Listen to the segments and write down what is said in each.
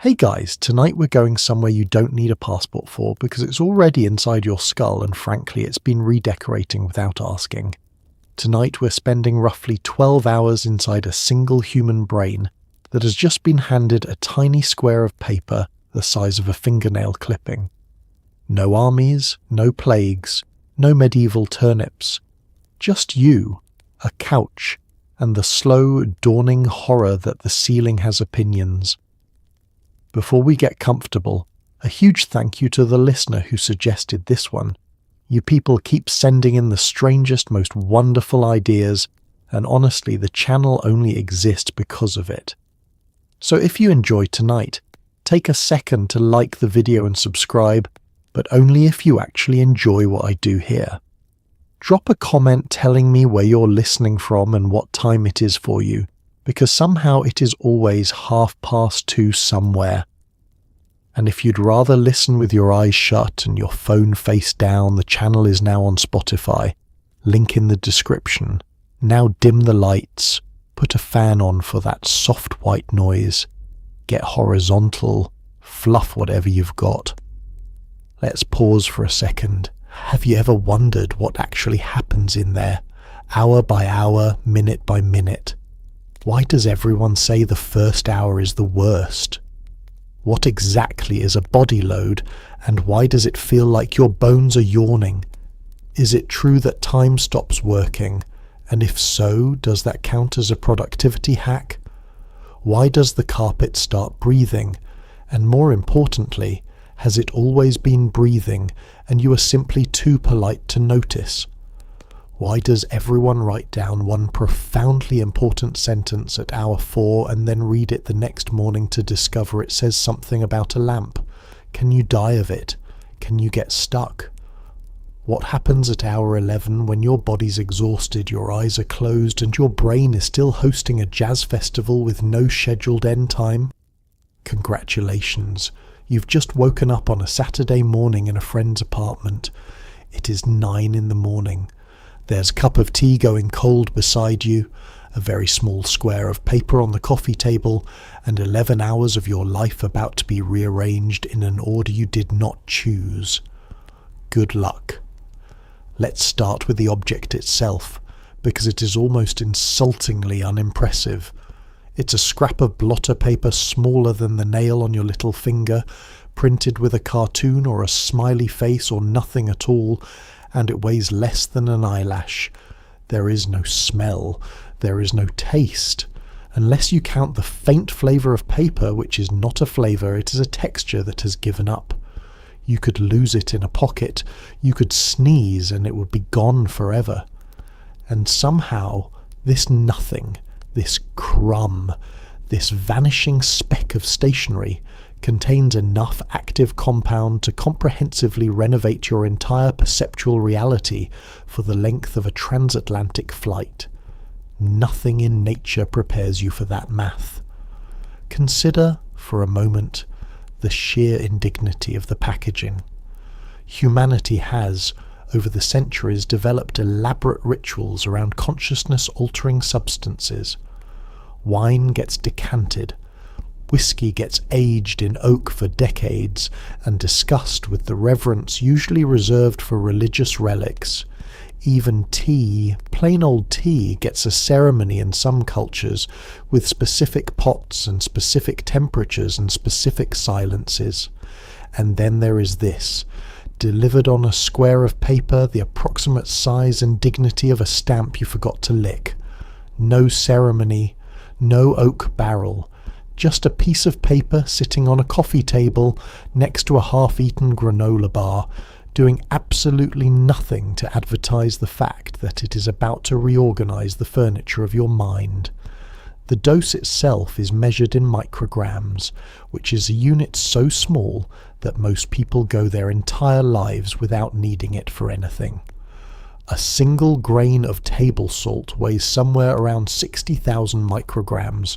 Hey guys, tonight we're going somewhere you don't need a passport for because it's already inside your skull and frankly it's been redecorating without asking. Tonight we're spending roughly 12 hours inside a single human brain that has just been handed a tiny square of paper the size of a fingernail clipping. No armies, no plagues, no medieval turnips. Just you, a couch, and the slow, dawning horror that the ceiling has opinions. Before we get comfortable, a huge thank you to the listener who suggested this one. You people keep sending in the strangest, most wonderful ideas, and honestly the channel only exists because of it. So if you enjoy tonight, take a second to like the video and subscribe, but only if you actually enjoy what I do here. Drop a comment telling me where you're listening from and what time it is for you, because somehow it is always 2:30 somewhere. And if you'd rather listen with your eyes shut and your phone face down, the channel is now on Spotify. Link in the description. Now dim the lights, put a fan on for that soft white noise, get horizontal, fluff whatever you've got. Let's pause for a second. Have you ever wondered what actually happens in there, hour by hour, minute by minute? Why does everyone say the first hour is the worst? What exactly is a body load, and why does it feel like your bones are yawning? Is it true that time stops working? And if so, does that count as a productivity hack? Why does the carpet start breathing? And more importantly, has it always been breathing and you are simply too polite to notice? Why does everyone write down one profoundly important sentence at hour 4 and then read it the next morning to discover it says something about a lamp? Can you die of it? Can you get stuck? What happens at hour 11 when your body's exhausted, your eyes are closed, and your brain is still hosting a jazz festival with no scheduled end time? Congratulations, you've just woken up on a Saturday morning in a friend's apartment. It is 9 in the morning. There's a cup of tea going cold beside you, a very small square of paper on the coffee table, and 11 hours of your life about to be rearranged in an order you did not choose. Good luck. Let's start with the object itself, because it is almost insultingly unimpressive. It's a scrap of blotter paper smaller than the nail on your little finger, printed with a cartoon or a smiley face or nothing at all, and it weighs less than an eyelash. There is no smell, there is no taste. Unless you count the faint flavour of paper, which is not a flavour, it is a texture that has given up. You could lose it in a pocket, you could sneeze and it would be gone forever. And somehow, this nothing, this crumb, this vanishing speck of stationery contains enough active compound to comprehensively renovate your entire perceptual reality for the length of a transatlantic flight. Nothing in nature prepares you for that math. Consider, for a moment, the sheer indignity of the packaging. Humanity has, over the centuries, developed elaborate rituals around consciousness-altering substances. Wine gets decanted, whiskey gets aged in oak for decades and discussed with the reverence usually reserved for religious relics. Even tea, plain old tea, gets a ceremony in some cultures with specific pots and specific temperatures and specific silences. And then there is this, delivered on a square of paper, the approximate size and dignity of a stamp you forgot to lick. No ceremony, no oak barrel. Just a piece of paper sitting on a coffee table next to a half-eaten granola bar, doing absolutely nothing to advertise the fact that it is about to reorganize the furniture of your mind. The dose itself is measured in micrograms, which is a unit so small that most people go their entire lives without needing it for anything. A single grain of table salt weighs somewhere around 60,000 micrograms.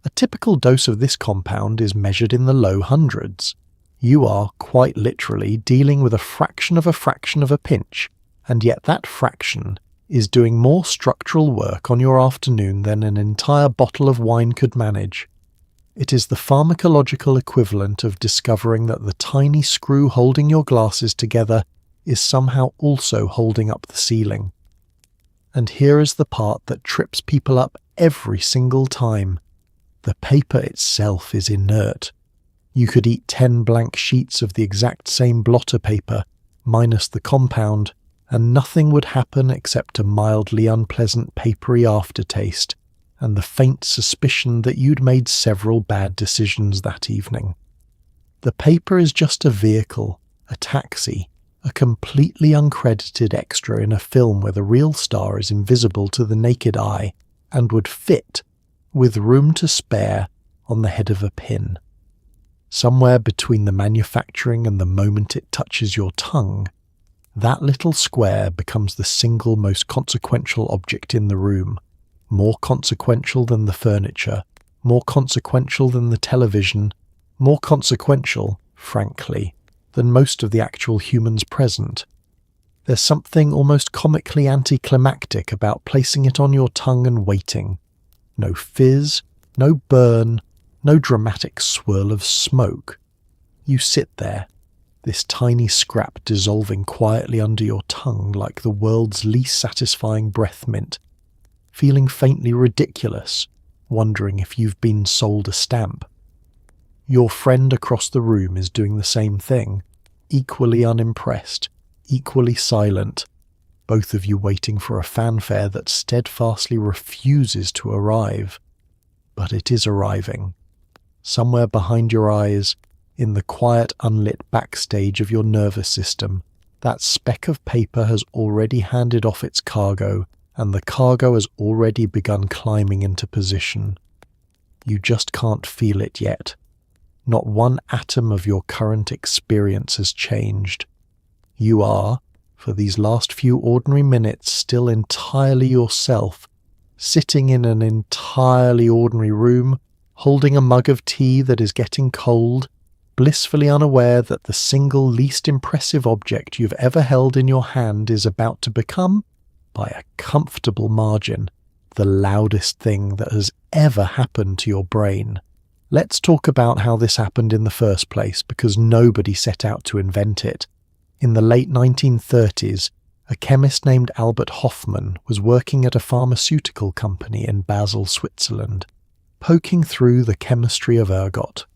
A typical dose of this compound is measured in the low hundreds. You are, quite literally, dealing with a fraction of a pinch, and yet that fraction is doing more structural work on your afternoon than an entire bottle of wine could manage. It is the pharmacological equivalent of discovering that the tiny screw holding your glasses together is somehow also holding up the ceiling. And here is the part that trips people up every single time. The paper itself is inert. You could eat 10 blank sheets of the exact same blotter paper, minus the compound, and nothing would happen except a mildly unpleasant papery aftertaste and the faint suspicion that you'd made several bad decisions that evening. The paper is just a vehicle, a taxi, a completely uncredited extra in a film where the real star is invisible to the naked eye and would fit, with room to spare, on the head of a pin. Somewhere between the manufacturing and the moment it touches your tongue, that little square becomes the single most consequential object in the room, more consequential than the furniture, more consequential than the television, more consequential, frankly, than most of the actual humans present. There's something almost comically anticlimactic about placing it on your tongue and waiting. No fizz, no burn, no dramatic swirl of smoke. You sit there, this tiny scrap dissolving quietly under your tongue like the world's least satisfying breath mint, feeling faintly ridiculous, wondering if you've been sold a stamp. Your friend across the room is doing the same thing, equally unimpressed, equally silent, both of you waiting for a fanfare that steadfastly refuses to arrive. But it is arriving. Somewhere behind your eyes, in the quiet unlit backstage of your nervous system, that speck of paper has already handed off its cargo, and the cargo has already begun climbing into position. You just can't feel it yet. Not one atom of your current experience has changed. You are, for these last few ordinary minutes, still entirely yourself, sitting in an entirely ordinary room, holding a mug of tea that is getting cold, blissfully unaware that the single least impressive object you've ever held in your hand is about to become, by a comfortable margin, the loudest thing that has ever happened to your brain. Let's talk about how this happened in the first place, because nobody set out to invent it. In the late 1930s, a chemist named Albert Hofmann was working at a pharmaceutical company in Basel, Switzerland, poking through the chemistry of ergot,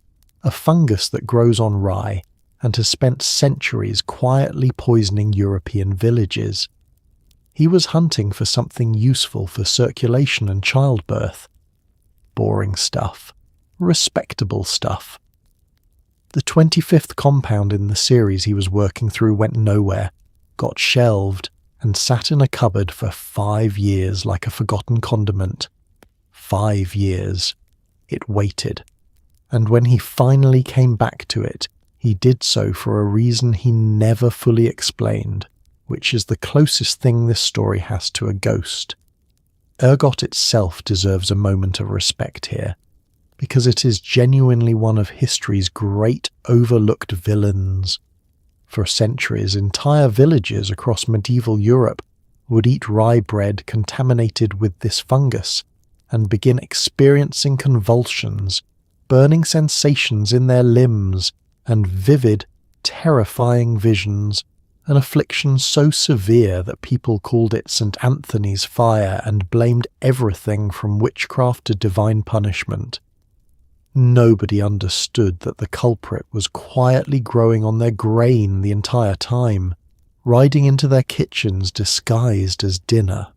a fungus that grows on rye and has spent centuries quietly poisoning European villages. He was hunting for something useful for circulation and childbirth. Boring stuff. Respectable stuff. The 25th compound in the series he was working through went nowhere, got shelved, and sat in a cupboard for 5 years like a forgotten condiment. 5 years. It waited. And when he finally came back to it, he did so for a reason he never fully explained, which is the closest thing this story has to a ghost. Ergot itself deserves a moment of respect here, because it is genuinely one of history's great overlooked villains. For centuries, entire villages across medieval Europe would eat rye bread contaminated with this fungus and begin experiencing convulsions, burning sensations in their limbs, and vivid, terrifying visions, an affliction so severe that people called it St. Anthony's fire and blamed everything from witchcraft to divine punishment. Nobody understood that the culprit was quietly growing on their grain the entire time, riding into their kitchens disguised as dinner.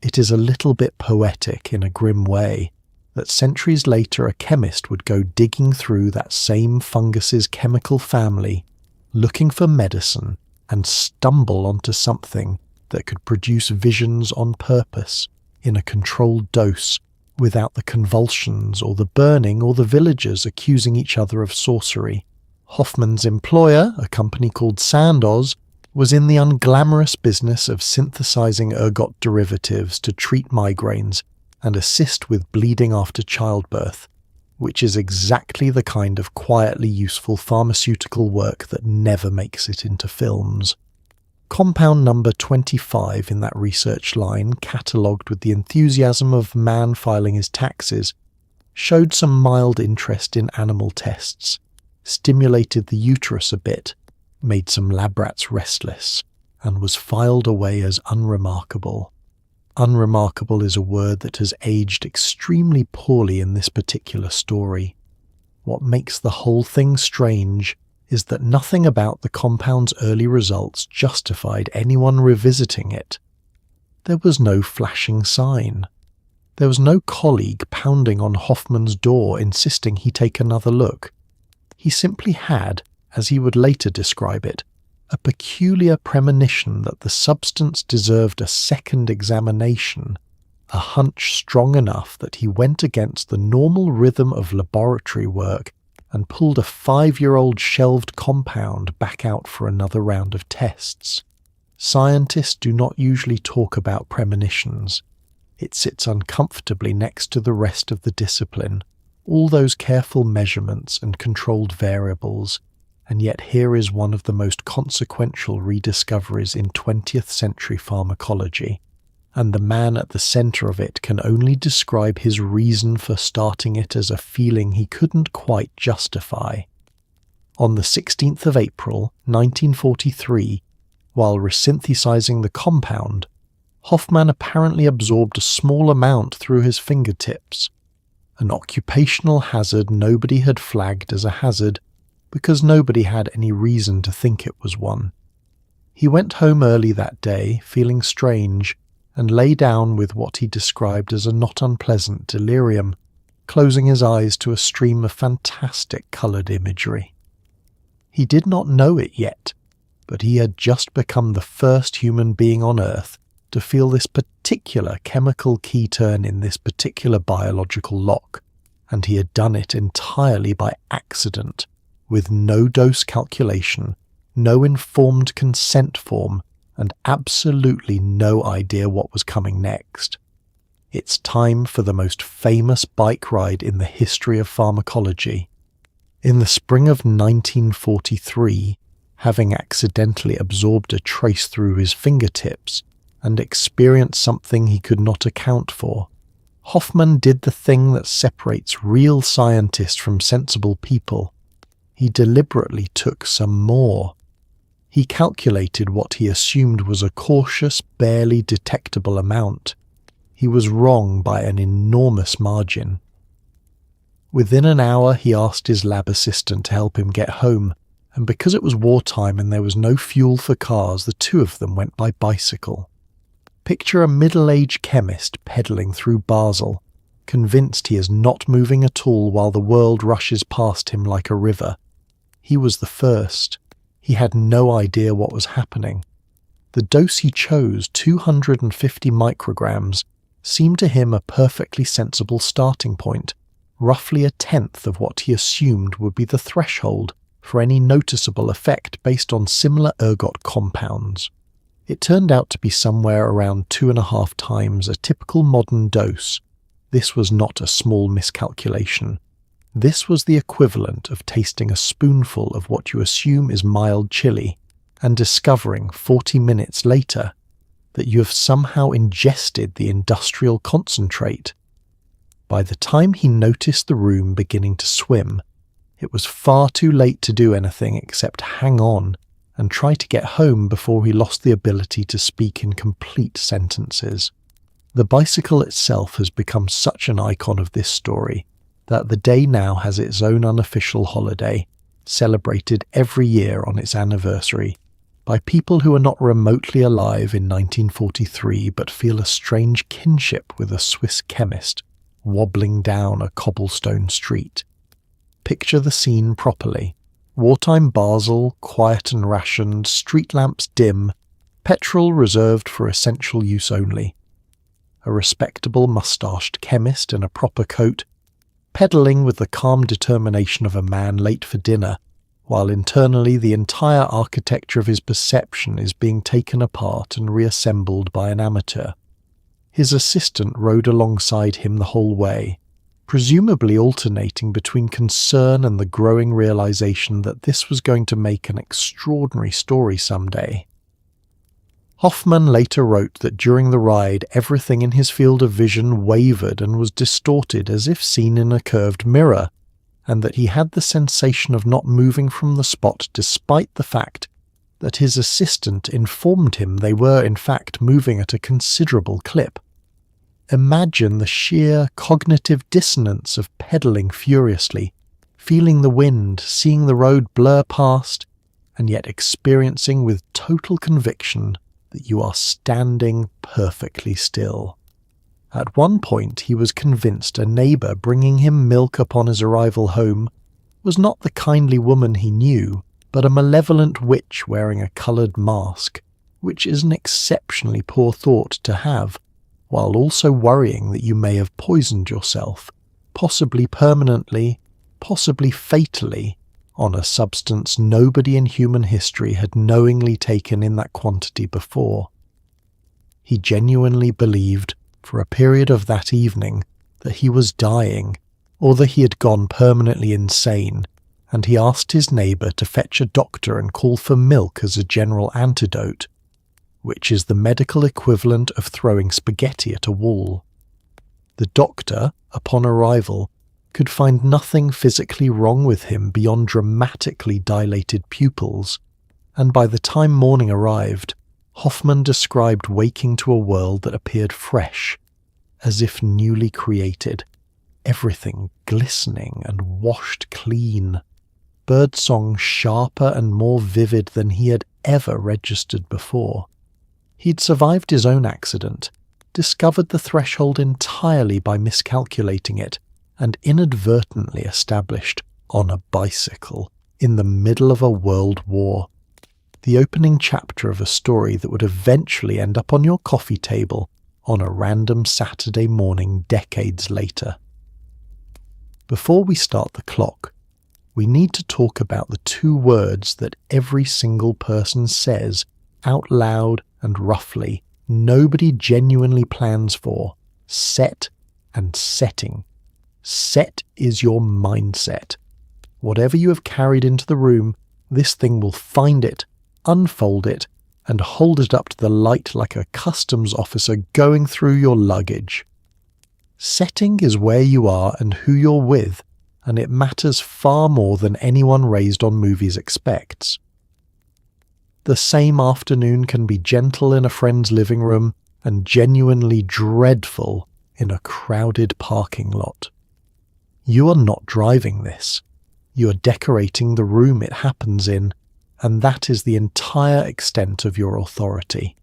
It is a little bit poetic in a grim way that centuries later a chemist would go digging through that same fungus's chemical family, looking for medicine, and stumble onto something that could produce visions on purpose, in a controlled dose, without the convulsions or the burning or the villagers accusing each other of sorcery. Hoffman's employer, a company called Sandoz, was in the unglamorous business of synthesizing ergot derivatives to treat migraines and assist with bleeding after childbirth, which is exactly the kind of quietly useful pharmaceutical work that never makes it into films. Compound number 25 in that research line, catalogued with the enthusiasm of man filing his taxes, showed some mild interest in animal tests, stimulated the uterus a bit, made some lab rats restless, and was filed away as unremarkable. Unremarkable is a word that has aged extremely poorly in this particular story. What makes the whole thing strange is that nothing about the compound's early results justified anyone revisiting it. There was no flashing sign. There was no colleague pounding on Hoffman's door insisting he take another look. He simply had, as he would later describe it, a peculiar premonition that the substance deserved a second examination, a hunch strong enough that he went against the normal rhythm of laboratory work and pulled a 5-year-old shelved compound back out for another round of tests. Scientists do not usually talk about premonitions. It sits uncomfortably next to the rest of the discipline, all those careful measurements and controlled variables, and yet here is one of the most consequential rediscoveries in 20th century pharmacology, and the man at the centre of it can only describe his reason for starting it as a feeling he couldn't quite justify. On the 16th of April, 1943, while resynthesizing the compound, Hoffman apparently absorbed a small amount through his fingertips, an occupational hazard nobody had flagged as a hazard because nobody had any reason to think it was one. He went home early that day, feeling strange, and lay down with what he described as a not unpleasant delirium, closing his eyes to a stream of fantastic coloured imagery. He did not know it yet, but he had just become the first human being on Earth to feel this particular chemical key turn in this particular biological lock, and he had done it entirely by accident, with no dose calculation, no informed consent form, and absolutely no idea what was coming next. It's time for the most famous bike ride in the history of pharmacology. In the spring of 1943, having accidentally absorbed a trace through his fingertips and experienced something he could not account for, Hoffman did the thing that separates real scientists from sensible people. He deliberately took some more. He calculated what he assumed was a cautious, barely detectable amount. He was wrong by an enormous margin. Within an hour he asked his lab assistant to help him get home, and because it was wartime and there was no fuel for cars, the two of them went by bicycle. Picture a middle-aged chemist pedalling through Basel, convinced he is not moving at all while the world rushes past him like a river. He was the first. He had no idea what was happening. The dose he chose, 250 micrograms, seemed to him a perfectly sensible starting point, roughly a tenth of what he assumed would be the threshold for any noticeable effect based on similar ergot compounds. It turned out to be somewhere around 2.5 times a typical modern dose. This was not a small miscalculation. This was the equivalent of tasting a spoonful of what you assume is mild chili and discovering 40 minutes later that you have somehow ingested the industrial concentrate. By the time he noticed the room beginning to swim, it was far too late to do anything except hang on and try to get home before he lost the ability to speak in complete sentences. The bicycle itself has become such an icon of this story that the day now has its own unofficial holiday, celebrated every year on its anniversary, by people who are not remotely alive in 1943 but feel a strange kinship with a Swiss chemist wobbling down a cobblestone street. Picture the scene properly. Wartime Basel, quiet and rationed, street lamps dim, petrol reserved for essential use only. A respectable moustached chemist in a proper coat, pedalling with the calm determination of a man late for dinner, while internally the entire architecture of his perception is being taken apart and reassembled by an amateur. His assistant rode alongside him the whole way, presumably alternating between concern and the growing realization that this was going to make an extraordinary story someday. Hoffman later wrote that during the ride everything in his field of vision wavered and was distorted as if seen in a curved mirror, and that he had the sensation of not moving from the spot despite the fact that his assistant informed him they were in fact moving at a considerable clip. Imagine the sheer cognitive dissonance of pedalling furiously, feeling the wind, seeing the road blur past, and yet experiencing with total conviction that you are standing perfectly still. At one point he was convinced a neighbour bringing him milk upon his arrival home was not the kindly woman he knew, but a malevolent witch wearing a coloured mask, which is an exceptionally poor thought to have, while also worrying that you may have poisoned yourself, possibly permanently, possibly fatally, on a substance nobody in human history had knowingly taken in that quantity before. He genuinely believed, for a period of that evening, that he was dying, or that he had gone permanently insane, and he asked his neighbour to fetch a doctor and call for milk as a general antidote, which is the medical equivalent of throwing spaghetti at a wall. The doctor, upon arrival, could find nothing physically wrong with him beyond dramatically dilated pupils, and by the time morning arrived, Hoffman described waking to a world that appeared fresh, as if newly created, everything glistening and washed clean, birdsong sharper and more vivid than he had ever registered before. He'd survived his own accident, discovered the threshold entirely by miscalculating it, and inadvertently established on a bicycle in the middle of a world war. The opening chapter of a story that would eventually end up on your coffee table on a random Saturday morning decades later. Before we start the clock, we need to talk about the two words that every single person says out loud and roughly, nobody genuinely plans for: set and setting. Set is your mindset. Whatever you have carried into the room, this thing will find it, unfold it, and hold it up to the light like a customs officer going through your luggage. Setting is where you are and who you're with, and it matters far more than anyone raised on movies expects. The same afternoon can be gentle in a friend's living room and genuinely dreadful in a crowded parking lot. You are not driving this. You are decorating the room it happens in, and that is the entire extent of your authority.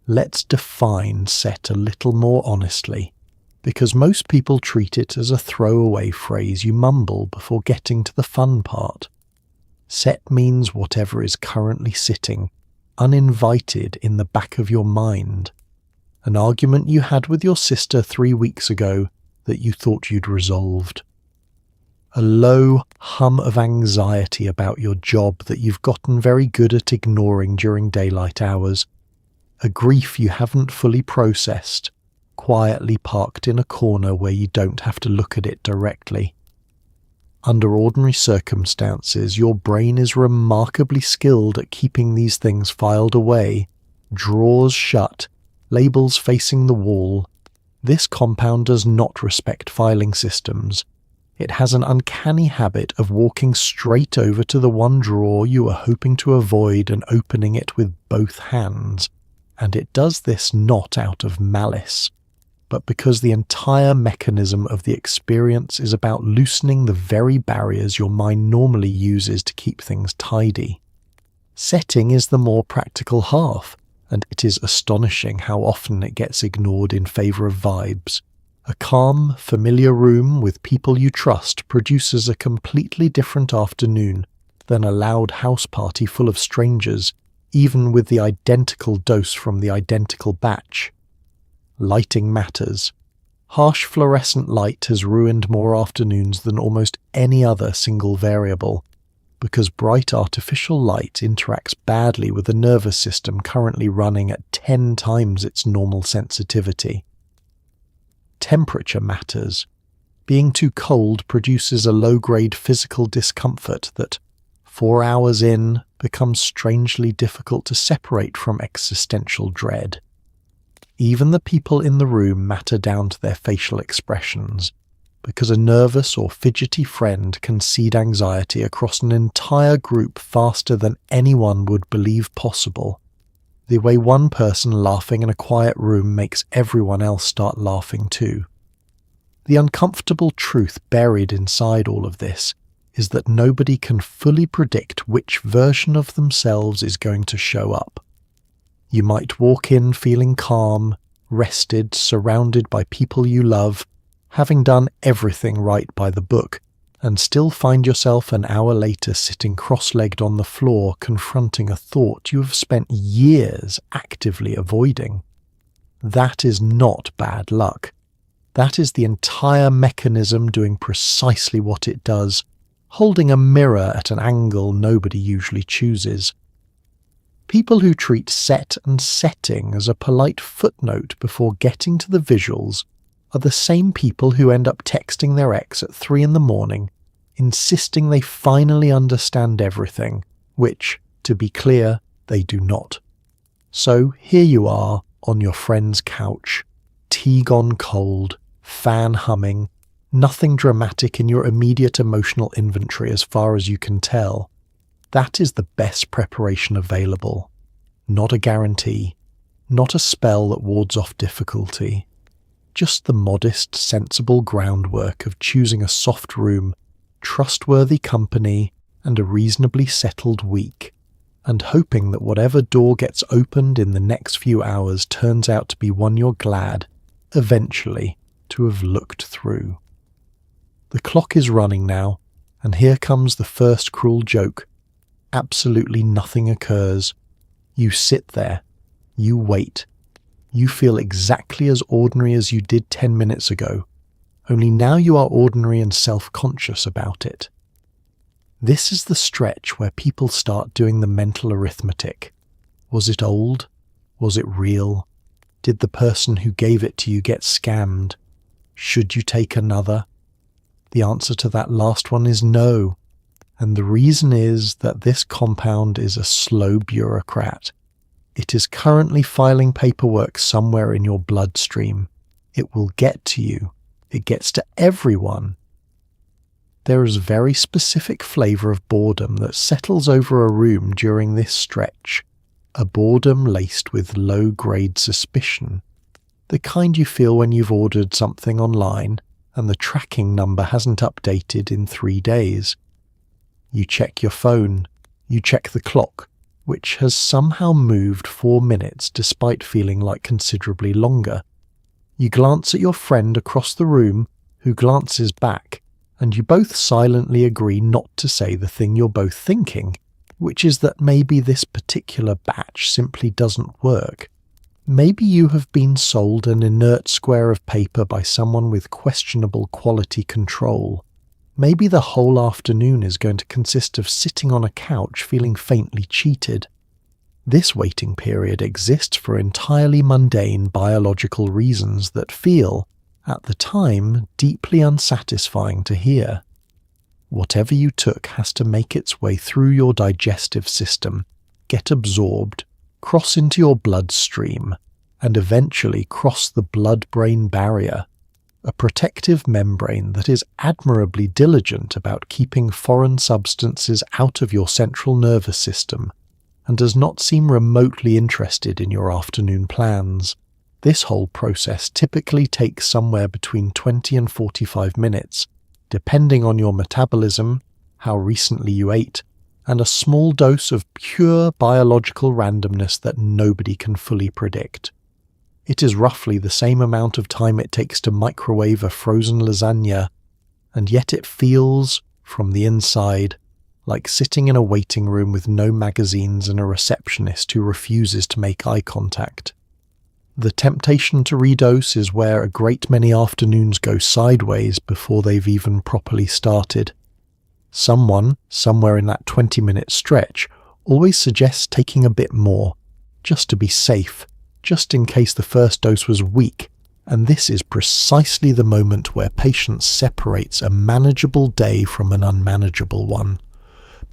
Let's define set a little more honestly, because most people treat it as a throwaway phrase you mumble before getting to the fun part. Set means whatever is currently sitting, uninvited in the back of your mind. An argument you had with your sister 3 weeks ago that you thought you'd resolved. A low hum of anxiety about your job that you've gotten very good at ignoring during daylight hours. A grief you haven't fully processed, quietly parked in a corner where you don't have to look at it directly. Under ordinary circumstances, your brain is remarkably skilled at keeping these things filed away, drawers shut, labels facing the wall. This compound does not respect filing systems. It has an uncanny habit of walking straight over to the one drawer you are hoping to avoid and opening it with both hands, and it does this not out of malice, but because the entire mechanism of the experience is about loosening the very barriers your mind normally uses to keep things tidy. Setting is the more practical half, and it is astonishing how often it gets ignored in favour of vibes. A calm, familiar room with people you trust produces a completely different afternoon than a loud house party full of strangers, even with the identical dose from the identical batch. Lighting matters. Harsh fluorescent light has ruined more afternoons than almost any other single variable, because bright artificial light interacts badly with a nervous system currently running at 10 times its normal sensitivity. Temperature matters. Being too cold produces a low-grade physical discomfort that, 4 hours in, becomes strangely difficult to separate from existential dread. Even the people in the room matter down to their facial expressions, because a nervous or fidgety friend can seed anxiety across an entire group faster than anyone would believe possible. The way one person laughing in a quiet room makes everyone else start laughing too. The uncomfortable truth buried inside all of this is that nobody can fully predict which version of themselves is going to show up. You might walk in feeling calm, rested, surrounded by people you love, having done everything right by the book, and still find yourself an hour later sitting cross-legged on the floor confronting a thought you have spent years actively avoiding. That is not bad luck. That is the entire mechanism doing precisely what it does, holding a mirror at an angle nobody usually chooses. People who treat set and setting as a polite footnote before getting to the visuals are the same people who end up texting their ex at 3 a.m, insisting they finally understand everything, which, to be clear, they do not. So here you are on your friend's couch, tea gone cold, fan humming, nothing dramatic in your immediate emotional inventory as far as you can tell. That is the best preparation available. Not a guarantee, not a spell that wards off difficulty. Just the modest, sensible groundwork of choosing a soft room, trustworthy company, and a reasonably settled week, and hoping that whatever door gets opened in the next few hours turns out to be one you're glad, eventually, to have looked through. The clock is running now, and here comes the first cruel joke. Absolutely nothing occurs. You sit there. You wait. You feel exactly as ordinary as you did 10 minutes ago, only now you are ordinary and self-conscious about it. This is the stretch where people start doing the mental arithmetic. Was it old? Was it real? Did the person who gave it to you get scammed? Should you take another? The answer to that last one is no. And the reason is that this compound is a slow bureaucrat. It is currently filing paperwork somewhere in your bloodstream. It will get to you. It gets to everyone. There is a very specific flavour of boredom that settles over a room during this stretch. A boredom laced with low-grade suspicion. The kind you feel when you've ordered something online and the tracking number hasn't updated in 3 days. You check your phone. You check the clock, which has somehow moved 4 minutes despite feeling like considerably longer. You glance at your friend across the room, who glances back, and you both silently agree not to say the thing you're both thinking, which is that maybe this particular batch simply doesn't work. Maybe you have been sold an inert square of paper by someone with questionable quality control. Maybe the whole afternoon is going to consist of sitting on a couch feeling faintly cheated. This waiting period exists for entirely mundane biological reasons that feel, at the time, deeply unsatisfying to hear. Whatever you took has to make its way through your digestive system, get absorbed, cross into your bloodstream, and eventually cross the blood-brain barrier. A protective membrane that is admirably diligent about keeping foreign substances out of your central nervous system and does not seem remotely interested in your afternoon plans. This whole process typically takes somewhere between 20 and 45 minutes, depending on your metabolism, how recently you ate, and a small dose of pure biological randomness that nobody can fully predict. It is roughly the same amount of time it takes to microwave a frozen lasagna, and yet it feels, from the inside, like sitting in a waiting room with no magazines and a receptionist who refuses to make eye contact. The temptation to redose is where a great many afternoons go sideways before they've even properly started. Someone, somewhere in that 20-minute stretch, always suggests taking a bit more, just to be safe, just in case the first dose was weak, and this is precisely the moment where patience separates a manageable day from an unmanageable one.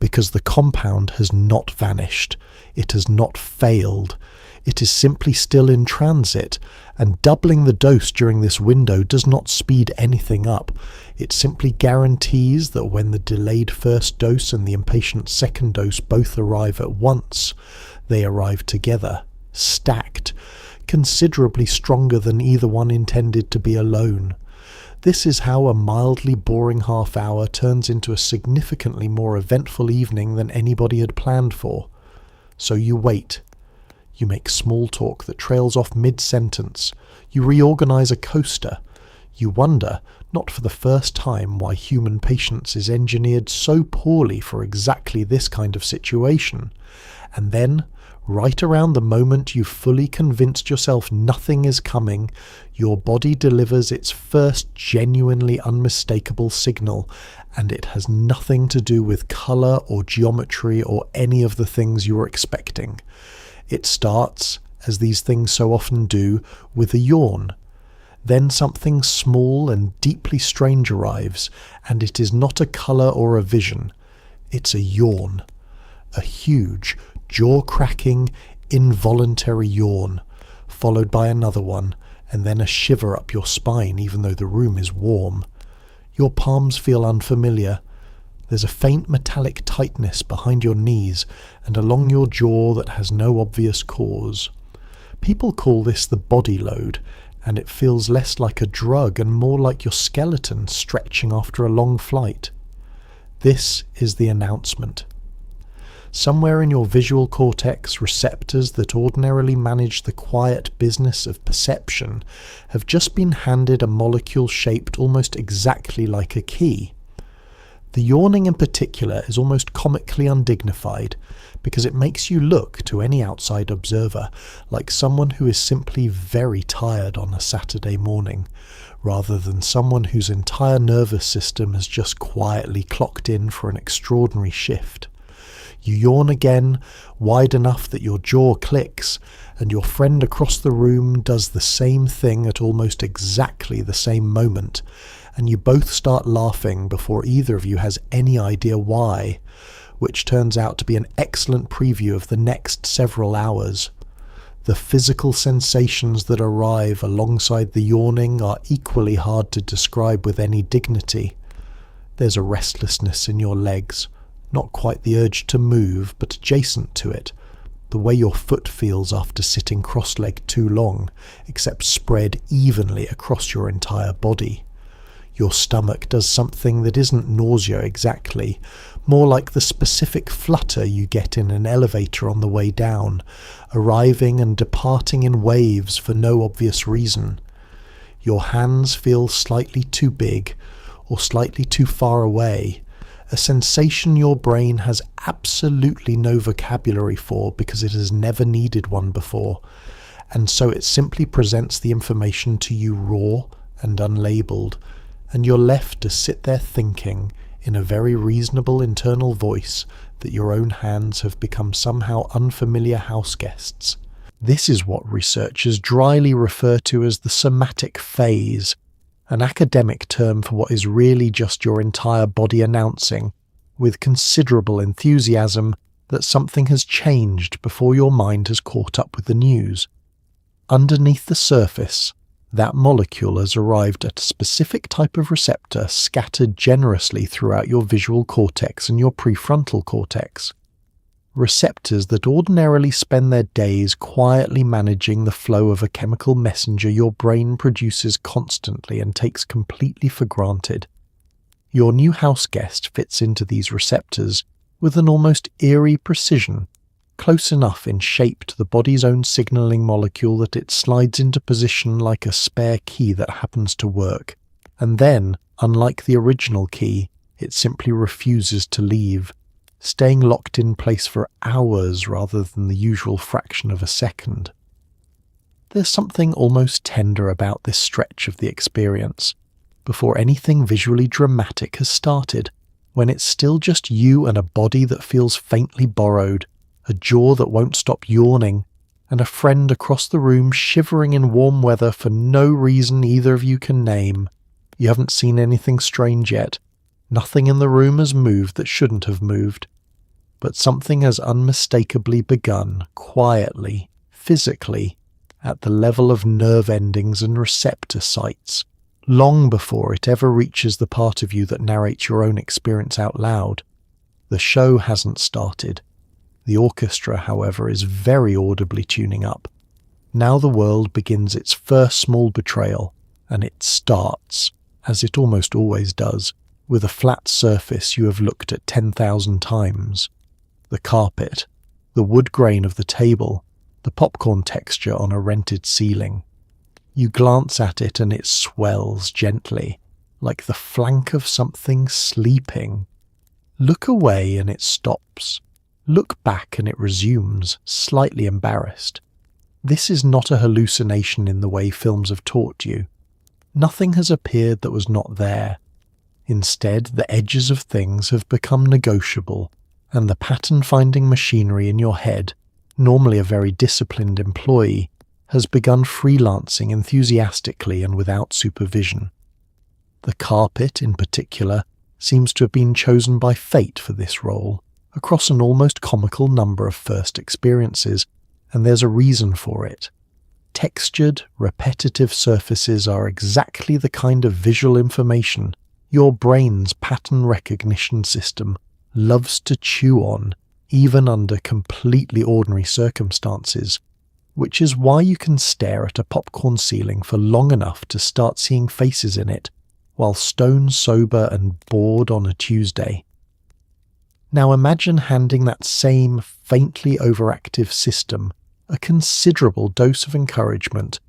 because the compound has not vanished. It has not failed. It is simply still in transit, and doubling the dose during this window does not speed anything up. It simply guarantees that when the delayed first dose and the impatient second dose both arrive at once, they arrive together, stacked, considerably stronger than either one intended to be alone. This is how a mildly boring half hour turns into a significantly more eventful evening than anybody had planned for. So you wait. You make small talk that trails off mid-sentence. You reorganize a coaster. You wonder, not for the first time, why human patience is engineered so poorly for exactly this kind of situation. And then, right around the moment you've fully convinced yourself nothing is coming, your body delivers its first genuinely unmistakable signal, and it has nothing to do with colour or geometry or any of the things you were expecting. It starts, as these things so often do, with a yawn. Then something small and deeply strange arrives, and it is not a colour or a vision. It's a yawn. A huge, jaw-cracking, involuntary yawn, followed by another one, and then a shiver up your spine even though the room is warm. Your palms feel unfamiliar. There's a faint metallic tightness behind your knees and along your jaw that has no obvious cause. People call this the body load, and it feels less like a drug and more like your skeleton stretching after a long flight. This is the announcement. Somewhere in your visual cortex, receptors that ordinarily manage the quiet business of perception have just been handed a molecule shaped almost exactly like a key. The yawning in particular is almost comically undignified because it makes you look, to any outside observer, like someone who is simply very tired on a Saturday morning, rather than someone whose entire nervous system has just quietly clocked in for an extraordinary shift. You yawn again, wide enough that your jaw clicks, and your friend across the room does the same thing at almost exactly the same moment, and you both start laughing before either of you has any idea why, which turns out to be an excellent preview of the next several hours. The physical sensations that arrive alongside the yawning are equally hard to describe with any dignity. There's a restlessness in your legs, not quite the urge to move, but adjacent to it, the way your foot feels after sitting cross-legged too long, except spread evenly across your entire body. Your stomach does something that isn't nausea exactly, more like the specific flutter you get in an elevator on the way down, arriving and departing in waves for no obvious reason. Your hands feel slightly too big, or slightly too far away, a sensation your brain has absolutely no vocabulary for because it has never needed one before, and so it simply presents the information to you raw and unlabeled, and you're left to sit there thinking, in a very reasonable internal voice, that your own hands have become somehow unfamiliar house guests. This is what researchers dryly refer to as the somatic phase, an academic term for what is really just your entire body announcing, with considerable enthusiasm, that something has changed before your mind has caught up with the news. Underneath the surface, that molecule has arrived at a specific type of receptor scattered generously throughout your visual cortex and your prefrontal cortex. Receptors that ordinarily spend their days quietly managing the flow of a chemical messenger your brain produces constantly and takes completely for granted. Your new house guest fits into these receptors with an almost eerie precision, close enough in shape to the body's own signalling molecule that it slides into position like a spare key that happens to work, and then, unlike the original key, it simply refuses to leave, staying locked in place for hours rather than the usual fraction of a second. There's something almost tender about this stretch of the experience, before anything visually dramatic has started, when it's still just you and a body that feels faintly borrowed, a jaw that won't stop yawning, and a friend across the room shivering in warm weather for no reason either of you can name. You haven't seen anything strange yet. Nothing in the room has moved that shouldn't have moved. but something has unmistakably begun, quietly, physically, at the level of nerve endings and receptor sites, long before it ever reaches the part of you that narrates your own experience out loud. The show hasn't started. The orchestra, however, is very audibly tuning up. Now the world begins its first small betrayal, and it starts, as it almost always does, with a flat surface you have looked at 10,000 times. The carpet, the wood grain of the table, the popcorn texture on a rented ceiling. You glance at it and it swells gently, like the flank of something sleeping. Look away and it stops. Look back and it resumes, slightly embarrassed. This is not a hallucination in the way films have taught you. Nothing has appeared that was not there. Instead, the edges of things have become negotiable, and the pattern-finding machinery in your head, normally a very disciplined employee, has begun freelancing enthusiastically and without supervision. The carpet, in particular, seems to have been chosen by fate for this role, across an almost comical number of first experiences, and there's a reason for it. Textured, repetitive surfaces are exactly the kind of visual information your brain's pattern recognition system loves to chew on, even under completely ordinary circumstances, which is why you can stare at a popcorn ceiling for long enough to start seeing faces in it, while stone sober and bored on a Tuesday. Now imagine handing that same faintly overactive system a considerable dose of encouragement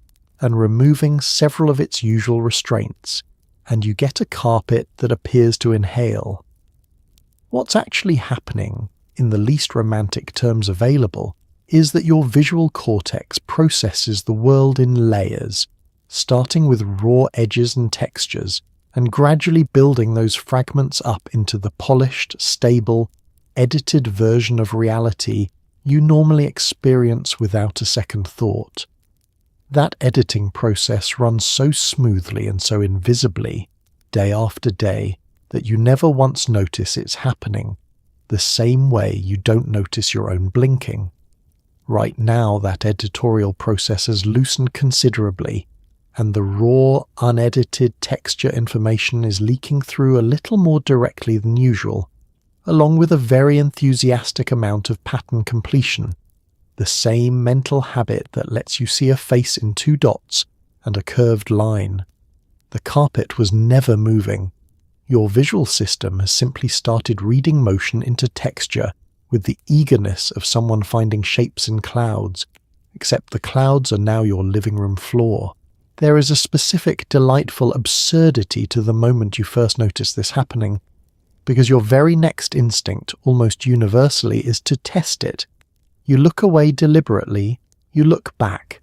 and removing several of its usual restraints, and you get a carpet that appears to inhale. What's actually happening, in the least romantic terms available, is that your visual cortex processes the world in layers, starting with raw edges and textures, and gradually building those fragments up into the polished, stable, edited version of reality you normally experience without a second thought. That editing process runs so smoothly and so invisibly, day after day, that you never once notice it's happening, the same way you don't notice your own blinking. Right now, that editorial process has loosened considerably, and the raw, unedited texture information is leaking through a little more directly than usual, along with a very enthusiastic amount of pattern completion, the same mental habit that lets you see a face in 2 dots and a curved line. The carpet was never moving. Your visual system has simply started reading motion into texture with the eagerness of someone finding shapes in clouds, except the clouds are now your living room floor. There is a specific delightful absurdity to the moment you first notice this happening, because your very next instinct, almost universally, is to test it. You look away deliberately, you look back.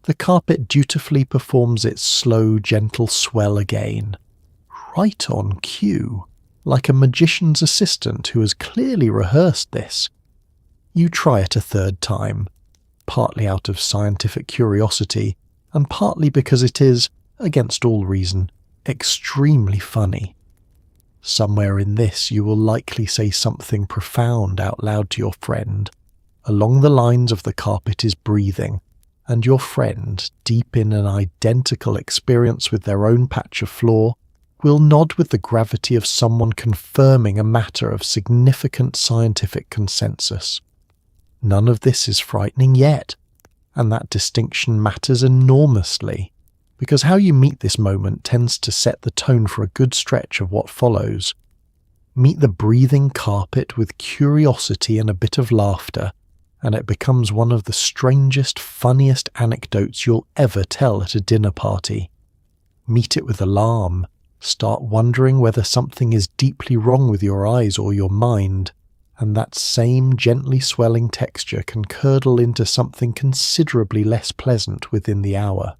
The carpet dutifully performs its slow, gentle swell again, right on cue, like a magician's assistant who has clearly rehearsed this. You try it a 3rd time, partly out of scientific curiosity, and partly because it is, against all reason, extremely funny. Somewhere in this you will likely say something profound out loud to your friend, along the lines of the carpet is breathing, and your friend, deep in an identical experience with their own patch of floor, will nod with the gravity of someone confirming a matter of significant scientific consensus. None of this is frightening yet, and that distinction matters enormously, because how you meet this moment tends to set the tone for a good stretch of what follows. Meet the breathing carpet with curiosity and a bit of laughter, and it becomes one of the strangest, funniest anecdotes you'll ever tell at a dinner party. Meet it with alarm, start wondering whether something is deeply wrong with your eyes or your mind, and that same gently swelling texture can curdle into something considerably less pleasant within the hour.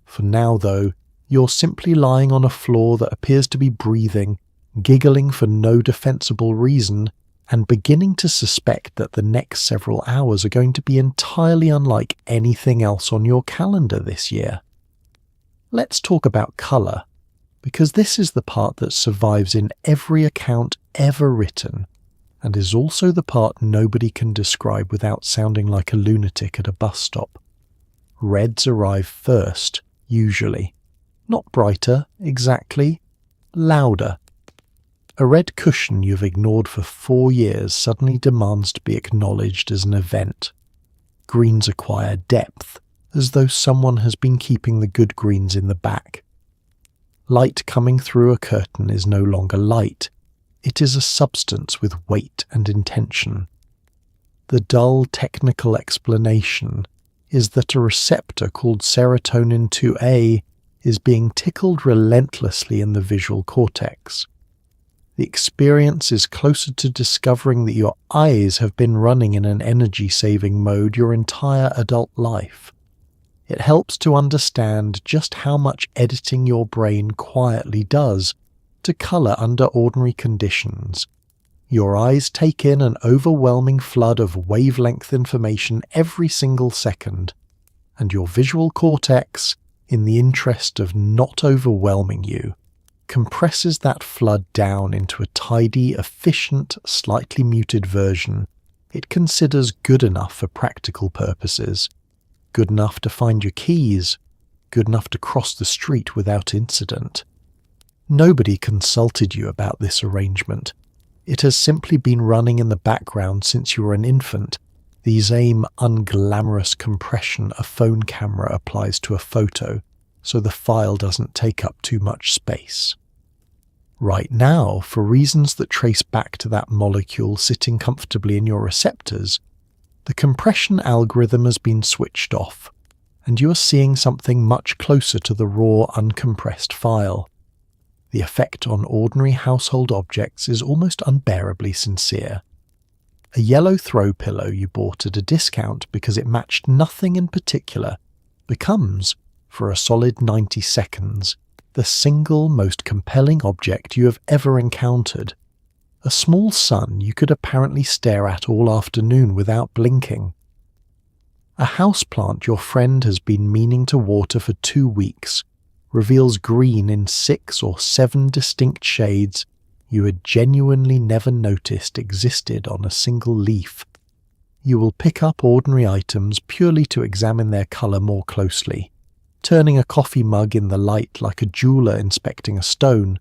For now, though, you're simply lying on a floor that appears to be breathing, giggling for no defensible reason, and beginning to suspect that the next several hours are going to be entirely unlike anything else on your calendar this year. Let's talk about colour, because this is the part that survives in every account ever written. and is also the part nobody can describe without sounding like a lunatic at a bus stop. Reds arrive first, usually. Not brighter, exactly. Louder. A red cushion you've ignored for 4 years suddenly demands to be acknowledged as an event. Greens acquire depth, as though someone has been keeping the good greens in the back. Light coming through a curtain is no longer light. It is a substance with weight and intention. The dull technical explanation is that a receptor called serotonin 2A is being tickled relentlessly in the visual cortex. The experience is closer to discovering that your eyes have been running in an energy-saving mode your entire adult life. It helps to understand just how much editing your brain quietly does to colour under ordinary conditions. Your eyes take in an overwhelming flood of wavelength information every single second, and your visual cortex, in the interest of not overwhelming you, compresses that flood down into a tidy, efficient, slightly muted version it considers good enough for practical purposes. Good enough to find your keys, good enough to cross the street without incident. Nobody consulted you about this arrangement. It has simply been running in the background since you were an infant, the same unglamorous compression a phone camera applies to a photo, so the file doesn't take up too much space. Right now, for reasons that trace back to that molecule sitting comfortably in your receptors, the compression algorithm has been switched off, and you are seeing something much closer to the raw, uncompressed file. The effect on ordinary household objects is almost unbearably sincere. A yellow throw pillow you bought at a discount because it matched nothing in particular becomes, for a solid 90 seconds, the single most compelling object you have ever encountered. A small sun you could apparently stare at all afternoon without blinking. A houseplant your friend has been meaning to water for 2 weeks reveals green in 6 or 7 distinct shades you had genuinely never noticed existed on a single leaf. You will pick up ordinary items purely to examine their colour more closely, turning a coffee mug in the light like a jeweller inspecting a stone,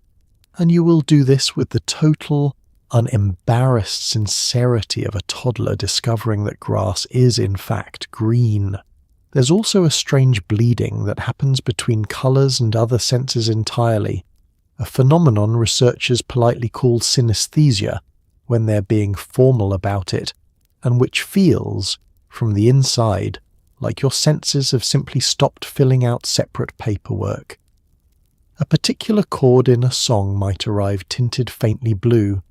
and you will do this with the total, unembarrassed sincerity of a toddler discovering that grass is in fact green. There's also a strange bleeding that happens between colours and other senses entirely, a phenomenon researchers politely call synesthesia when they're being formal about it, and which feels, from the inside, like your senses have simply stopped filling out separate paperwork. A particular chord in a song might arrive tinted faintly blue.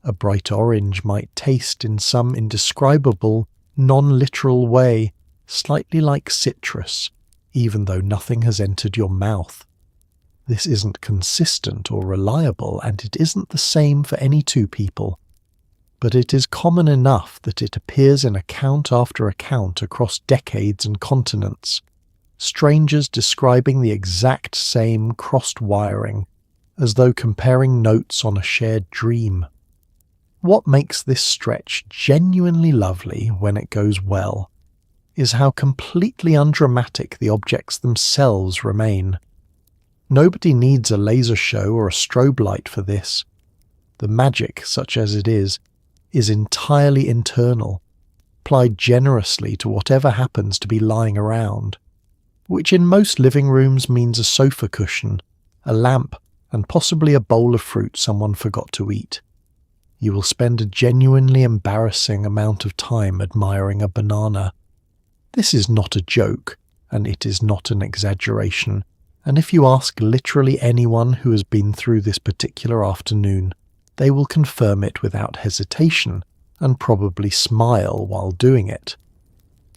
A bright orange might taste in some indescribable, non-literal way, slightly like citrus, even though nothing has entered your mouth. This isn't consistent or reliable, and it isn't the same for any 2 people. But it is common enough that it appears in account after account across decades and continents, strangers describing the exact same crossed wiring, as though comparing notes on a shared dream. What makes this stretch genuinely lovely when it goes well is how completely undramatic the objects themselves remain. Nobody needs a laser show or a strobe light for this. The magic, such as it is entirely internal, applied generously to whatever happens to be lying around, which in most living rooms means a sofa cushion, a lamp, and possibly a bowl of fruit someone forgot to eat. You will spend a genuinely embarrassing amount of time admiring a banana. This is not a joke, and it is not an exaggeration, and if you ask literally anyone who has been through this particular afternoon, they will confirm it without hesitation, and probably smile while doing it.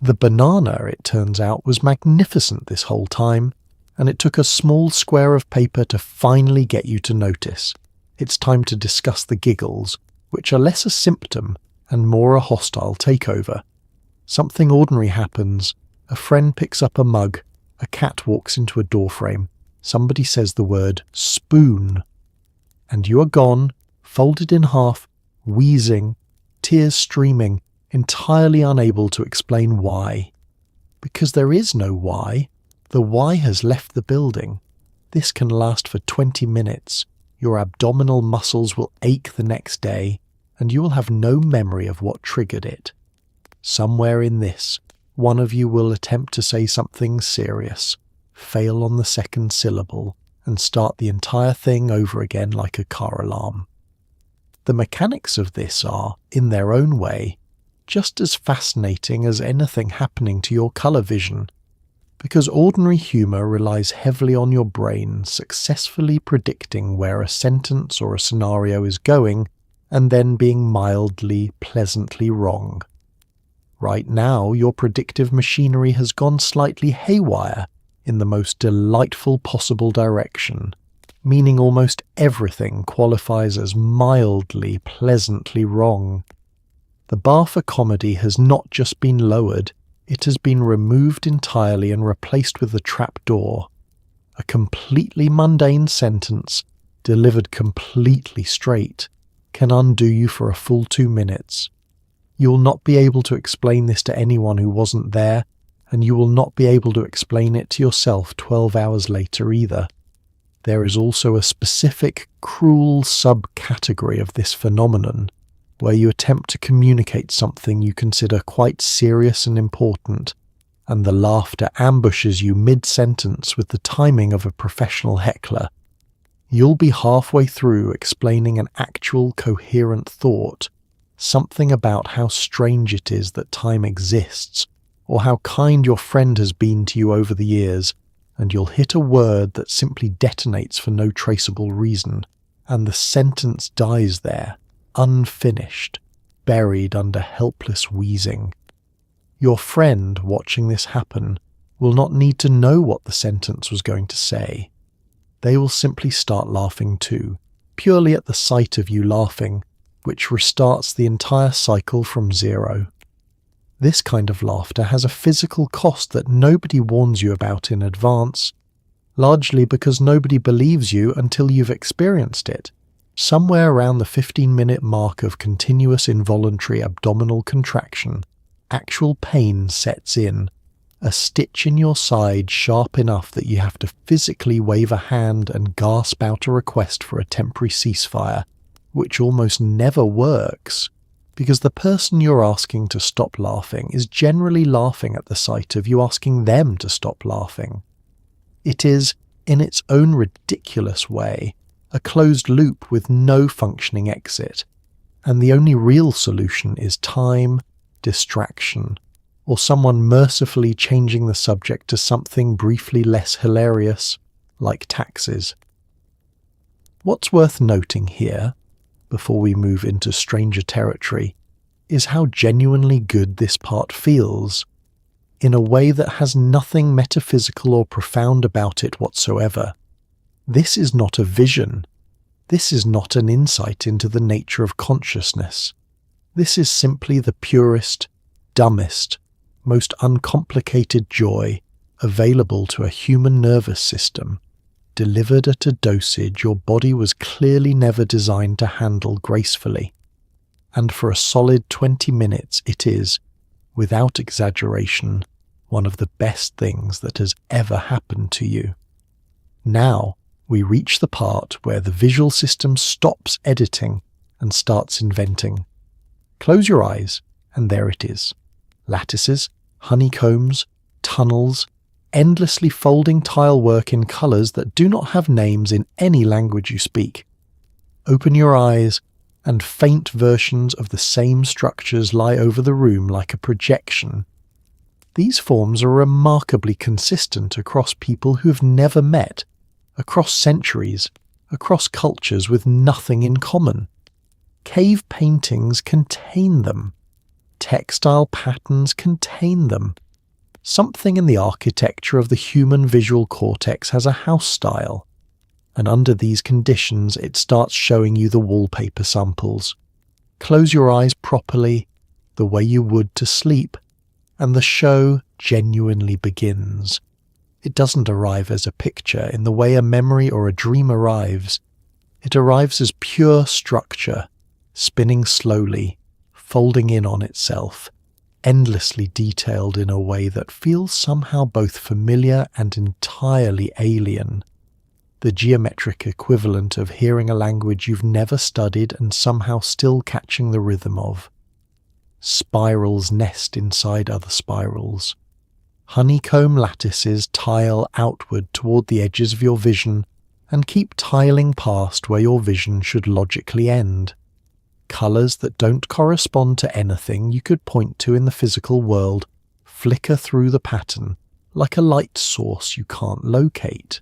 The banana, it turns out, was magnificent this whole time, and it took a small square of paper to finally get you to notice. It's time to discuss the giggles, which are less a symptom and more a hostile takeover. Something ordinary happens. A friend picks up a mug, a cat walks into a doorframe, somebody says the word spoon, and you are gone, folded in half, wheezing, tears streaming, entirely unable to explain why. Because there is no why. The why has left the building. This can last for 20 minutes. Your abdominal muscles will ache the next day, and you will have no memory of what triggered it. Somewhere in this, one of you will attempt to say something serious, fail on the second syllable, and start the entire thing over again like a car alarm. The mechanics of this are, in their own way, just as fascinating as anything happening to your colour vision, because ordinary humour relies heavily on your brain successfully predicting where a sentence or a scenario is going and then being mildly, pleasantly wrong. Right now, your predictive machinery has gone slightly haywire in the most delightful possible direction, meaning almost everything qualifies as mildly, pleasantly wrong. The bar for comedy has not just been lowered, it has been removed entirely and replaced with a trapdoor. A completely mundane sentence, delivered completely straight, can undo you for a full 2 minutes. You will not be able to explain this to anyone who wasn't there, and you will not be able to explain it to yourself 12 hours later either. There is also a specific, cruel subcategory of this phenomenon, where you attempt to communicate something you consider quite serious and important, and the laughter ambushes you mid-sentence with the timing of a professional heckler. You'll be halfway through explaining an actual coherent thought, something about how strange it is that time exists, or how kind your friend has been to you over the years, and you'll hit a word that simply detonates for no traceable reason, and the sentence dies there, unfinished, buried under helpless wheezing. Your friend, watching this happen, will not need to know what the sentence was going to say. They will simply start laughing too, purely at the sight of you laughing, which restarts the entire cycle from zero. This kind of laughter has a physical cost that nobody warns you about in advance, largely because nobody believes you until you've experienced it. Somewhere around the 15-minute mark of continuous involuntary abdominal contraction, actual pain sets in, a stitch in your side sharp enough that you have to physically wave a hand and gasp out a request for a temporary ceasefire, which almost never works, because the person you're asking to stop laughing is generally laughing at the sight of you asking them to stop laughing. It is, in its own ridiculous way, a closed loop with no functioning exit, and the only real solution is time, distraction, or someone mercifully changing the subject to something briefly less hilarious, like taxes. What's worth noting here, before we move into stranger territory, is how genuinely good this part feels, in a way that has nothing metaphysical or profound about it whatsoever. This is not a vision. This is not an insight into the nature of consciousness. This is simply the purest, dumbest, most uncomplicated joy available to a human nervous system, delivered at a dosage your body was clearly never designed to handle gracefully. And for a solid 20 minutes it is, without exaggeration, one of the best things that has ever happened to you. Now, we reach the part where the visual system stops editing and starts inventing. Close your eyes, and there it is. Lattices, honeycombs, tunnels, endlessly folding tile work in colours that do not have names in any language you speak. Open your eyes, and faint versions of the same structures lie over the room like a projection. These forms are remarkably consistent across people who have never met, across centuries, across cultures with nothing in common. Cave paintings contain them. Textile patterns contain them. Something in the architecture of the human visual cortex has a house style, and under these conditions it starts showing you the wallpaper samples. Close your eyes properly, the way you would to sleep, and the show genuinely begins. It doesn't arrive as a picture in the way a memory or a dream arrives. It arrives as pure structure, spinning slowly, folding in on itself, endlessly detailed in a way that feels somehow both familiar and entirely alien. The geometric equivalent of hearing a language you've never studied and somehow still catching the rhythm of. Spirals nest inside other spirals. Honeycomb lattices tile outward toward the edges of your vision and keep tiling past where your vision should logically end. Colours that don't correspond to anything you could point to in the physical world flicker through the pattern like a light source you can't locate.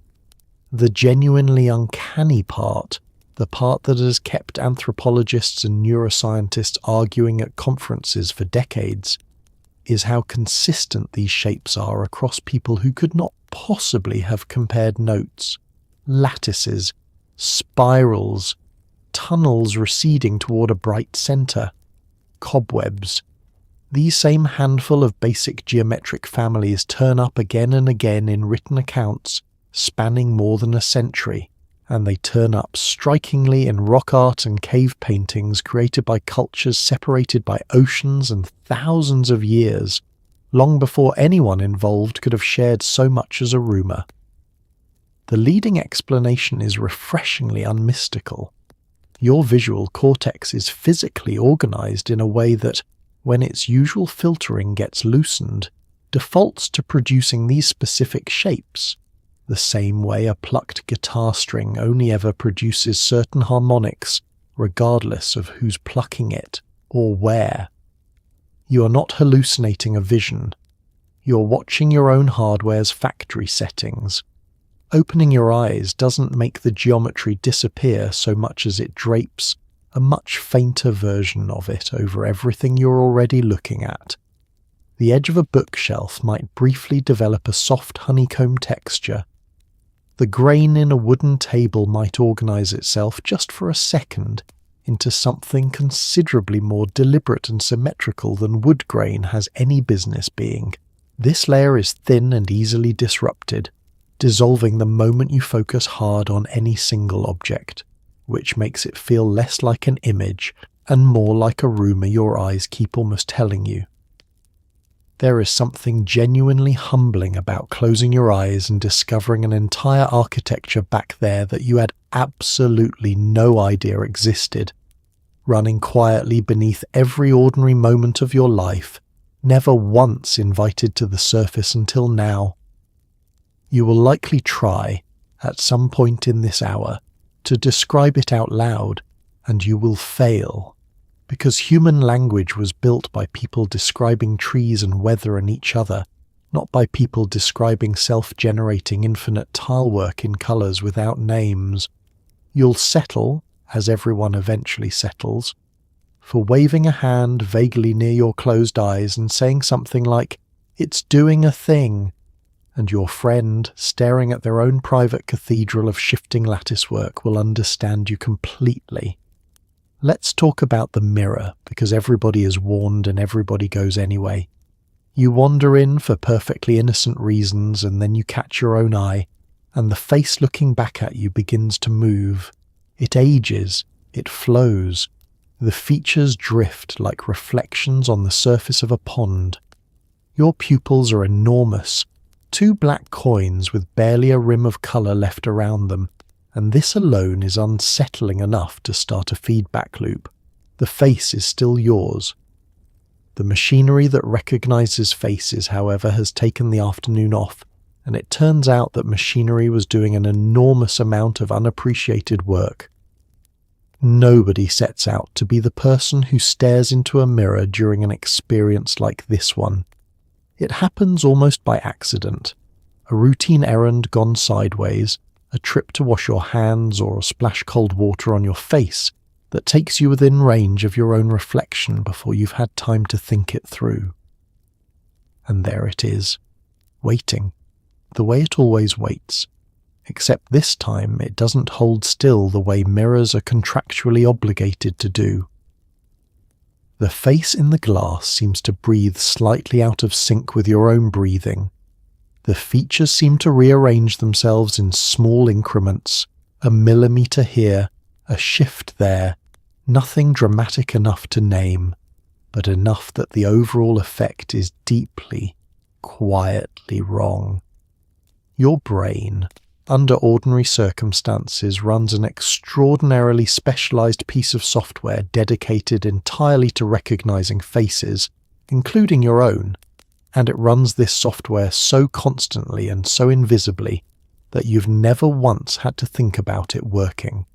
The genuinely uncanny part, the part that has kept anthropologists and neuroscientists arguing at conferences for decades, is how consistent these shapes are across people who could not possibly have compared notes. Lattices, spirals, tunnels receding toward a bright centre, cobwebs. These same handful of basic geometric families turn up again and again in written accounts spanning more than a century, and they turn up strikingly in rock art and cave paintings created by cultures separated by oceans and thousands of years, long before anyone involved could have shared so much as a rumour. The leading explanation is refreshingly unmystical. Your visual cortex is physically organised in a way that, when its usual filtering gets loosened, defaults to producing these specific shapes, the same way a plucked guitar string only ever produces certain harmonics, regardless of who's plucking it or where. You are not hallucinating a vision. You're watching your own hardware's factory settings. Opening your eyes doesn't make the geometry disappear so much as it drapes a much fainter version of it over everything you're already looking at. The edge of a bookshelf might briefly develop a soft honeycomb texture. The grain in a wooden table might organize itself just for a second into something considerably more deliberate and symmetrical than wood grain has any business being. This layer is thin and easily disrupted, dissolving the moment you focus hard on any single object, which makes it feel less like an image and more like a rumour your eyes keep almost telling you. There is something genuinely humbling about closing your eyes and discovering an entire architecture back there that you had absolutely no idea existed, running quietly beneath every ordinary moment of your life, never once invited to the surface until now. You will likely try, at some point in this hour, to describe it out loud, and you will fail. Because human language was built by people describing trees and weather and each other, not by people describing self-generating infinite tilework in colours without names. You'll settle, as everyone eventually settles, for waving a hand vaguely near your closed eyes and saying something like, "It's doing a thing," and your friend, staring at their own private cathedral of shifting latticework, will understand you completely. Let's talk about the mirror, because everybody is warned and everybody goes anyway. You wander in for perfectly innocent reasons, and then you catch your own eye, and the face looking back at you begins to move. It ages, it flows. The features drift like reflections on the surface of a pond. Your pupils are enormous, 2 black coins with barely a rim of colour left around them, and this alone is unsettling enough to start a feedback loop. The face is still yours. The machinery that recognizes faces, however, has taken the afternoon off, and it turns out that machinery was doing an enormous amount of unappreciated work. Nobody sets out to be the person who stares into a mirror during an experience like this one. It happens almost by accident. A routine errand gone sideways, a trip to wash your hands or splash cold water on your face that takes you within range of your own reflection before you've had time to think it through. And there it is, waiting, the way it always waits, except this time it doesn't hold still the way mirrors are contractually obligated to do. The face in the glass seems to breathe slightly out of sync with your own breathing. The features seem to rearrange themselves in small increments, a millimetre here, a shift there, nothing dramatic enough to name. but enough that the overall effect is deeply, quietly wrong. Your brain, under ordinary circumstances, runs an extraordinarily specialized piece of software dedicated entirely to recognizing faces, including your own, and it runs this software so constantly and so invisibly that you've never once had to think about it working.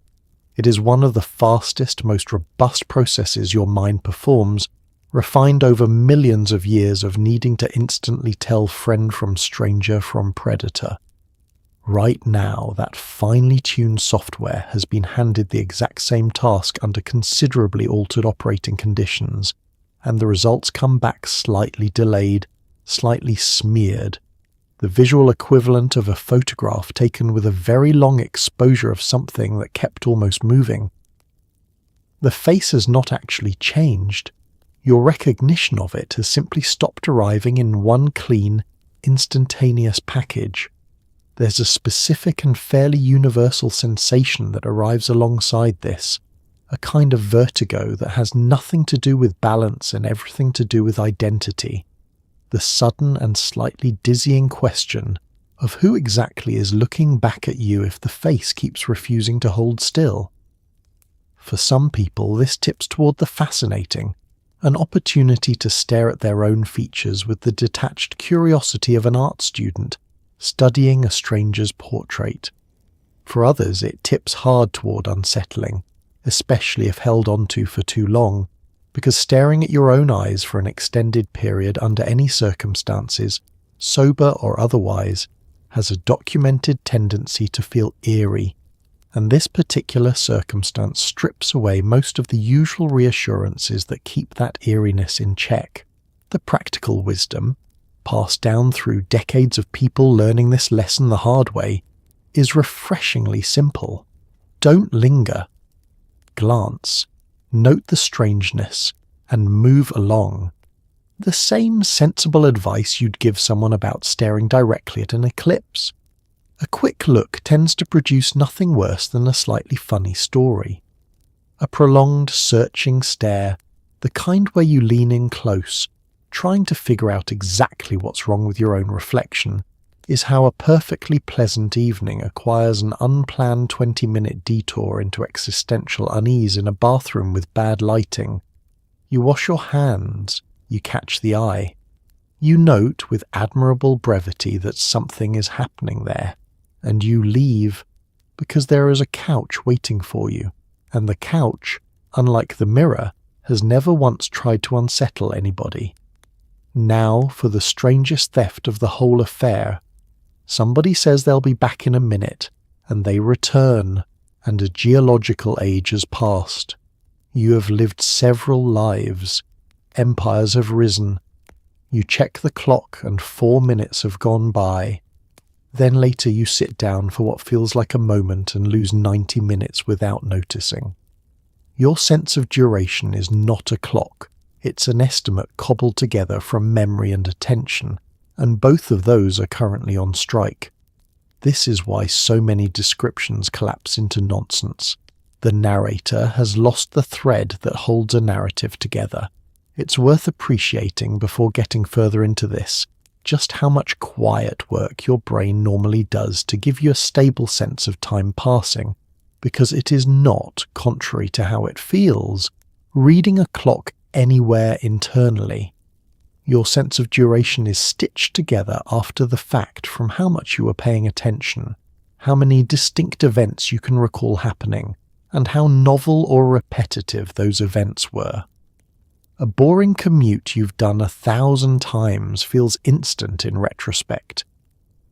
It is one of the fastest, most robust processes your mind performs, refined over millions of years of needing to instantly tell friend from stranger from predator. Right now, that finely tuned software has been handed the exact same task under considerably altered operating conditions, and the results come back slightly delayed, slightly smeared, the visual equivalent of a photograph taken with a very long exposure of something that kept almost moving. The face has not actually changed. Your recognition of it has simply stopped arriving in one clean, instantaneous package. There's a specific and fairly universal sensation that arrives alongside this, a kind of vertigo that has nothing to do with balance and everything to do with identity. The sudden and slightly dizzying question of who exactly is looking back at you if the face keeps refusing to hold still. For some people, this tips toward the fascinating, an opportunity to stare at their own features with the detached curiosity of an art student studying a stranger's portrait. For others, it tips hard toward unsettling, especially if held onto for too long, because staring at your own eyes for an extended period under any circumstances, sober or otherwise, has a documented tendency to feel eerie, and this particular circumstance strips away most of the usual reassurances that keep that eeriness in check. The practical wisdom, passed down through decades of people learning this lesson the hard way, is refreshingly simple. Don't linger. Glance, note the strangeness, and move along. The same sensible advice you'd give someone about staring directly at an eclipse. A quick look tends to produce nothing worse than a slightly funny story. A prolonged, searching stare, the kind where you lean in close, trying to figure out exactly what's wrong with your own reflection, is how a perfectly pleasant evening acquires an unplanned 20-minute detour into existential unease in a bathroom with bad lighting. You wash your hands, you catch the eye. You note with admirable brevity that something is happening there, and you leave because there is a couch waiting for you, and the couch, unlike the mirror, has never once tried to unsettle anybody. Now for the strangest theft of the whole affair. Somebody says they'll be back in a minute, and they return, and a geological age has passed. You have lived several lives. Empires have risen. You check the clock and 4 minutes have gone by. Then later you sit down for what feels like a moment and lose 90 minutes without noticing. Your sense of duration is not a clock. It's an estimate cobbled together from memory and attention, and both of those are currently on strike. This is why so many descriptions collapse into nonsense. The narrator has lost the thread that holds a narrative together. It's worth appreciating before getting further into this, just how much quiet work your brain normally does to give you a stable sense of time passing, because it is not, contrary to how it feels, reading a clock anywhere internally. Your sense of duration is stitched together after the fact from how much you were paying attention, how many distinct events you can recall happening, and how novel or repetitive those events were. A boring commute you've done 1,000 times feels instant in retrospect.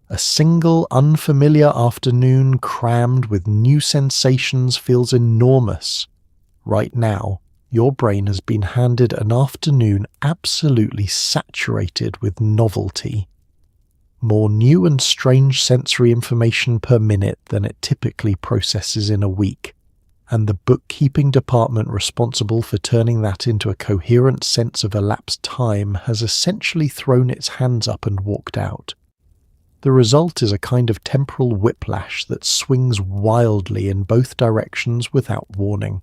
A single unfamiliar afternoon crammed with new sensations feels enormous. Right now, your brain has been handed an afternoon absolutely saturated with novelty. More new and strange sensory information per minute than it typically processes in a week, and the bookkeeping department responsible for turning that into a coherent sense of elapsed time has essentially thrown its hands up and walked out. The result is a kind of temporal whiplash that swings wildly in both directions without warning.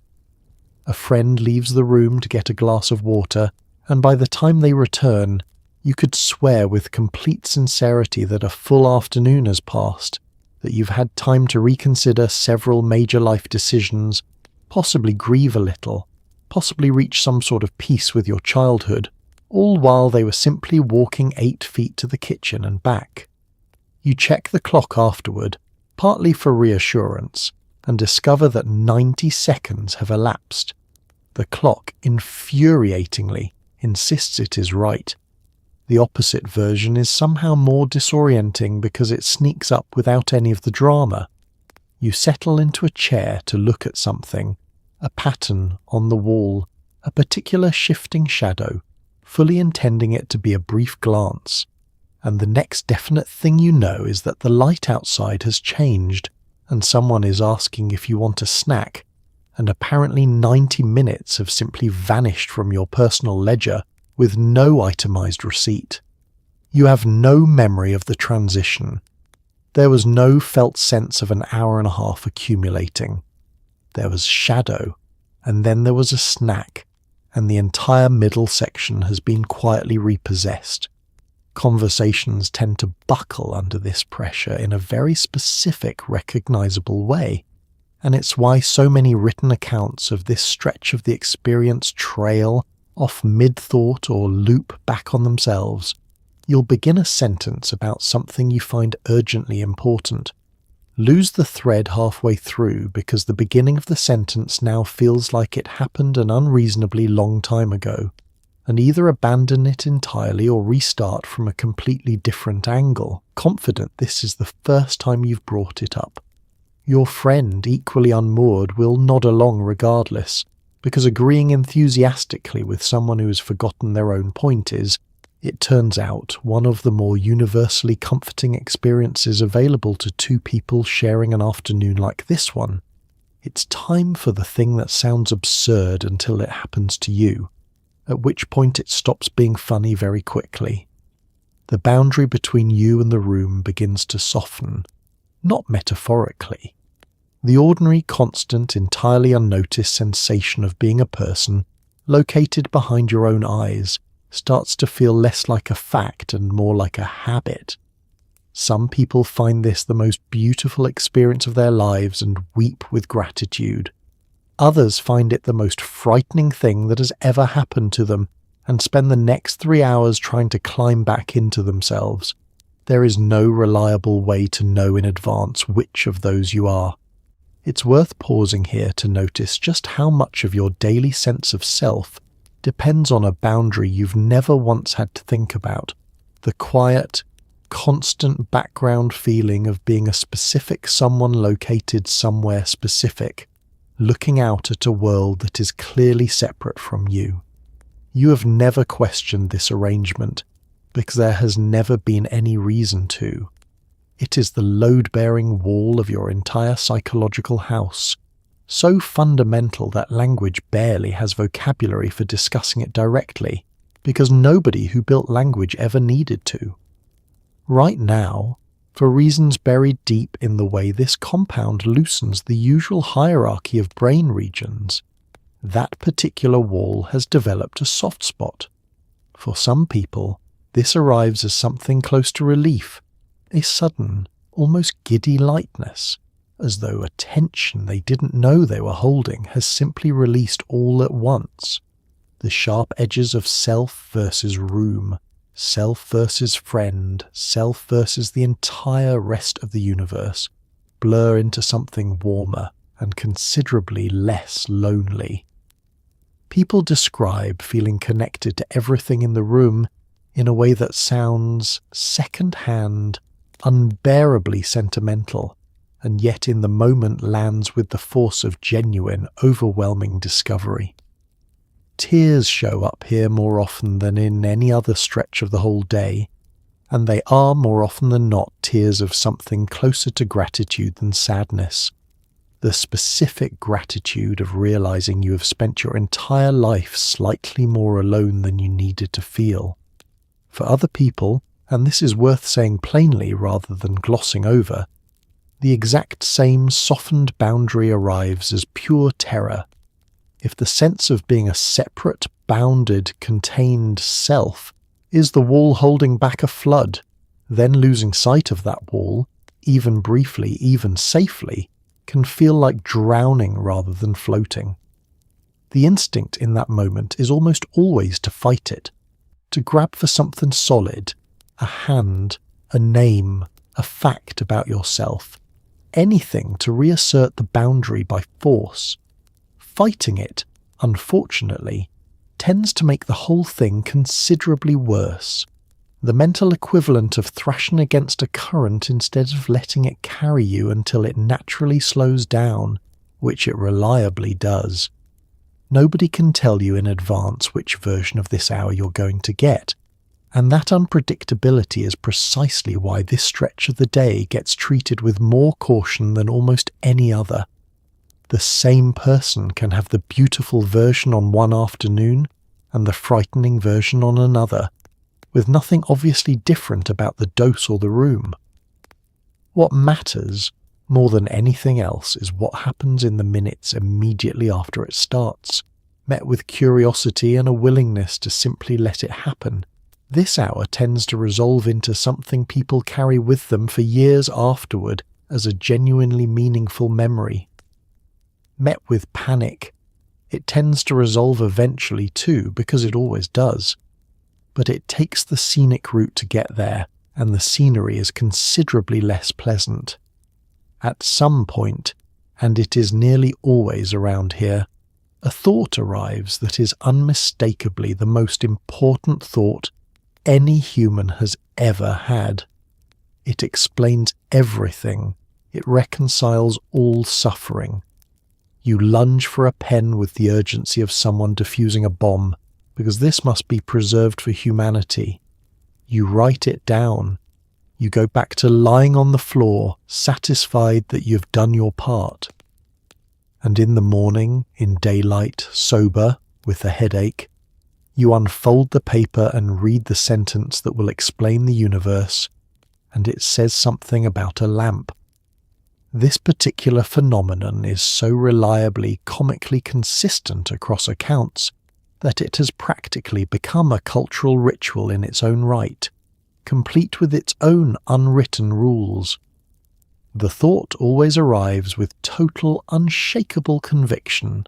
A friend leaves the room to get a glass of water, and by the time they return, you could swear with complete sincerity that a full afternoon has passed, that you've had time to reconsider several major life decisions, possibly grieve a little, possibly reach some sort of peace with your childhood, all while they were simply walking 8 feet to the kitchen and back. You check the clock afterward, partly for reassurance, and discover that 90 seconds have elapsed. The clock infuriatingly insists it is right. The opposite version is somehow more disorienting because it sneaks up without any of the drama. You settle into a chair to look at something, a pattern on the wall, a particular shifting shadow, fully intending it to be a brief glance. And the next definite thing you know is that the light outside has changed, and someone is asking if you want a snack, and apparently 90 minutes have simply vanished from your personal ledger with no itemized receipt. You have no memory of the transition. There was no felt sense of an hour and a half accumulating. There was shadow, and then there was a snack, and the entire middle section has been quietly repossessed. Conversations tend to buckle under this pressure in a very specific, recognizable way, and it's why so many written accounts of this stretch of the experience trail off mid-thought or loop back on themselves. You'll begin a sentence about something you find urgently important, lose the thread halfway through because the beginning of the sentence now feels like it happened an unreasonably long time ago, and either abandon it entirely or restart from a completely different angle, confident this is the first time you've brought it up. Your friend, equally unmoored, will nod along regardless, because agreeing enthusiastically with someone who has forgotten their own point is, it turns out, one of the more universally comforting experiences available to two people sharing an afternoon like this one. It's time for the thing that sounds absurd until it happens to you, at which point it stops being funny very quickly. The boundary between you and the room begins to soften, not metaphorically. The ordinary, constant, entirely unnoticed sensation of being a person, located behind your own eyes, starts to feel less like a fact and more like a habit. Some people find this the most beautiful experience of their lives and weep with gratitude. Others find it the most frightening thing that has ever happened to them and spend the next 3 hours trying to climb back into themselves. There is no reliable way to know in advance which of those you are. It's worth pausing here to notice just how much of your daily sense of self depends on a boundary you've never once had to think about, the quiet, constant background feeling of being a specific someone located somewhere specific, looking out at a world that is clearly separate from you. You have never questioned this arrangement, because there has never been any reason to. It is the load-bearing wall of your entire psychological house, so fundamental that language barely has vocabulary for discussing it directly, because nobody who built language ever needed to. Right now, for reasons buried deep in the way this compound loosens the usual hierarchy of brain regions, that particular wall has developed a soft spot. For some people, this arrives as something close to relief, a sudden, almost giddy lightness, as though a tension they didn't know they were holding has simply released all at once. The sharp edges of self versus room, self versus friend, self versus the entire rest of the universe, blur into something warmer and considerably less lonely. People describe feeling connected to everything in the room in a way that sounds second-hand, unbearably sentimental, and yet in the moment lands with the force of genuine, overwhelming discovery. Tears show up here more often than in any other stretch of the whole day, and they are more often than not tears of something closer to gratitude than sadness. The specific gratitude of realizing you have spent your entire life slightly more alone than you needed to feel. For other people, and this is worth saying plainly rather than glossing over, the exact same softened boundary arrives as pure terror. If the sense of being a separate, bounded, contained self is the wall holding back a flood, then losing sight of that wall, even briefly, even safely, can feel like drowning rather than floating. The instinct in that moment is almost always to fight it, to grab for something solid, a hand, a name, a fact about yourself, anything to reassert the boundary by force. Fighting it, unfortunately, tends to make the whole thing considerably worse. The mental equivalent of thrashing against a current instead of letting it carry you until it naturally slows down, which it reliably does. Nobody can tell you in advance which version of this hour you're going to get, and that unpredictability is precisely why this stretch of the day gets treated with more caution than almost any other. The same person can have the beautiful version on one afternoon and the frightening version on another, with nothing obviously different about the dose or the room. What matters, more than anything else, is what happens in the minutes immediately after it starts, met with curiosity and a willingness to simply let it happen. This hour tends to resolve into something people carry with them for years afterward as a genuinely meaningful memory. Met with panic, it tends to resolve eventually too, because it always does. But it takes the scenic route to get there, and the scenery is considerably less pleasant. At some point, and it is nearly always around here, a thought arrives that is unmistakably the most important thought any human has ever had. It explains everything. It reconciles all suffering. You lunge for a pen with the urgency of someone defusing a bomb, because this must be preserved for humanity. You write it down. You go back to lying on the floor, satisfied that you've done your part. And in the morning, in daylight, sober, with a headache, you unfold the paper and read the sentence that will explain the universe, and it says something about a lamp. This particular phenomenon is so reliably, comically consistent across accounts that it has practically become a cultural ritual in its own right, complete with its own unwritten rules. The thought always arrives with total, unshakable conviction,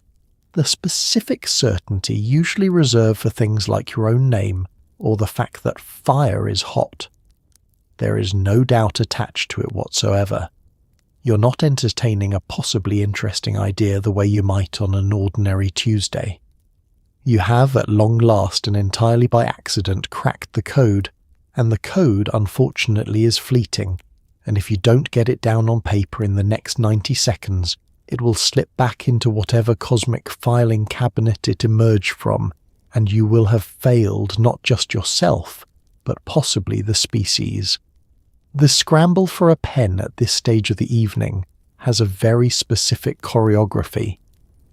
the specific certainty usually reserved for things like your own name or the fact that fire is hot. There is no doubt attached to it whatsoever. You're not entertaining a possibly interesting idea the way you might on an ordinary Tuesday. You have at long last and entirely by accident cracked the code, and the code unfortunately is fleeting, and if you don't get it down on paper in the next 90 seconds, it will slip back into whatever cosmic filing cabinet it emerged from, and you will have failed not just yourself, but possibly the species. The scramble for a pen at this stage of the evening has a very specific choreography,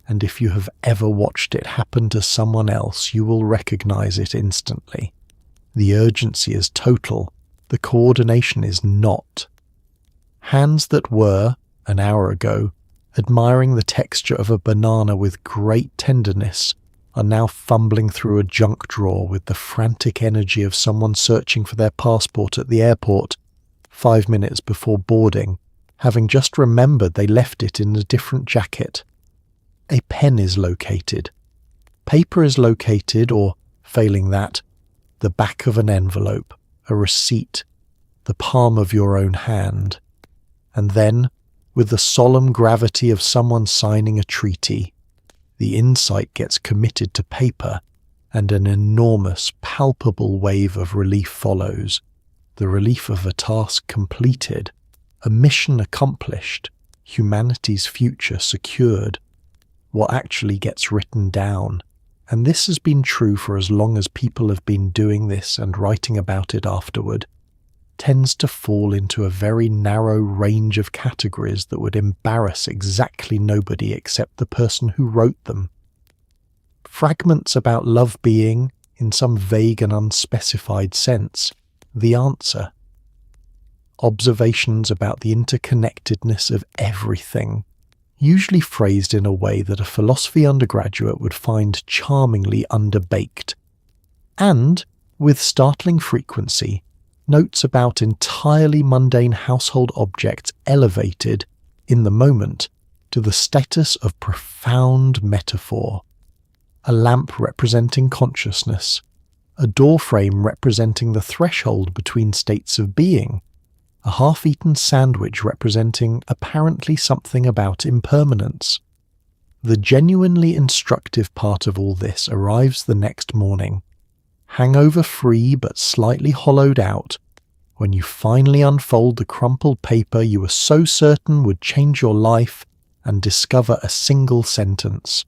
and if you have ever watched it happen to someone else, you will recognize it instantly. The urgency is total, the coordination is not. Hands that were, an hour ago, admiring the texture of a banana with great tenderness, are now fumbling through a junk drawer with the frantic energy of someone searching for their passport at the airport 5 minutes before boarding, having just remembered they left it in a different jacket. A pen is located. Paper is located, or, failing that, the back of an envelope, a receipt, the palm of your own hand. And then, with the solemn gravity of someone signing a treaty, the insight gets committed to paper, and an enormous, palpable wave of relief follows. The relief of a task completed, a mission accomplished, humanity's future secured. What actually gets written down, and this has been true for as long as people have been doing this and writing about it afterward, tends to fall into a very narrow range of categories that would embarrass exactly nobody except the person who wrote them. Fragments about love being, in some vague and unspecified sense, the answer. Observations about the interconnectedness of everything. usually phrased in a way that a philosophy undergraduate would find charmingly underbaked. And, with startling frequency, notes about entirely mundane household objects elevated, in the moment, to the status of profound metaphor. A lamp representing consciousness, a door frame representing the threshold between states of being, a half-eaten sandwich representing apparently something about impermanence. The genuinely instructive part of all this arrives the next morning, hangover-free but slightly hollowed out, when you finally unfold the crumpled paper you were so certain would change your life and discover a single sentence,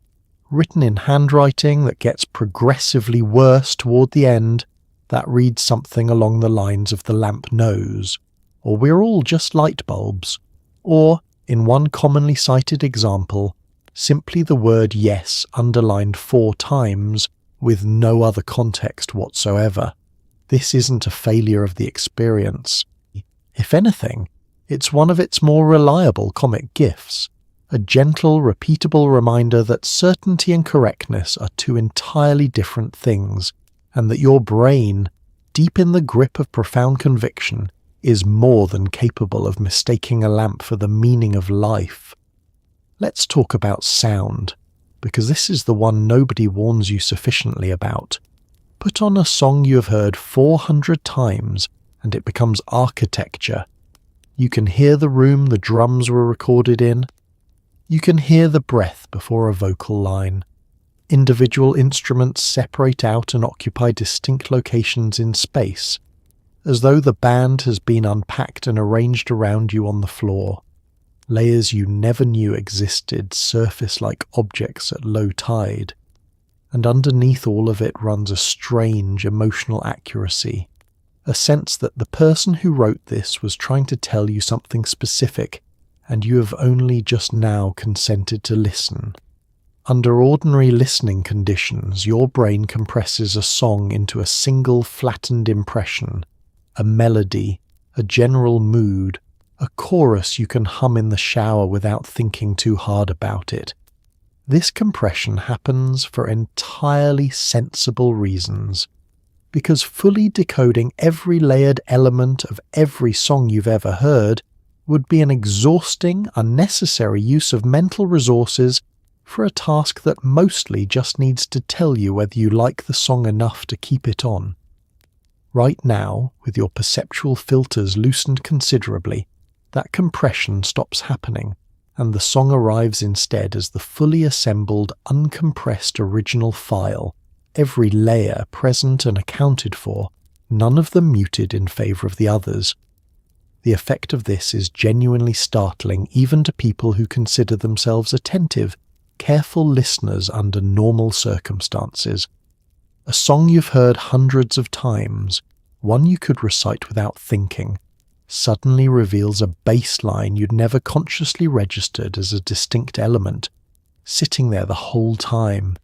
written in handwriting that gets progressively worse toward the end, that reads something along the lines of "the lamp knows," or "we're all just light bulbs," or, in one commonly cited example, simply the word "yes" underlined 4 times with no other context whatsoever. This isn't a failure of the experience. If anything, it's one of its more reliable comic gifts, a gentle, repeatable reminder that certainty and correctness are 2 entirely different things, and that your brain, deep in the grip of profound conviction, is more than capable of mistaking a lamp for the meaning of life. Let's talk about sound, because this is the one nobody warns you sufficiently about. Put on a song you have heard 400 times, and it becomes architecture. You can hear the room the drums were recorded in. You can hear the breath before a vocal line. Individual instruments separate out and occupy distinct locations in space, as though the band has been unpacked and arranged around you on the floor. Layers you never knew existed surface like objects at low tide, and underneath all of it runs a strange emotional accuracy, a sense that the person who wrote this was trying to tell you something specific, and you have only just now consented to listen. Under ordinary listening conditions, your brain compresses a song into a single flattened impression, a melody, a general mood, a chorus you can hum in the shower without thinking too hard about it. This compression happens for entirely sensible reasons, because fully decoding every layered element of every song you've ever heard would be an exhausting, unnecessary use of mental resources for a task that mostly just needs to tell you whether you like the song enough to keep it on. Right now, with your perceptual filters loosened considerably, that compression stops happening, and the song arrives instead as the fully assembled, uncompressed original file, every layer present and accounted for, none of them muted in favour of the others. The effect of this is genuinely startling even to people who consider themselves attentive, careful listeners under normal circumstances. A song you've heard hundreds of times, one you could recite without thinking, suddenly reveals a bass line you'd never consciously registered as a distinct element, sitting there the whole time,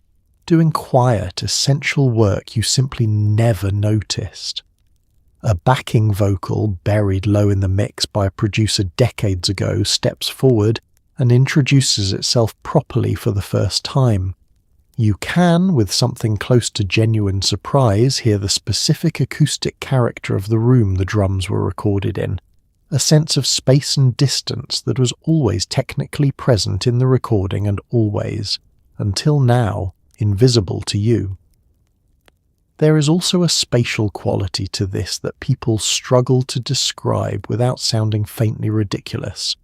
doing quiet, essential work you simply never noticed. A backing vocal buried low in the mix by a producer decades ago steps forward and introduces itself properly for the first time. You can, with something close to genuine surprise, hear the specific acoustic character of the room the drums were recorded in, a sense of space and distance that was always technically present in the recording and always, until now, invisible to you. There is also a spatial quality to this that people struggle to describe without sounding faintly ridiculous.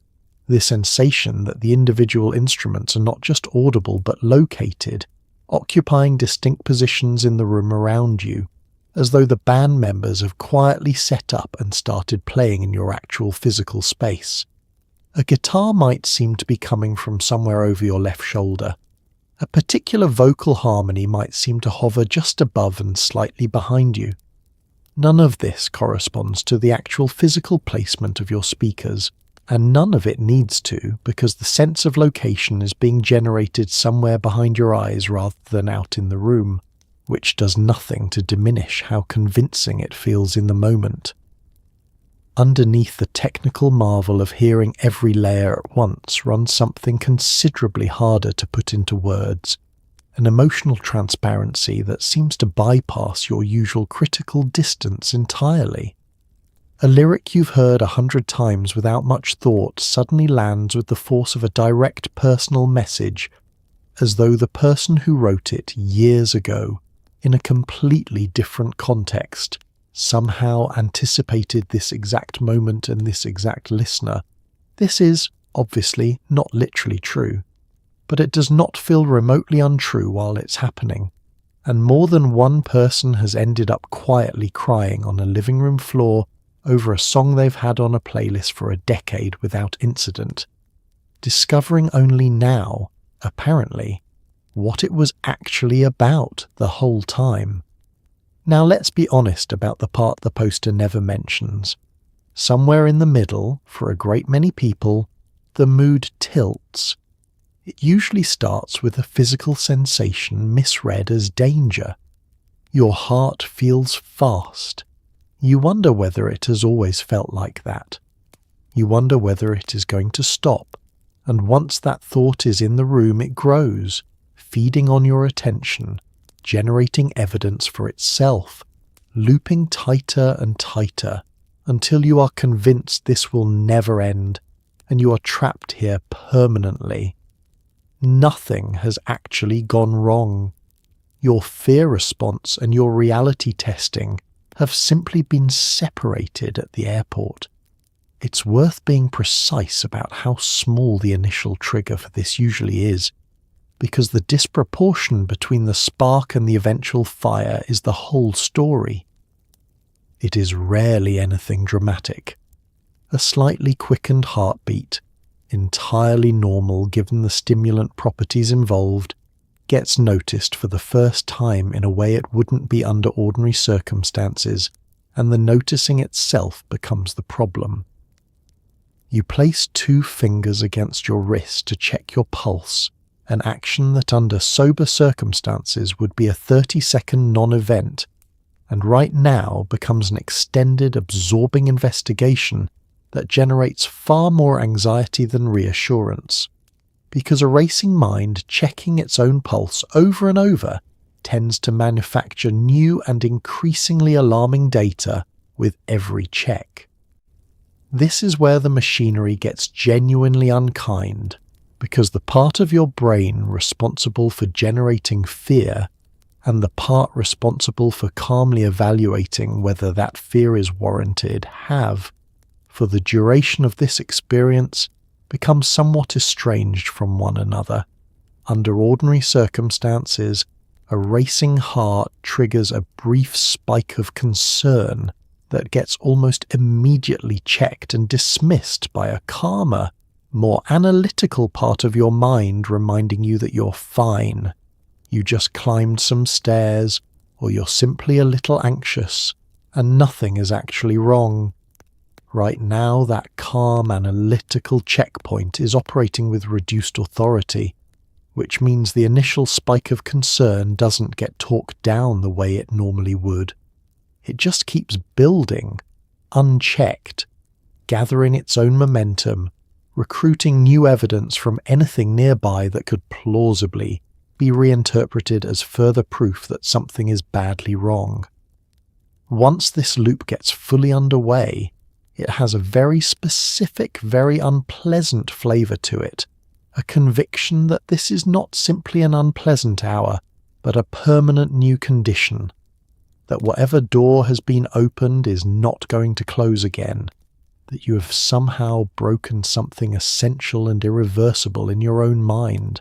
The sensation that the individual instruments are not just audible but located, occupying distinct positions in the room around you, as though the band members have quietly set up and started playing in your actual physical space. A guitar might seem to be coming from somewhere over your left shoulder. A particular vocal harmony might seem to hover just above and slightly behind you. None of this corresponds to the actual physical placement of your speakers, and none of it needs to, because the sense of location is being generated somewhere behind your eyes rather than out in the room, which does nothing to diminish how convincing it feels in the moment. underneath the technical marvel of hearing every layer at once runs something considerably harder to put into words, an emotional transparency that seems to bypass your usual critical distance entirely. A lyric you've heard 100 times without much thought suddenly lands with the force of a direct personal message, as though the person who wrote it years ago, in a completely different context, somehow anticipated this exact moment and this exact listener. This is, obviously, not literally true, but it does not feel remotely untrue while it's happening, and more than one person has ended up quietly crying on a living room floor over a song they've had on a playlist for a decade without incident, discovering only now, apparently, what it was actually about the whole time. Now let's be honest about the part the poster never mentions. Somewhere in the middle, for a great many people, the mood tilts. It usually starts with a physical sensation misread as danger. Your heart feels fast. You wonder whether it has always felt like that. You wonder whether it is going to stop, and once that thought is in the room it grows, feeding on your attention, generating evidence for itself, looping tighter and tighter, until you are convinced this will never end, and you are trapped here permanently. Nothing has actually gone wrong. Your fear response and your reality testing have simply been separated at the airport. It's worth being precise about how small the initial trigger for this usually is, because the disproportion between the spark and the eventual fire is the whole story. It is rarely anything dramatic. A slightly quickened heartbeat, entirely normal given the stimulant properties involved, gets noticed for the first time in a way it wouldn't be under ordinary circumstances, and the noticing itself becomes the problem. You place 2 fingers against your wrist to check your pulse, an action that under sober circumstances would be a 30-second non-event, and right now becomes an extended, absorbing investigation that generates far more anxiety than reassurance, because a racing mind checking its own pulse over and over tends to manufacture new and increasingly alarming data with every check. This is where the machinery gets genuinely unkind, because the part of your brain responsible for generating fear and the part responsible for calmly evaluating whether that fear is warranted have, for the duration of this experience, become somewhat estranged from one another. Under ordinary circumstances, a racing heart triggers a brief spike of concern that gets almost immediately checked and dismissed by a calmer, more analytical part of your mind reminding you that you're fine, you just climbed some stairs, or you're simply a little anxious, and nothing is actually wrong. Right now, that calm analytical checkpoint is operating with reduced authority, which means the initial spike of concern doesn't get talked down the way it normally would. It just keeps building, unchecked, gathering its own momentum, recruiting new evidence from anything nearby that could plausibly be reinterpreted as further proof that something is badly wrong. Once this loop gets fully underway, it has a very specific, very unpleasant flavour to it, a conviction that this is not simply an unpleasant hour, but a permanent new condition, that whatever door has been opened is not going to close again, that you have somehow broken something essential and irreversible in your own mind.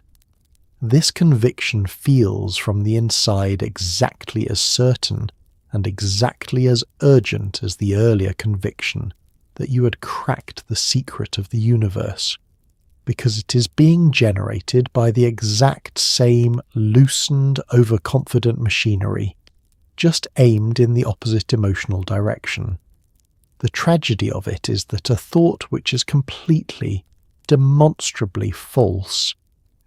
This conviction feels from the inside exactly as certain and exactly as urgent as the earlier conviction that you had cracked the secret of the universe, because it is being generated by the exact same loosened, overconfident machinery, just aimed in the opposite emotional direction. The tragedy of it is that a thought which is completely, demonstrably false,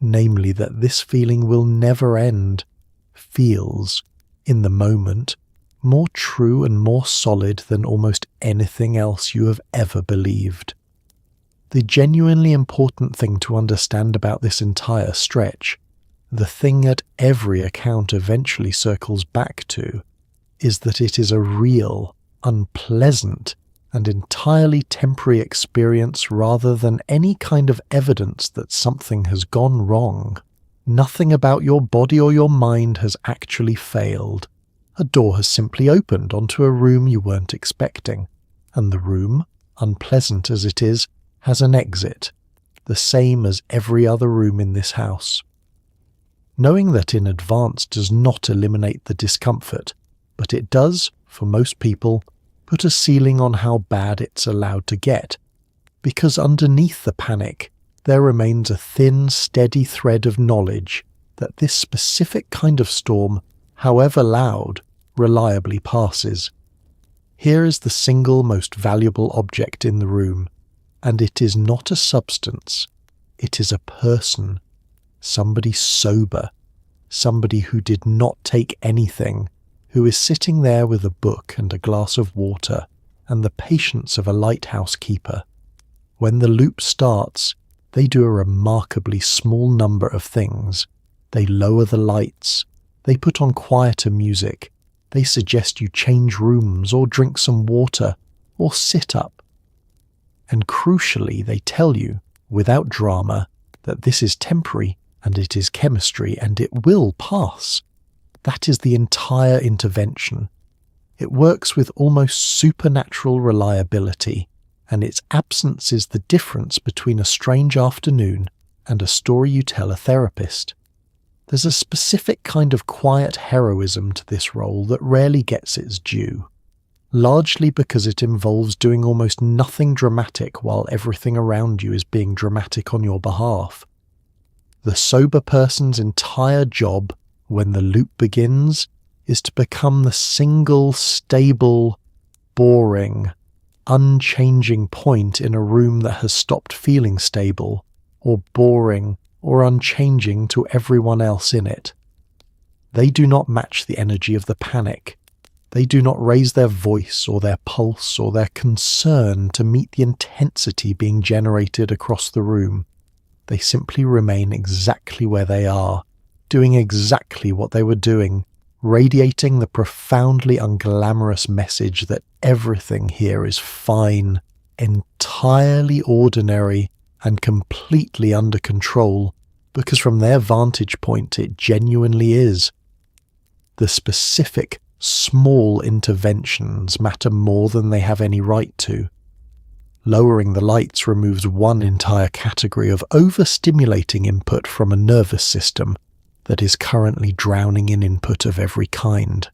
namely that this feeling will never end, feels, in the moment, more true and more solid than almost anything else you have ever believed. The genuinely important thing to understand about this entire stretch, the thing that every account eventually circles back to, is that it is a real, unpleasant, and entirely temporary experience rather than any kind of evidence that something has gone wrong. Nothing about your body or your mind has actually failed. A door has simply opened onto a room you weren't expecting, and the room, unpleasant as it is, has an exit, the same as every other room in this house. Knowing that in advance does not eliminate the discomfort, but it does, for most people, put a ceiling on how bad it's allowed to get, because underneath the panic there remains a thin, steady thread of knowledge that this specific kind of storm, however loud, reliably passes. Here is the single most valuable object in the room, and it is not a substance, it is a person, somebody sober, somebody who did not take anything, who is sitting there with a book and a glass of water and the patience of a lighthouse keeper. When the loop starts, they do a remarkably small number of things. They lower the lights, they put on quieter music, they suggest you change rooms or drink some water or sit up. And crucially, they tell you, without drama, that this is temporary and it is chemistry and it will pass. That is the entire intervention. It works with almost supernatural reliability, and its absence is the difference between a strange afternoon and a story you tell a therapist. There's a specific kind of quiet heroism to this role that rarely gets its due, largely because it involves doing almost nothing dramatic while everything around you is being dramatic on your behalf. The sober person's entire job, when the loop begins, is to become the single, stable, boring, unchanging point in a room that has stopped feeling stable, or boring, or unchanging to everyone else in it. They do not match the energy of the panic. They do not raise their voice or their pulse or their concern to meet the intensity being generated across the room. They simply remain exactly where they are, doing exactly what they were doing, radiating the profoundly unglamorous message that everything here is fine, entirely ordinary, and completely under control, because from their vantage point it genuinely is. The specific, small interventions matter more than they have any right to. Lowering the lights removes one entire category of overstimulating input from a nervous system that is currently drowning in input of every kind.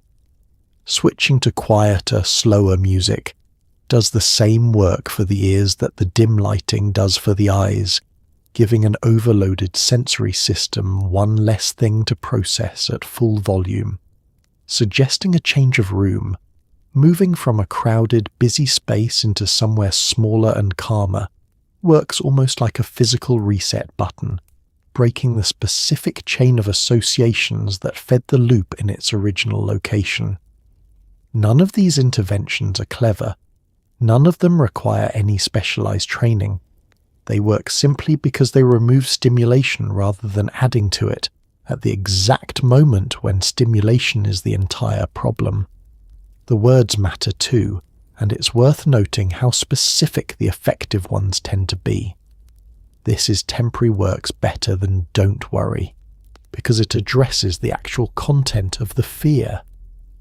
Switching to quieter, slower music does the same work for the ears that the dim lighting does for the eyes, giving an overloaded sensory system one less thing to process at full volume. Suggesting a change of room, moving from a crowded, busy space into somewhere smaller and calmer, works almost like a physical reset button, breaking the specific chain of associations that fed the loop in its original location. None of these interventions are clever. None of them require any specialized training. They work simply because they remove stimulation rather than adding to it, at the exact moment when stimulation is the entire problem. The words matter too, and it's worth noting how specific the effective ones tend to be. This is temporary works better than don't worry, because it addresses the actual content of the fear,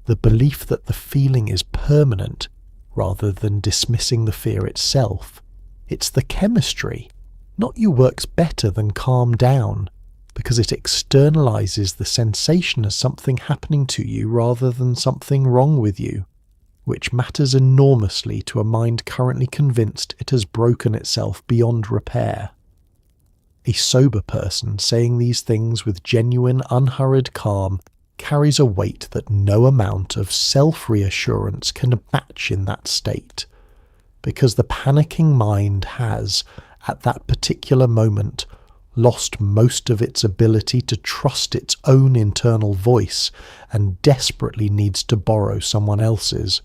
the belief that the feeling is permanent, rather than dismissing the fear itself. It's the chemistry, not you works better than calm down, because it externalizes the sensation as something happening to you rather than something wrong with you, which matters enormously to a mind currently convinced it has broken itself beyond repair. A sober person saying these things with genuine, unhurried calm carries a weight that no amount of self-reassurance can match in that state, because the panicking mind has, at that particular moment, lost most of its ability to trust its own internal voice and desperately needs to borrow someone else's.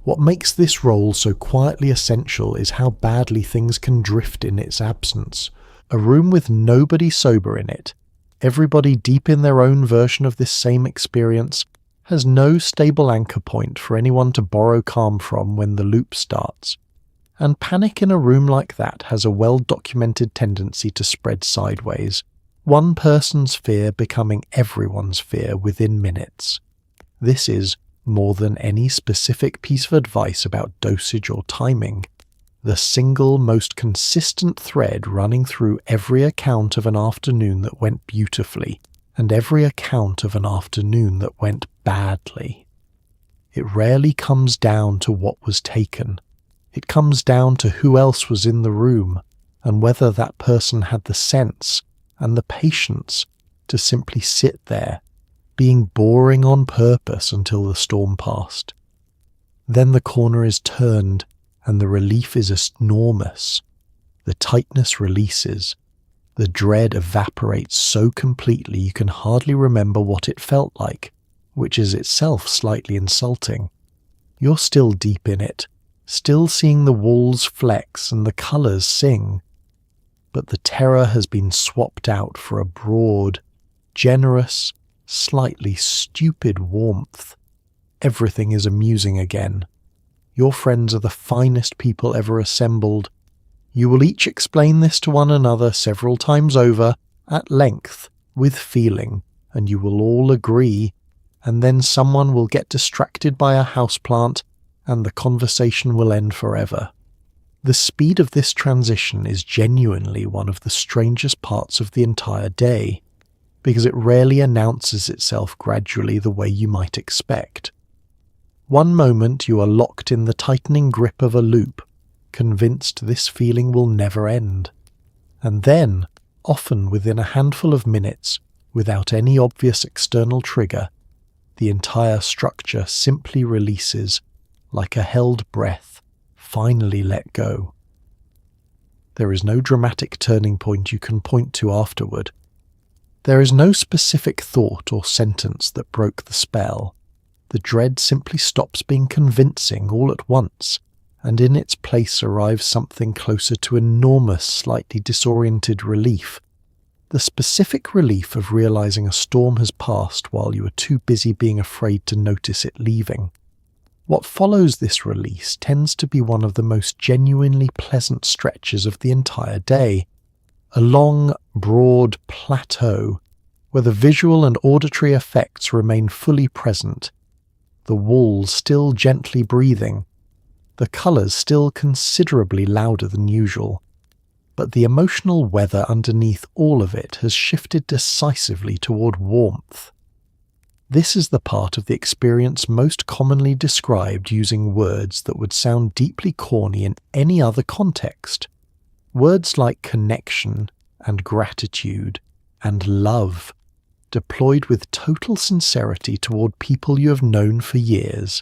What makes this role so quietly essential is how badly things can drift in its absence. A room with nobody sober in it, everybody deep in their own version of this same experience, has no stable anchor point for anyone to borrow calm from when the loop starts. And panic in a room like that has a well-documented tendency to spread sideways, one person's fear becoming everyone's fear within minutes. This is, more than any specific piece of advice about dosage or timing, the single most consistent thread running through every account of an afternoon that went beautifully and every account of an afternoon that went badly. It rarely comes down to what was taken. It comes down to who else was in the room and whether that person had the sense and the patience to simply sit there, being boring on purpose until the storm passed. Then the corner is turned and the relief is enormous. The tightness releases. The dread evaporates so completely you can hardly remember what it felt like, which is itself slightly insulting. You're still deep in it, still seeing the walls flex and the colours sing. But the terror has been swapped out for a broad, generous, slightly stupid warmth. Everything is amusing again. Your friends are the finest people ever assembled. You will each explain this to one another several times over, at length, with feeling, and you will all agree, and then someone will get distracted by a houseplant, and the conversation will end forever. The speed of this transition is genuinely one of the strangest parts of the entire day, because it rarely announces itself gradually the way you might expect. One moment you are locked in the tightening grip of a loop, convinced this feeling will never end. And then, often within a handful of minutes, without any obvious external trigger, the entire structure simply releases, like a held breath, finally let go. There is no dramatic turning point you can point to afterward. There is no specific thought or sentence that broke the spell. The dread simply stops being convincing all at once, and in its place arrives something closer to enormous, slightly disoriented relief. The specific relief of realizing a storm has passed while you are too busy being afraid to notice it leaving. What follows this release tends to be one of the most genuinely pleasant stretches of the entire day. A long, broad plateau where the visual and auditory effects remain fully present, the walls still gently breathing, the colours still considerably louder than usual, but the emotional weather underneath all of it has shifted decisively toward warmth. This is the part of the experience most commonly described using words that would sound deeply corny in any other context. Words like connection and gratitude and love, deployed with total sincerity toward people you have known for years,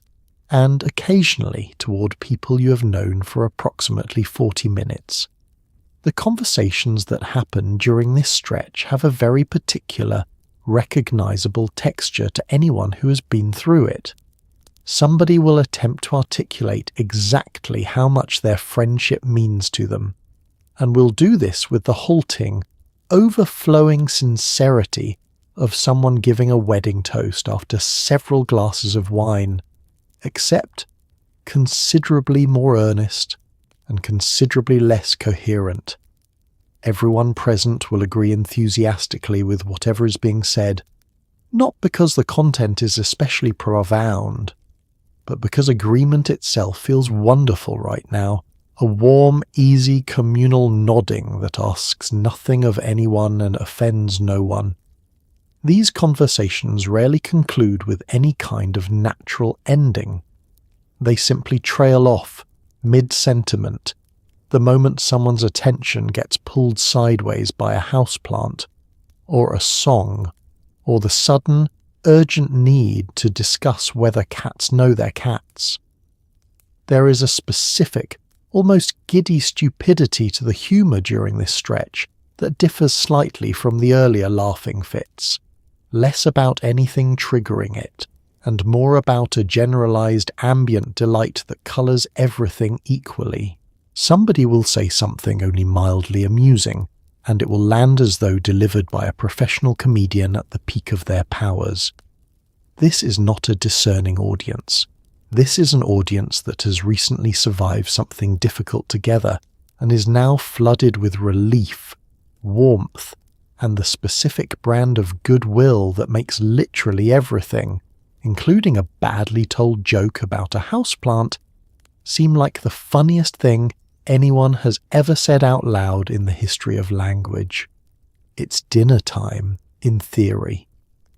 and occasionally toward people you have known for approximately 40 minutes. The conversations that happen during this stretch have a very particular, recognizable texture to anyone who has been through it. Somebody will attempt to articulate exactly how much their friendship means to them, and will do this with the halting, overflowing sincerity of someone giving a wedding toast after several glasses of wine, except considerably more earnest and considerably less coherent. Everyone present will agree enthusiastically with whatever is being said, not because the content is especially profound, but because agreement itself feels wonderful right now, a warm, easy, communal nodding that asks nothing of anyone and offends no one. These conversations rarely conclude with any kind of natural ending. They simply trail off, mid-sentiment, the moment someone's attention gets pulled sideways by a houseplant, or a song, or the sudden, urgent need to discuss whether cats know their cats. There is a specific, almost giddy stupidity to the humour during this stretch that differs slightly from the earlier laughing fits, less about anything triggering it, and more about a generalized ambient delight that colors everything equally. Somebody will say something only mildly amusing, and it will land as though delivered by a professional comedian at the peak of their powers. This is not a discerning audience. This is an audience that has recently survived something difficult together and is now flooded with relief, warmth, and the specific brand of goodwill that makes literally everything, including a badly told joke about a houseplant, seem like the funniest thing anyone has ever said out loud in the history of language. It's dinner time, in theory.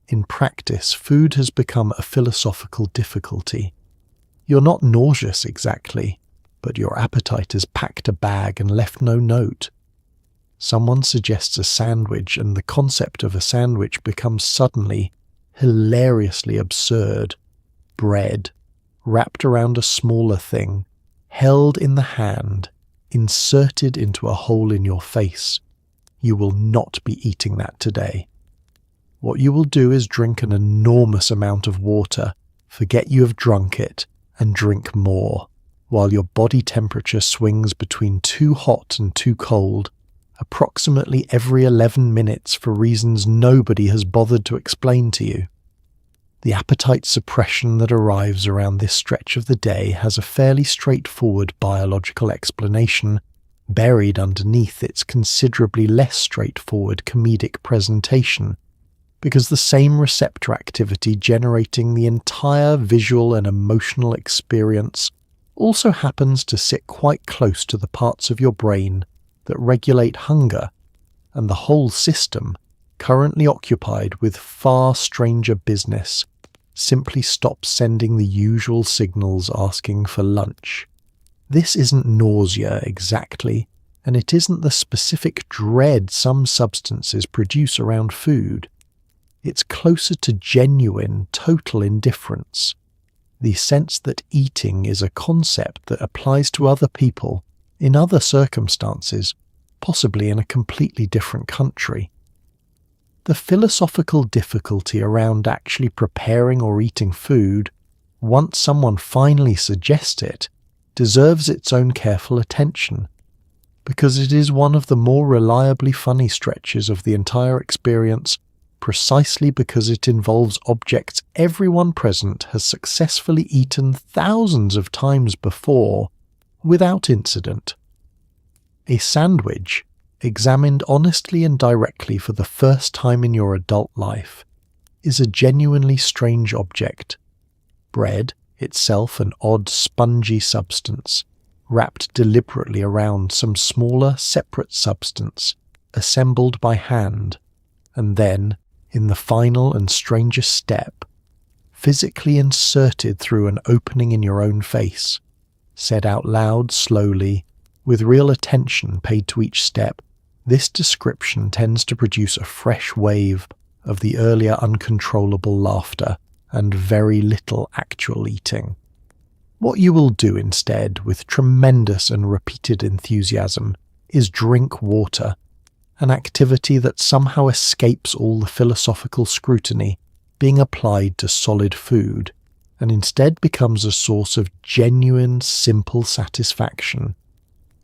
In practice, food has become a philosophical difficulty. You're not nauseous exactly, but your appetite has packed a bag and left no note. Someone suggests a sandwich, and the concept of a sandwich becomes suddenly hilariously absurd. Bread, wrapped around a smaller thing, held in the hand, inserted into a hole in your face. You will not be eating that today. What you will do is drink an enormous amount of water, forget you have drunk it, and drink more, while your body temperature swings between too hot and too cold, approximately every 11 minutes for reasons nobody has bothered to explain to you. The appetite suppression that arrives around this stretch of the day has a fairly straightforward biological explanation buried underneath its considerably less straightforward comedic presentation, because the same receptor activity generating the entire visual and emotional experience also happens to sit quite close to the parts of your brain that regulate hunger, and the whole system, currently occupied with far stranger business, simply stops sending the usual signals asking for lunch. This isn't nausea exactly, and it isn't the specific dread some substances produce around food. It's closer to genuine, total indifference. The sense that eating is a concept that applies to other people, in other circumstances, possibly in a completely different country. The philosophical difficulty around actually preparing or eating food, once someone finally suggests it, deserves its own careful attention, because it is one of the more reliably funny stretches of the entire experience, precisely because it involves objects everyone present has successfully eaten thousands of times before, without incident. A sandwich, examined honestly and directly for the first time in your adult life, is a genuinely strange object. Bread, itself an odd spongy substance, wrapped deliberately around some smaller separate substance, assembled by hand, and then, in the final and strangest step, physically inserted through an opening in your own face, said out loud slowly, with real attention paid to each step. This description tends to produce a fresh wave of the earlier uncontrollable laughter and very little actual eating. What you will do instead, with tremendous and repeated enthusiasm, is drink water, an activity that somehow escapes all the philosophical scrutiny being applied to solid food, and instead becomes a source of genuine, simple satisfaction.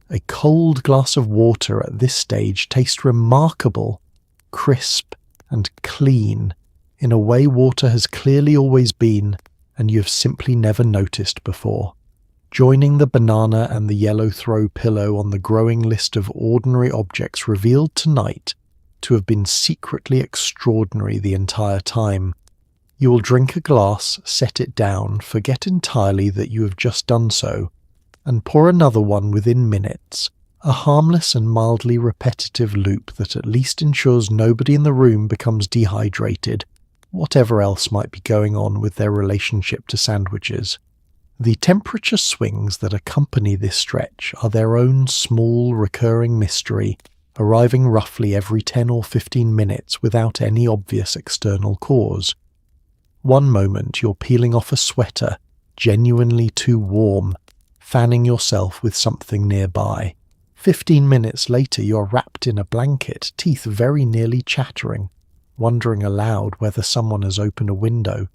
A cold glass of water at this stage tastes remarkable, crisp and clean, in a way water has clearly always been, and you have simply never noticed before. Joining the banana and the yellow throw pillow on the growing list of ordinary objects revealed tonight to have been secretly extraordinary the entire time. You will drink a glass, set it down, forget entirely that you have just done so, and pour another one within minutes, a harmless and mildly repetitive loop that at least ensures nobody in the room becomes dehydrated, whatever else might be going on with their relationship to sandwiches. The temperature swings that accompany this stretch are their own small recurring mystery, arriving roughly every 10 or 15 minutes without any obvious external cause. One moment you're peeling off a sweater, genuinely too warm, fanning yourself with something nearby, 15 minutes later, you're wrapped in a blanket, teeth very nearly chattering, wondering aloud whether someone has opened a window.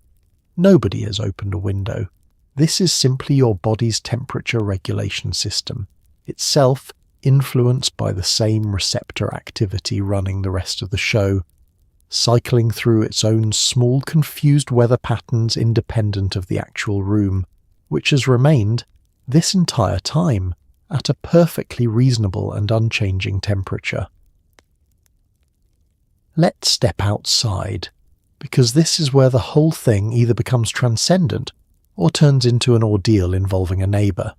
Nobody has opened a window. This is simply your body's temperature regulation system, itself influenced by the same receptor activity running the rest of the show, cycling through its own small confused weather patterns independent of the actual room, which has remained, this entire time, at a perfectly reasonable and unchanging temperature. Let's step outside, because this is where the whole thing either becomes transcendent or turns into an ordeal involving a neighbour.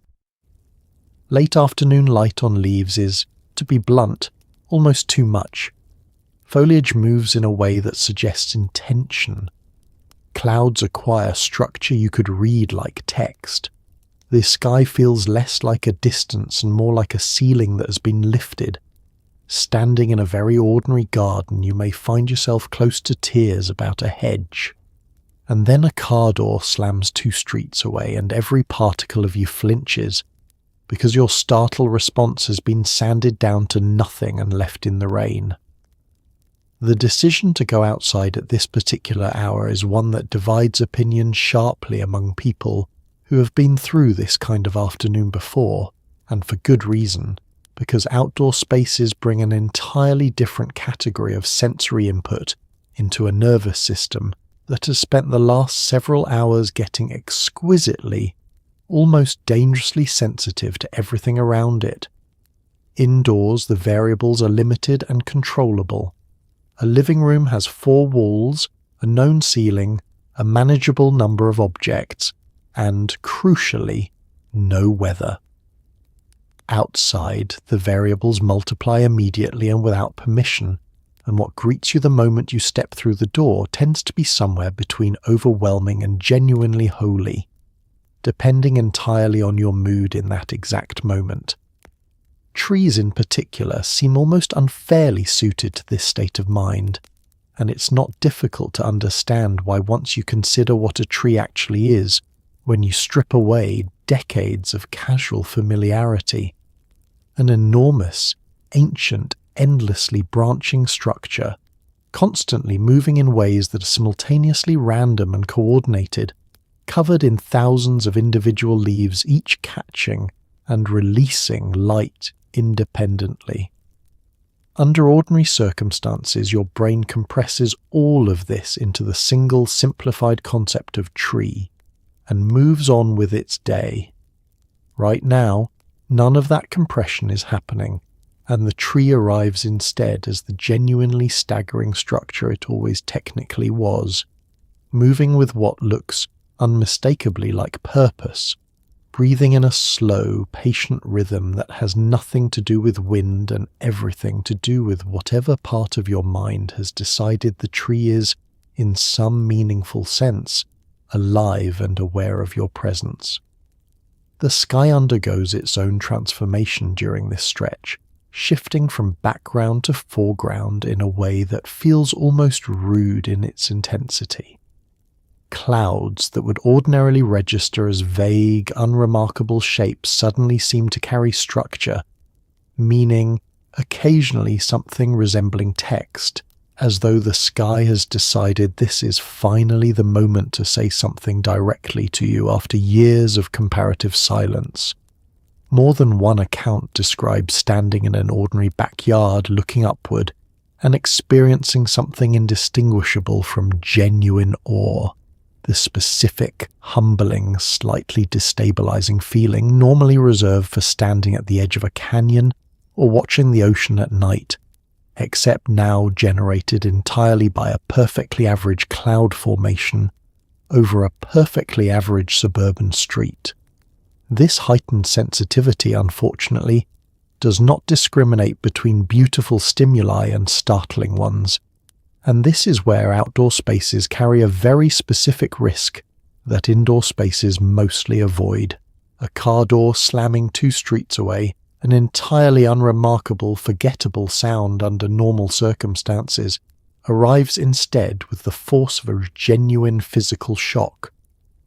Late afternoon light on leaves is, to be blunt, almost too much. Foliage moves in a way that suggests intention. Clouds acquire structure you could read like text. The sky feels less like a distance and more like a ceiling that has been lifted. Standing in a very ordinary garden, you may find yourself close to tears about a hedge. And then a car door slams 2 streets away and every particle of you flinches, because your startled response has been sanded down to nothing and left in the rain. The decision to go outside at this particular hour is one that divides opinions sharply among people who have been through this kind of afternoon before, and for good reason, because outdoor spaces bring an entirely different category of sensory input into a nervous system that has spent the last several hours getting exquisitely, almost dangerously sensitive to everything around it. Indoors, the variables are limited and controllable. A living room has 4 walls, a known ceiling, a manageable number of objects, and, crucially, no weather. Outside, the variables multiply immediately and without permission, and what greets you the moment you step through the door tends to be somewhere between overwhelming and genuinely holy, depending entirely on your mood in that exact moment. Trees in particular seem almost unfairly suited to this state of mind, and it's not difficult to understand why once you consider what a tree actually is, when you strip away decades of casual familiarity. An enormous, ancient, endlessly branching structure, constantly moving in ways that are simultaneously random and coordinated, covered in thousands of individual leaves, each catching and releasing light independently. Under ordinary circumstances, your brain compresses all of this into the single simplified concept of tree and moves on with its day. Right now, none of that compression is happening, and the tree arrives instead as the genuinely staggering structure it always technically was, moving with what looks unmistakably like purpose, breathing in a slow, patient rhythm that has nothing to do with wind and everything to do with whatever part of your mind has decided the tree is, in some meaningful sense, alive and aware of your presence. The sky undergoes its own transformation during this stretch, shifting from background to foreground in a way that feels almost rude in its intensity. Clouds that would ordinarily register as vague, unremarkable shapes suddenly seem to carry structure, meaning occasionally something resembling text, as though the sky has decided this is finally the moment to say something directly to you after years of comparative silence. More than one account describes standing in an ordinary backyard looking upward and experiencing something indistinguishable from genuine awe, the specific, humbling, slightly destabilizing feeling normally reserved for standing at the edge of a canyon or watching the ocean at night, except now generated entirely by a perfectly average cloud formation over a perfectly average suburban street. This heightened sensitivity, unfortunately, does not discriminate between beautiful stimuli and startling ones, and this is where outdoor spaces carry a very specific risk that indoor spaces mostly avoid. A car door slamming 2 streets away, an entirely unremarkable, forgettable sound under normal circumstances, arrives instead with the force of a genuine physical shock,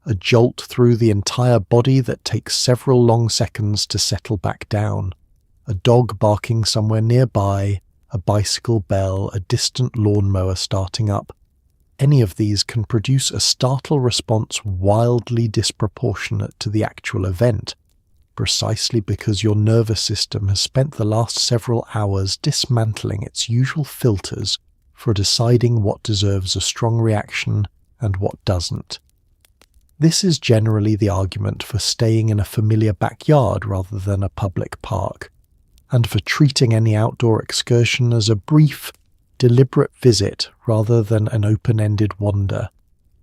a jolt through the entire body that takes several long seconds to settle back down. a dog barking somewhere nearby, a bicycle bell, a distant lawnmower starting up. Any of these can produce a startle response wildly disproportionate to the actual event, precisely because your nervous system has spent the last several hours dismantling its usual filters for deciding what deserves a strong reaction and what doesn't. This is generally the argument for staying in a familiar backyard rather than a public park, and for treating any outdoor excursion as a brief, deliberate visit rather than an open-ended wander,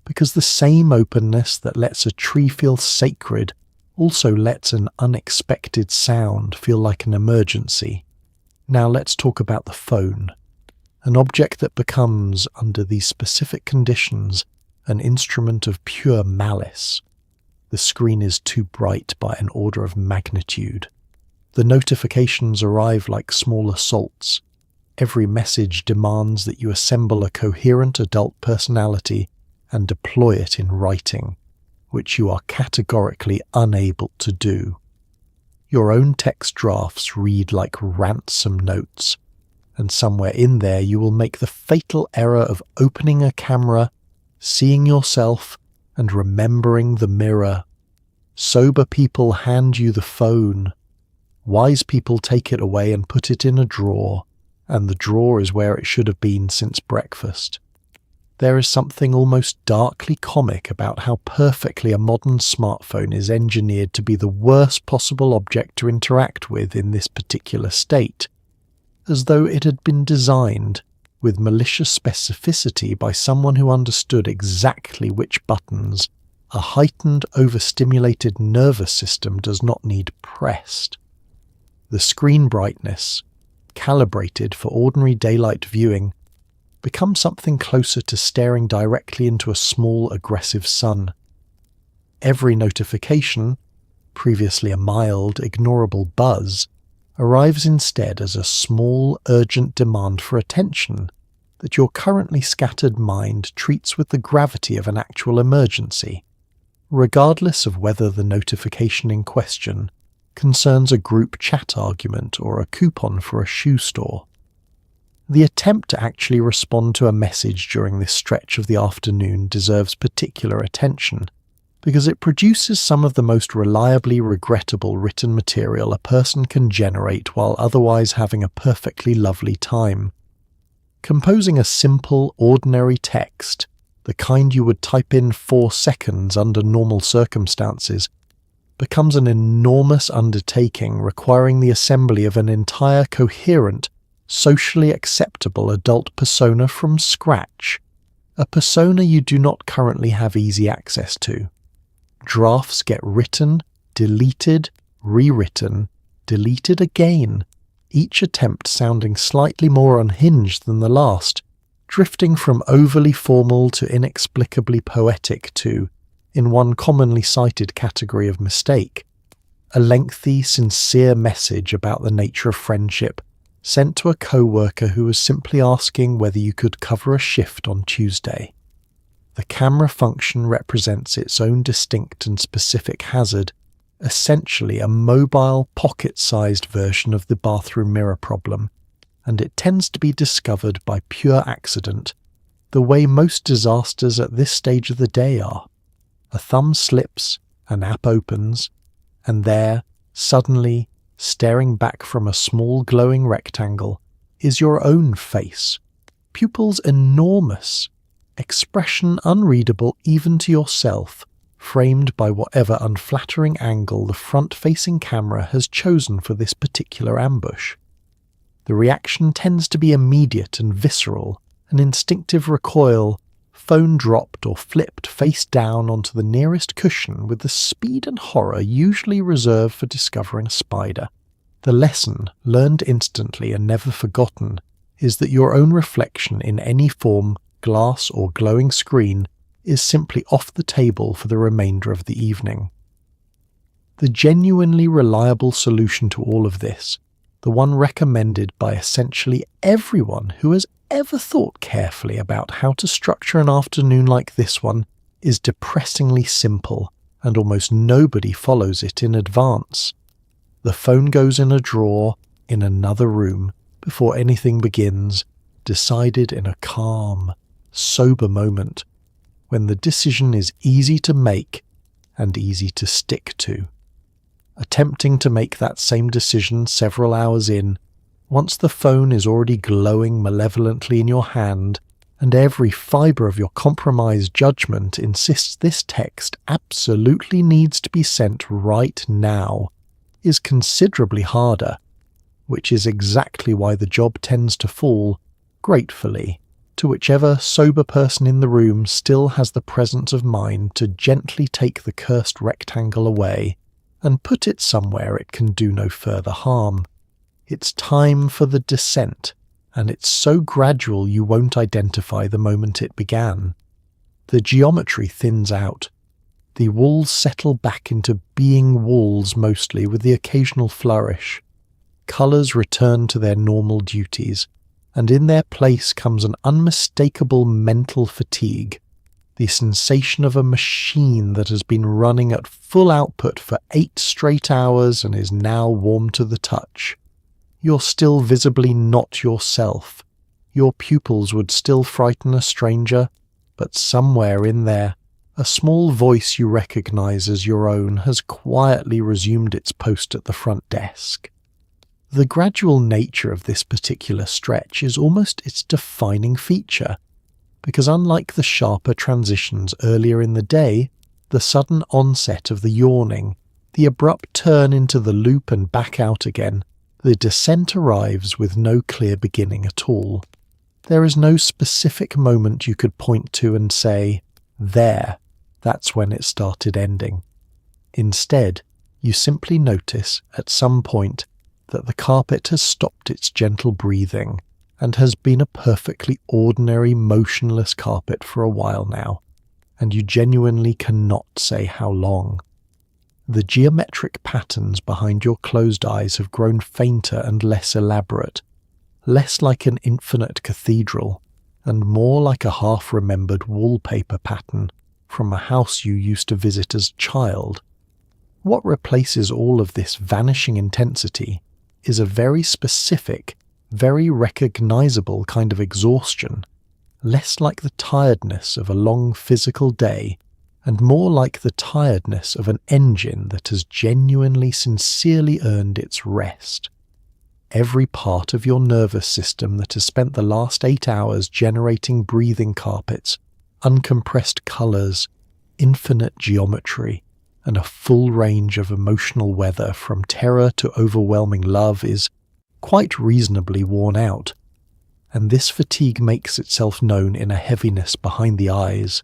because the same openness that lets a tree feel sacred also lets an unexpected sound feel like an emergency. Now let's talk about the phone, an object that becomes, under these specific conditions, an instrument of pure malice. The screen is too bright by an order of magnitude. The notifications arrive like small assaults. Every message demands that you assemble a coherent adult personality and deploy it in writing, which you are categorically unable to do. Your own text drafts read like ransom notes, and somewhere in there you will make the fatal error of opening a camera, seeing yourself, and remembering the mirror. Sober people hand you the phone. Wise people take it away and put it in a drawer, and the drawer is where it should have been since breakfast. There is something almost darkly comic about how perfectly a modern smartphone is engineered to be the worst possible object to interact with in this particular state, as though it had been designed with malicious specificity by someone who understood exactly which buttons a heightened, overstimulated nervous system does not need pressed. The screen brightness, calibrated for ordinary daylight viewing, becomes something closer to staring directly into a small, aggressive sun. Every notification, previously a mild, ignorable buzz, arrives instead as a small, urgent demand for attention that your currently scattered mind treats with the gravity of an actual emergency, regardless of whether the notification in question concerns a group chat argument or a coupon for a shoe store. The attempt to actually respond to a message during this stretch of the afternoon deserves particular attention, because it produces some of the most reliably regrettable written material a person can generate while otherwise having a perfectly lovely time. Composing a simple, ordinary text, the kind you would type in 4 seconds under normal circumstances, becomes an enormous undertaking requiring the assembly of an entire coherent, socially acceptable adult persona from scratch, a persona you do not currently have easy access to. Drafts get written, deleted, rewritten, deleted again, each attempt sounding slightly more unhinged than the last, drifting from overly formal to inexplicably poetic to, in one commonly cited category of mistake, a lengthy, sincere message about the nature of friendship sent to a co-worker who was simply asking whether you could cover a shift on Tuesday. The camera function represents its own distinct and specific hazard, essentially a mobile, pocket-sized version of the bathroom mirror problem, and it tends to be discovered by pure accident, the way most disasters at this stage of the day are. A thumb slips, an app opens, and there, suddenly, staring back from a small glowing rectangle, is your own face, pupils enormous, expression unreadable even to yourself, framed by whatever unflattering angle the front-facing camera has chosen for this particular ambush. The reaction tends to be immediate and visceral, an instinctive recoil, phone dropped or flipped face down onto the nearest cushion with the speed and horror usually reserved for discovering a spider. The lesson, learned instantly and never forgotten, is that your own reflection in any form, glass or glowing screen, is simply off the table for the remainder of the evening. The genuinely reliable solution to all of this, the one recommended by essentially everyone who has ever thought carefully about how to structure an afternoon like this one, is depressingly simple, and almost nobody follows it in advance. The phone goes in a drawer, in another room before anything begins, decided in a calm, sober moment when the decision is easy to make and easy to stick to. Attempting to make that same decision several hours in, once the phone is already glowing malevolently in your hand and every fibre of your compromised judgment insists this text absolutely needs to be sent right now, is considerably harder, which is exactly why the job tends to fall, gratefully, to whichever sober person in the room still has the presence of mind to gently take the cursed rectangle away and put it somewhere it can do no further harm. It's time for the descent, and it's so gradual you won't identify the moment it began. The geometry thins out. The walls settle back into being walls mostly, with the occasional flourish. Colours return to their normal duties, and in their place comes an unmistakable mental fatigue, the sensation of a machine that has been running at full output for 8 straight hours and is now warm to the touch. You're still visibly not yourself. Your pupils would still frighten a stranger, but somewhere in there, a small voice you recognize as your own has quietly resumed its post at the front desk. The gradual nature of this particular stretch is almost its defining feature, because unlike the sharper transitions earlier in the day, the sudden onset of the yawning, the abrupt turn into the loop and back out again, the descent arrives with no clear beginning at all. There is no specific moment you could point to and say, there, that's when it started ending. Instead, you simply notice at some point that the carpet has stopped its gentle breathing and has been a perfectly ordinary motionless carpet for a while now, and you genuinely cannot say how long. The geometric patterns behind your closed eyes have grown fainter and less elaborate, less like an infinite cathedral, and more like a half-remembered wallpaper pattern from a house you used to visit as a child. What replaces all of this vanishing intensity is a very specific, very recognizable kind of exhaustion, less like the tiredness of a long physical day and more like the tiredness of an engine that has genuinely, sincerely earned its rest. Every part of your nervous system that has spent the last 8 hours generating breathing carpets, uncompressed colours, infinite geometry, and a full range of emotional weather from terror to overwhelming love is quite reasonably worn out, and this fatigue makes itself known in a heaviness behind the eyes,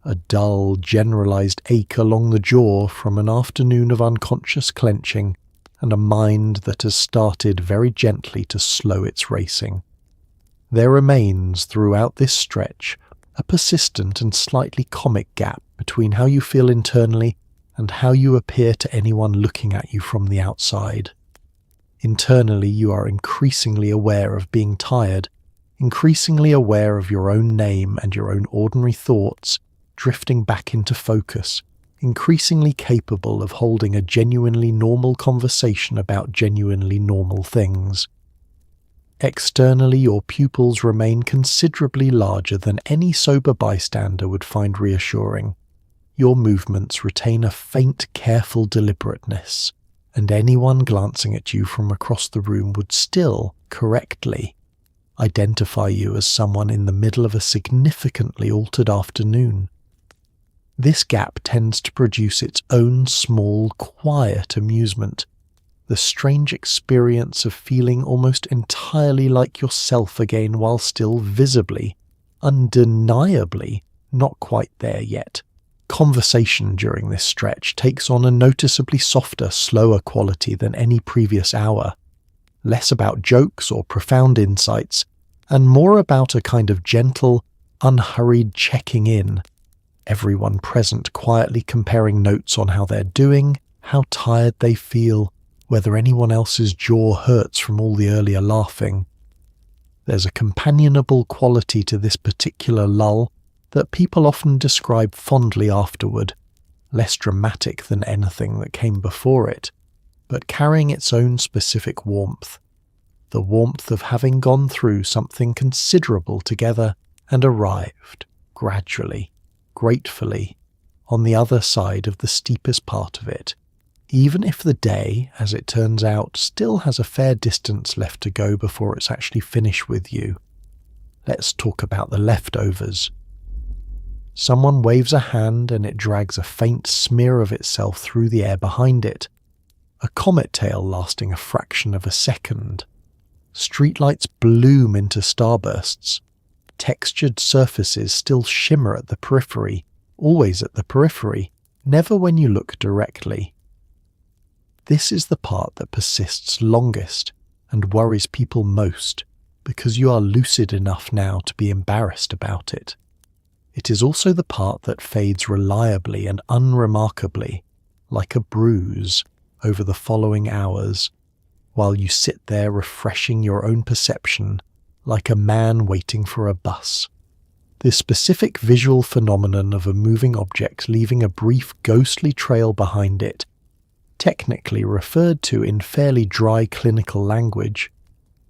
a dull, generalized ache along the jaw from an afternoon of unconscious clenching, and a mind that has started very gently to slow its racing. There remains, throughout this stretch, a persistent and slightly comic gap between how you feel internally and how you appear to anyone looking at you from the outside. Internally, you are increasingly aware of being tired, increasingly aware of your own name and your own ordinary thoughts, drifting back into focus, increasingly capable of holding a genuinely normal conversation about genuinely normal things. Externally, your pupils remain considerably larger than any sober bystander would find reassuring. Your movements retain a faint, careful deliberateness, and anyone glancing at you from across the room would still, correctly, identify you as someone in the middle of a significantly altered afternoon. This gap tends to produce its own small, quiet amusement, the strange experience of feeling almost entirely like yourself again while still visibly, undeniably, not quite there yet. Conversation during this stretch takes on a noticeably softer, slower quality than any previous hour, less about jokes or profound insights, and more about a kind of gentle, unhurried checking in, everyone present quietly comparing notes on how they're doing, how tired they feel, whether anyone else's jaw hurts from all the earlier laughing. There's a companionable quality to this particular lull that people often describe fondly afterward, less dramatic than anything that came before it, but carrying its own specific warmth, the warmth of having gone through something considerable together and arrived, gradually, gratefully, on the other side of the steepest part of it, even if the day, as it turns out, still has a fair distance left to go before it's actually finished with you. Let's talk about the leftovers. Someone waves a hand and it drags a faint smear of itself through the air behind it. A comet tail lasting a fraction of a second. Streetlights bloom into starbursts. Textured surfaces still shimmer at the periphery, always at the periphery, never when you look directly. This is the part that persists longest and worries people most, because you are lucid enough now to be embarrassed about it. It is also the part that fades reliably and unremarkably, like a bruise, over the following hours, while you sit there refreshing your own perception like a man waiting for a bus. This specific visual phenomenon of a moving object leaving a brief ghostly trail behind it, technically referred to in fairly dry clinical language,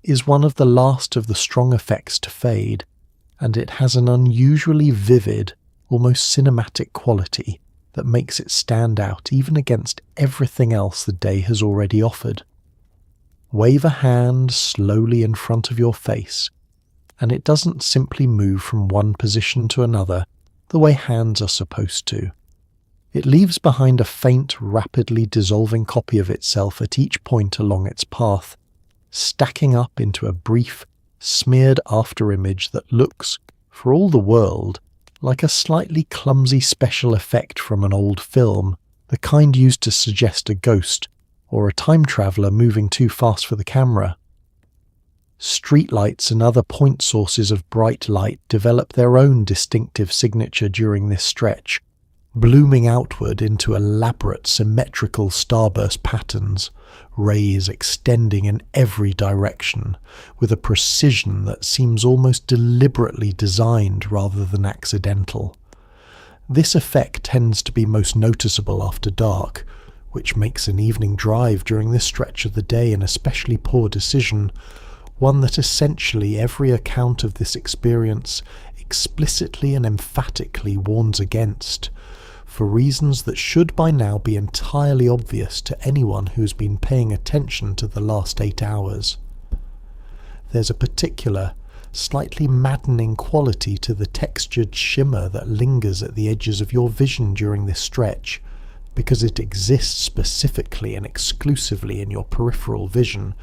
is one of the last of the strong effects to fade, and it has an unusually vivid, almost cinematic quality that makes it stand out even against everything else the day has already offered. Wave a hand slowly in front of your face, and it doesn't simply move from one position to another the way hands are supposed to. It leaves behind a faint, rapidly dissolving copy of itself at each point along its path, stacking up into a brief, smeared afterimage that looks, for all the world, like a slightly clumsy special effect from an old film, the kind used to suggest a ghost or a time traveller moving too fast for the camera. Streetlights and other point sources of bright light develop their own distinctive signature during this stretch, blooming outward into elaborate symmetrical starburst patterns, rays extending in every direction, with a precision that seems almost deliberately designed rather than accidental. This effect tends to be most noticeable after dark, which makes an evening drive during this stretch of the day an especially poor decision, one that essentially every account of this experience explicitly and emphatically warns against, for reasons that should by now be entirely obvious to anyone who's been paying attention to the last 8 hours. There's a particular, slightly maddening quality to the textured shimmer that lingers at the edges of your vision during this stretch, because it exists specifically and exclusively in your peripheral vision,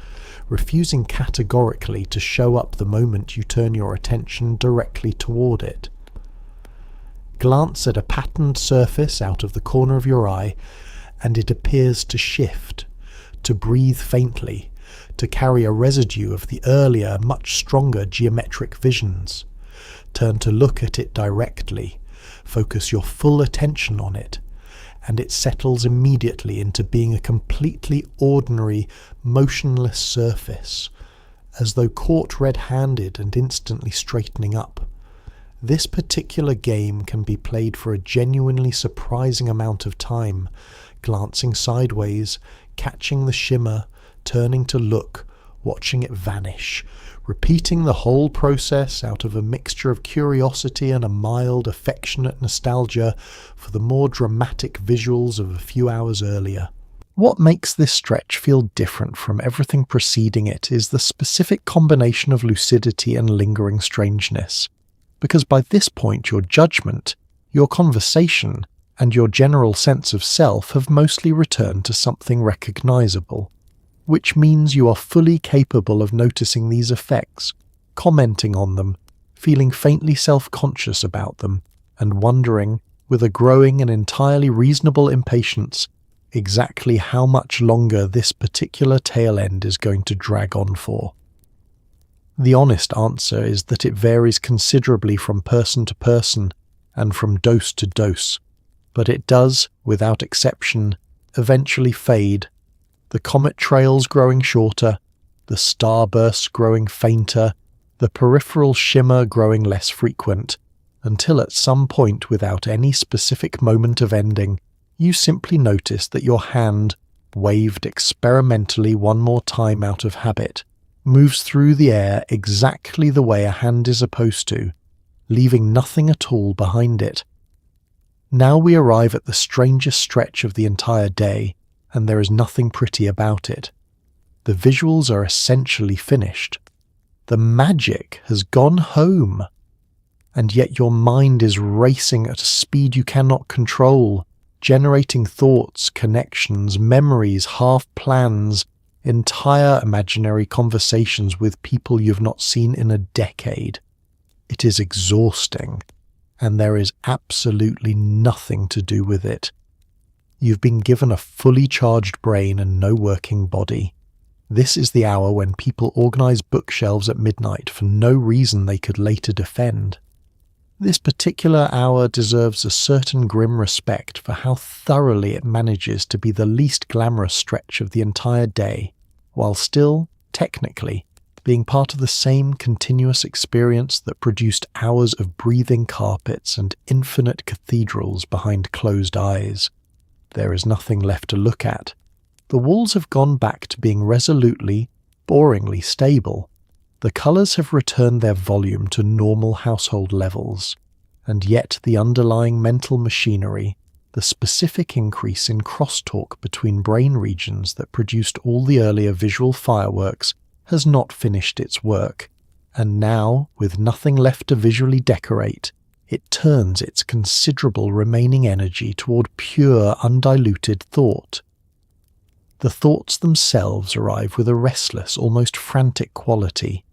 refusing categorically to show up the moment you turn your attention directly toward it. Glance at a patterned surface out of the corner of your eye, and it appears to shift, to breathe faintly, to carry a residue of the earlier, much stronger geometric visions. Turn to look at it directly, focus your full attention on it, and it settles immediately into being a completely ordinary, motionless surface, as though caught red-handed and instantly straightening up. This particular game can be played for a genuinely surprising amount of time, glancing sideways, catching the shimmer, turning to look, watching it vanish, repeating the whole process out of a mixture of curiosity and a mild, affectionate nostalgia for the more dramatic visuals of a few hours earlier. What makes this stretch feel different from everything preceding it is the specific combination of lucidity and lingering strangeness, because by this point your judgment, your conversation, and your general sense of self have mostly returned to something recognizable, which means you are fully capable of noticing these effects, commenting on them, feeling faintly self-conscious about them, and wondering, with a growing and entirely reasonable impatience, exactly how much longer this particular tail end is going to drag on for. The honest answer is that it varies considerably from person to person and from dose to dose, but it does, without exception, eventually fade, the comet trails growing shorter, the starbursts growing fainter, the peripheral shimmer growing less frequent, until at some point without any specific moment of ending, you simply notice that your hand waved experimentally one more time out of habit, moves through the air exactly the way a hand is supposed to, leaving nothing at all behind it. Now we arrive at the strangest stretch of the entire day, and there is nothing pretty about it. The visuals are essentially finished. The magic has gone home. And yet your mind is racing at a speed you cannot control, generating thoughts, connections, memories, half-plans, entire imaginary conversations with people you've not seen in a decade. It is exhausting, and there is absolutely nothing to do with it. You've been given a fully charged brain and no working body. This is the hour when people organize bookshelves at midnight for no reason they could later defend. This particular hour deserves a certain grim respect for how thoroughly it manages to be the least glamorous stretch of the entire day, while still, technically, being part of the same continuous experience that produced hours of breathing carpets and infinite cathedrals behind closed eyes. There is nothing left to look at. The walls have gone back to being resolutely, boringly stable. The colours have returned their volume to normal household levels, and yet the underlying mental machinery, the specific increase in crosstalk between brain regions that produced all the earlier visual fireworks, has not finished its work, and now, with nothing left to visually decorate, it turns its considerable remaining energy toward pure, undiluted thought. The thoughts themselves arrive with a restless, almost frantic quality,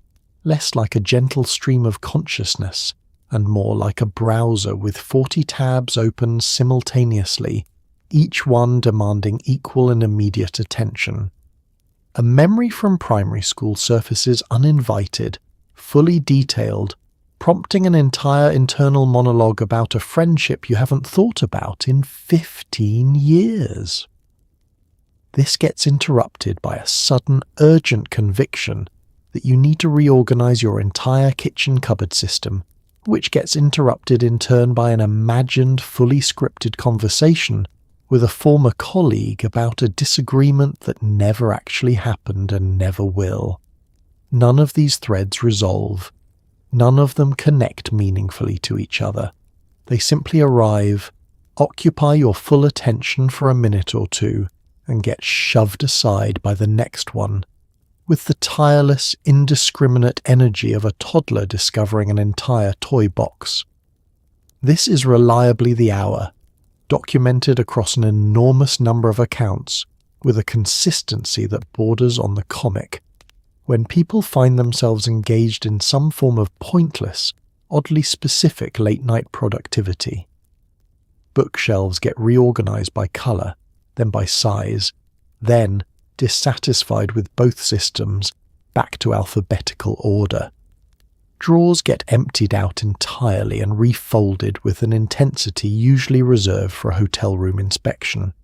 less like a gentle stream of consciousness and more like a browser with 40 tabs open simultaneously, each one demanding equal and immediate attention. A memory from primary school surfaces uninvited, fully detailed, prompting an entire internal monologue about a friendship you haven't thought about in 15 years. This gets interrupted by a sudden, urgent conviction that you need to reorganize your entire kitchen cupboard system, which gets interrupted in turn by an imagined, fully scripted conversation with a former colleague about a disagreement that never actually happened and never will. None of these threads resolve. None of them connect meaningfully to each other. They simply arrive, occupy your full attention for a minute or two, and get shoved aside by the next one, with the tireless, indiscriminate energy of a toddler discovering an entire toy box. This is reliably the hour, documented across an enormous number of accounts, with a consistency that borders on the comic, when people find themselves engaged in some form of pointless, oddly specific late-night productivity. Bookshelves get reorganized by color, then by size, then, dissatisfied with both systems, back to alphabetical order. Drawers get emptied out entirely and refolded with an intensity usually reserved for a hotel room inspection.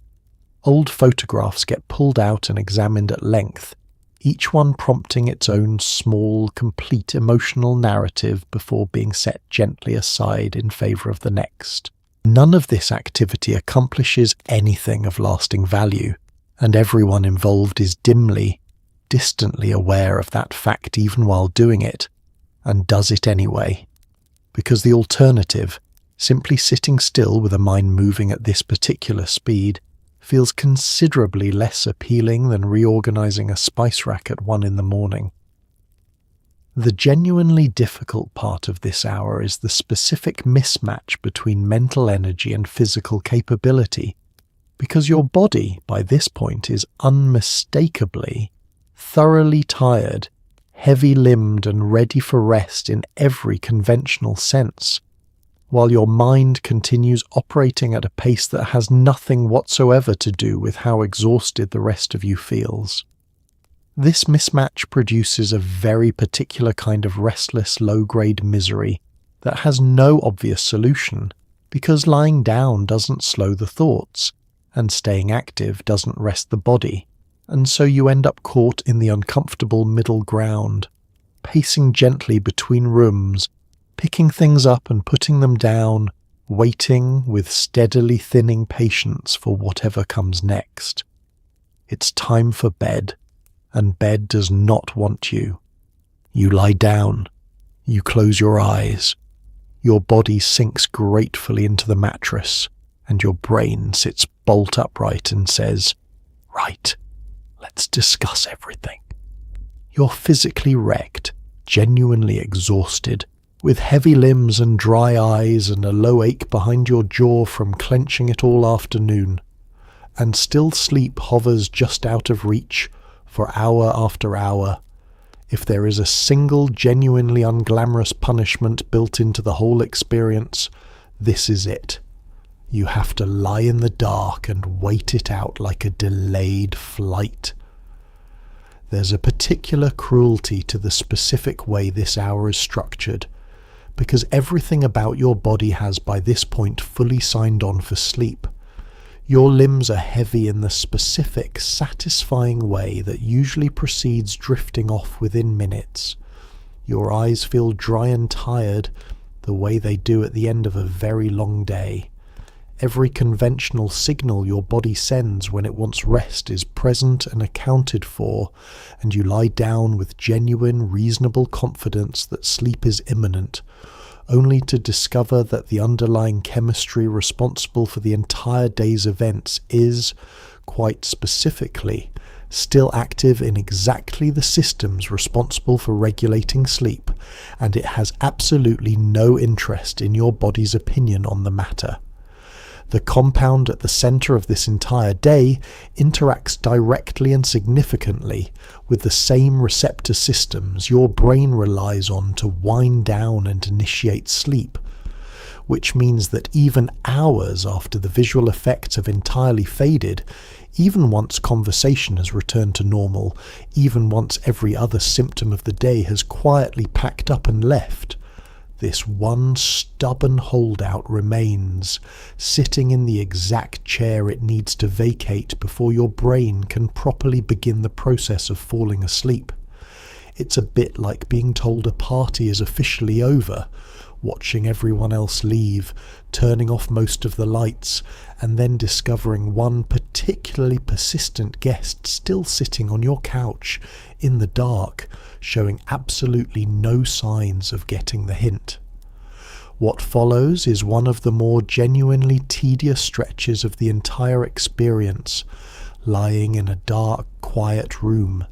Old photographs get pulled out and examined at length, each one prompting its own small, complete emotional narrative before being set gently aside in favour of the next. None of this activity accomplishes anything of lasting value, and everyone involved is dimly, distantly aware of that fact even while doing it, and does it anyway. Because the alternative, simply sitting still with a mind moving at this particular speed, feels considerably less appealing than reorganizing a spice rack at 1 a.m. The genuinely difficult part of this hour is the specific mismatch between mental energy and physical capability, because your body, by this point, is unmistakably, thoroughly tired, heavy-limbed and ready for rest in every conventional sense, while your mind continues operating at a pace that has nothing whatsoever to do with how exhausted the rest of you feels. This mismatch produces a very particular kind of restless, low-grade misery that has no obvious solution, because lying down doesn't slow the thoughts, and staying active doesn't rest the body, and so you end up caught in the uncomfortable middle ground, pacing gently between rooms, picking things up and putting them down, waiting with steadily thinning patience for whatever comes next. It's time for bed, and bed does not want you. You lie down. You close your eyes. Your body sinks gratefully into the mattress, and your brain sits bolt upright and says, "Right, let's discuss everything." You're physically wrecked, genuinely exhausted, with heavy limbs and dry eyes and a low ache behind your jaw from clenching it all afternoon. And still sleep hovers just out of reach for hour after hour. If there is a single genuinely unglamorous punishment built into the whole experience, this is it. You have to lie in the dark and wait it out like a delayed flight. There's a particular cruelty to the specific way this hour is structured, because everything about your body has by this point fully signed on for sleep. Your limbs are heavy in the specific, satisfying way that usually precedes drifting off within minutes. Your eyes feel dry and tired, the way they do at the end of a very long day. Every conventional signal your body sends when it wants rest is present and accounted for, and you lie down with genuine, reasonable confidence that sleep is imminent, only to discover that the underlying chemistry responsible for the entire day's events is, quite specifically, still active in exactly the systems responsible for regulating sleep, and it has absolutely no interest in your body's opinion on the matter. The compound at the center of this entire day interacts directly and significantly with the same receptor systems your brain relies on to wind down and initiate sleep, which means that even hours after the visual effects have entirely faded, even once conversation has returned to normal, even once every other symptom of the day has quietly packed up and left, this one stubborn holdout remains, sitting in the exact chair it needs to vacate before your brain can properly begin the process of falling asleep. It's a bit like being told a party is officially over, watching everyone else leave, turning off most of the lights, and then discovering one particularly persistent guest still sitting on your couch in the dark, showing absolutely no signs of getting the hint. What follows is one of the more genuinely tedious stretches of the entire experience, lying in a dark, quiet room,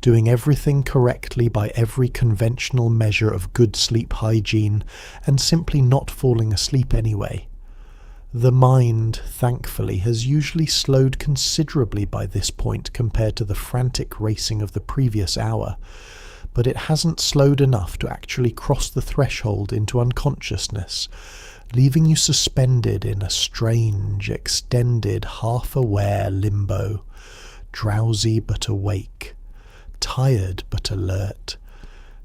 doing everything correctly by every conventional measure of good sleep hygiene, and simply not falling asleep anyway. The mind, thankfully, has usually slowed considerably by this point compared to the frantic racing of the previous hour, but it hasn't slowed enough to actually cross the threshold into unconsciousness, leaving you suspended in a strange, extended, half-aware limbo, drowsy but awake, tired but alert,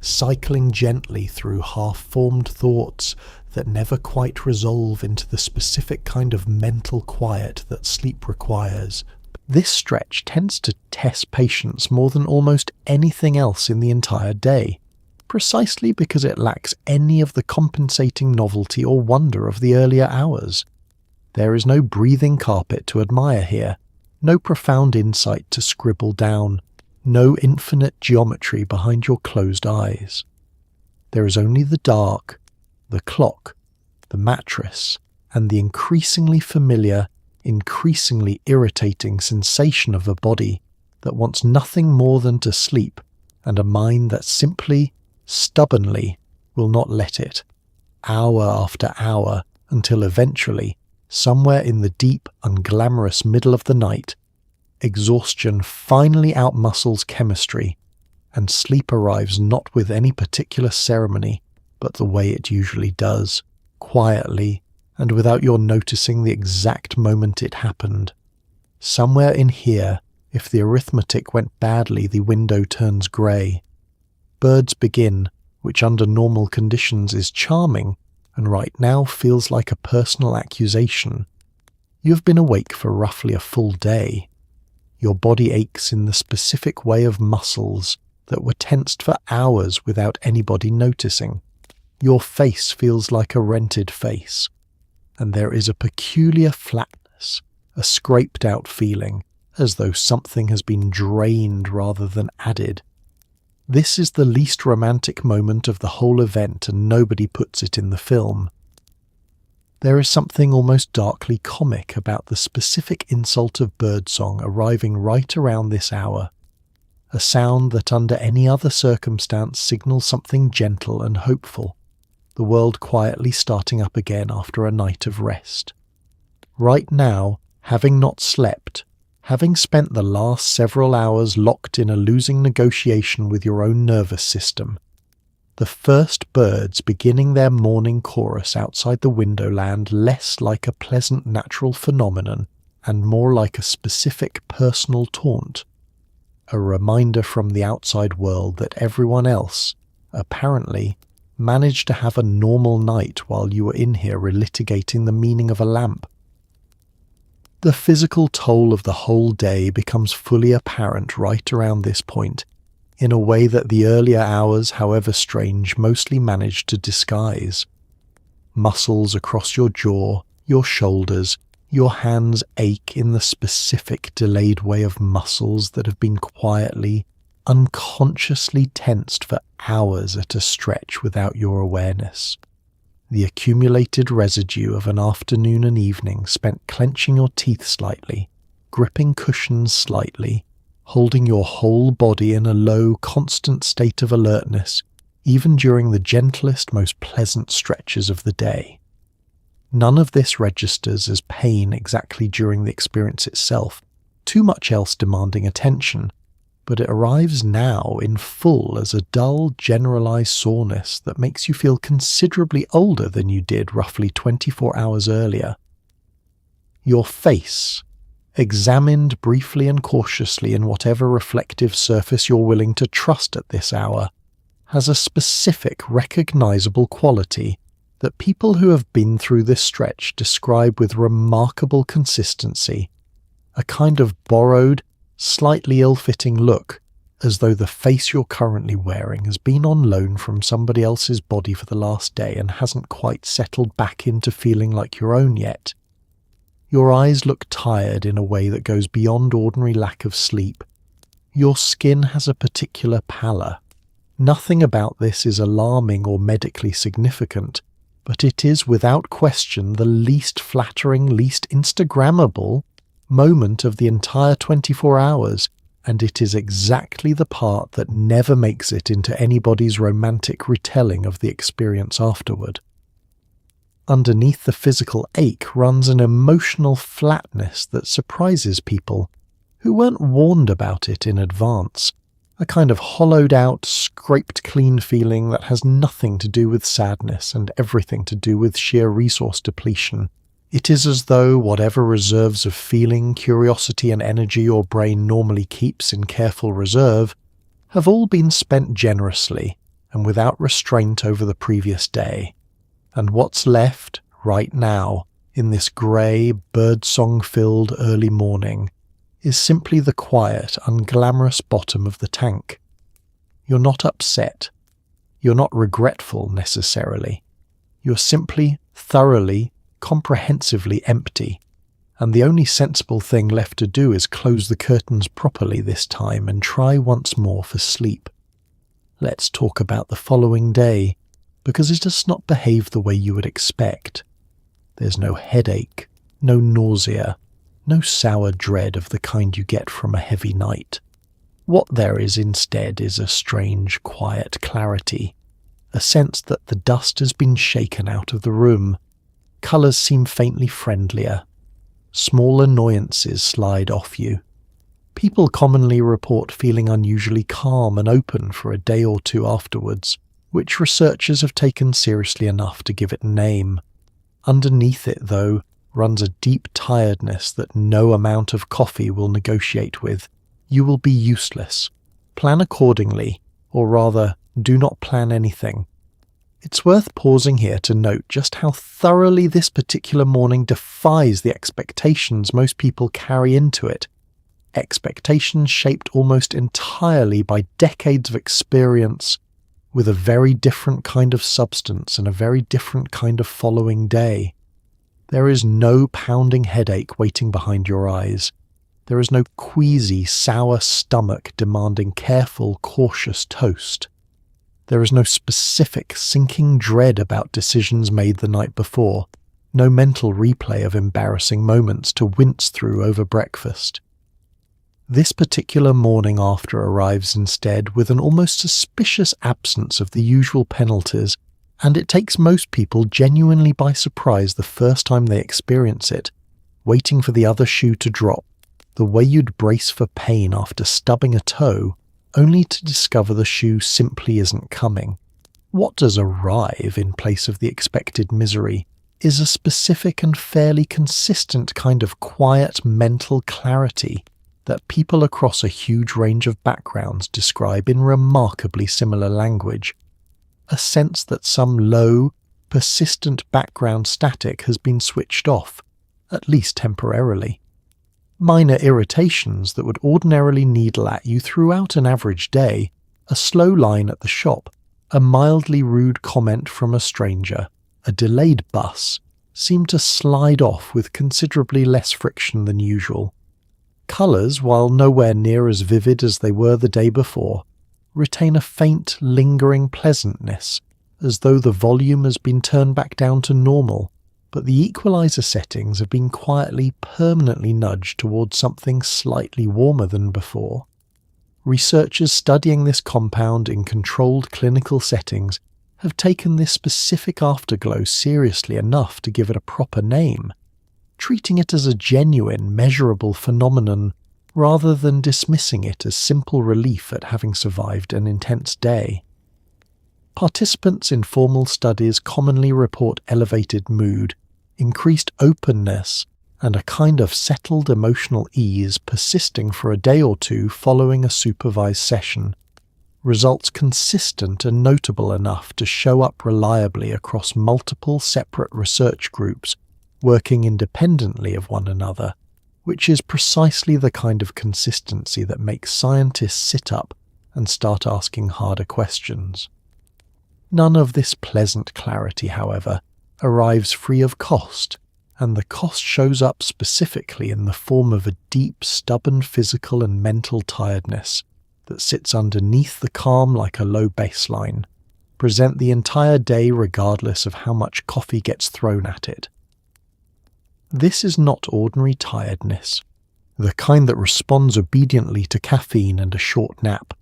cycling gently through half-formed thoughts that never quite resolve into the specific kind of mental quiet that sleep requires. This stretch tends to test patience more than almost anything else in the entire day, precisely because it lacks any of the compensating novelty or wonder of the earlier hours. There is no breathing carpet to admire here, no profound insight to scribble down, no infinite geometry behind your closed eyes. There is only the dark, the clock, the mattress, and the increasingly familiar, increasingly irritating sensation of a body that wants nothing more than to sleep, and a mind that simply, stubbornly, will not let it, hour after hour, until eventually, somewhere in the deep, unglamorous middle of the night, exhaustion finally outmuscles chemistry, and sleep arrives not with any particular ceremony, but the way it usually does, quietly, and without your noticing the exact moment it happened. Somewhere in here, if the arithmetic went badly, the window turns grey. Birds begin, which under normal conditions is charming, and right now feels like a personal accusation. You have been awake for roughly a full day. Your body aches in the specific way of muscles that were tensed for hours without anybody noticing. Your face feels like a rented face, and there is a peculiar flatness, a scraped-out feeling, as though something has been drained rather than added. This is the least romantic moment of the whole event, and nobody puts it in the film. There is something almost darkly comic about the specific insult of birdsong arriving right around this hour, a sound that under any other circumstance signals something gentle and hopeful, the world quietly starting up again after a night of rest. Right now, having not slept, having spent the last several hours locked in a losing negotiation with your own nervous system, the first birds beginning their morning chorus outside the window land less like a pleasant natural phenomenon and more like a specific personal taunt, a reminder from the outside world that everyone else, apparently, managed to have a normal night while you were in here relitigating the meaning of a lamp. The physical toll of the whole day becomes fully apparent right around this point, in a way that the earlier hours, however strange, mostly managed to disguise. Muscles across your jaw, your shoulders, your hands ache in the specific delayed way of muscles that have been quietly, unconsciously tensed for hours at a stretch without your awareness. The accumulated residue of an afternoon and evening spent clenching your teeth slightly, gripping cushions slightly, holding your whole body in a low, constant state of alertness, even during the gentlest, most pleasant stretches of the day. None of this registers as pain exactly during the experience itself, too much else demanding attention, but it arrives now in full as a dull, generalized soreness that makes you feel considerably older than you did roughly 24 hours earlier. Your face, examined briefly and cautiously in whatever reflective surface you're willing to trust at this hour, has a specific, recognizable quality that people who have been through this stretch describe with remarkable consistency, a kind of borrowed, slightly ill-fitting look, as though the face you're currently wearing has been on loan from somebody else's body for the last day and hasn't quite settled back into feeling like your own yet. Your eyes look tired in a way that goes beyond ordinary lack of sleep. Your skin has a particular pallor. Nothing about this is alarming or medically significant, but it is without question the least flattering, least Instagrammable moment of the entire 24 hours, and it is exactly the part that never makes it into anybody's romantic retelling of the experience afterward. Underneath the physical ache runs an emotional flatness that surprises people who weren't warned about it in advance, a kind of hollowed-out, scraped-clean feeling that has nothing to do with sadness and everything to do with sheer resource depletion. It is as though whatever reserves of feeling, curiosity and energy your brain normally keeps in careful reserve have all been spent generously and without restraint over the previous day. And what's left, right now, in this grey, birdsong-filled early morning, is simply the quiet, unglamorous bottom of the tank. You're not upset. You're not regretful, necessarily. You're simply, thoroughly, comprehensively empty, and the only sensible thing left to do is close the curtains properly this time and try once more for sleep. Let's talk about the following day, because it does not behave the way you would expect. There's no headache, no nausea, no sour dread of the kind you get from a heavy night. What there is instead is a strange, quiet clarity, a sense that the dust has been shaken out of the room. Colours seem faintly friendlier. Small annoyances slide off you. People commonly report feeling unusually calm and open for a day or two afterwards, which researchers have taken seriously enough to give it a name. Underneath it, though, runs a deep tiredness that no amount of coffee will negotiate with. You will be useless. Plan accordingly, or rather, do not plan anything. It's worth pausing here to note just how thoroughly this particular morning defies the expectations most people carry into it. Expectations shaped almost entirely by decades of experience, with a very different kind of substance and a very different kind of following day. There is no pounding headache waiting behind your eyes. There is no queasy, sour stomach demanding careful, cautious toast. There is no specific, sinking dread about decisions made the night before, no mental replay of embarrassing moments to wince through over breakfast. This particular morning after arrives instead with an almost suspicious absence of the usual penalties, and it takes most people genuinely by surprise the first time they experience it, waiting for the other shoe to drop, the way you'd brace for pain after stubbing a toe, only to discover the shoe simply isn't coming. What does arrive in place of the expected misery is a specific and fairly consistent kind of quiet mental clarity that people across a huge range of backgrounds describe in remarkably similar language. A sense that some low, persistent background static has been switched off, at least temporarily. Minor irritations that would ordinarily needle at you throughout an average day, a slow line at the shop, a mildly rude comment from a stranger, a delayed bus, seem to slide off with considerably less friction than usual. Colours, while nowhere near as vivid as they were the day before, retain a faint, lingering pleasantness, as though the volume has been turned back down to normal, but the equalizer settings have been quietly, permanently nudged towards something slightly warmer than before. Researchers studying this compound in controlled clinical settings have taken this specific afterglow seriously enough to give it a proper name, treating it as a genuine, measurable phenomenon rather than dismissing it as simple relief at having survived an intense day. Participants in formal studies commonly report elevated mood, increased openness, and a kind of settled emotional ease persisting for a day or two following a supervised session, results consistent and notable enough to show up reliably across multiple separate research groups working independently of one another, which is precisely the kind of consistency that makes scientists sit up and start asking harder questions. None of this pleasant clarity, however, arrives free of cost, and the cost shows up specifically in the form of a deep, stubborn physical and mental tiredness that sits underneath the calm like a low baseline, present the entire day regardless of how much coffee gets thrown at it. This is not ordinary tiredness, the kind that responds obediently to caffeine and a short nap.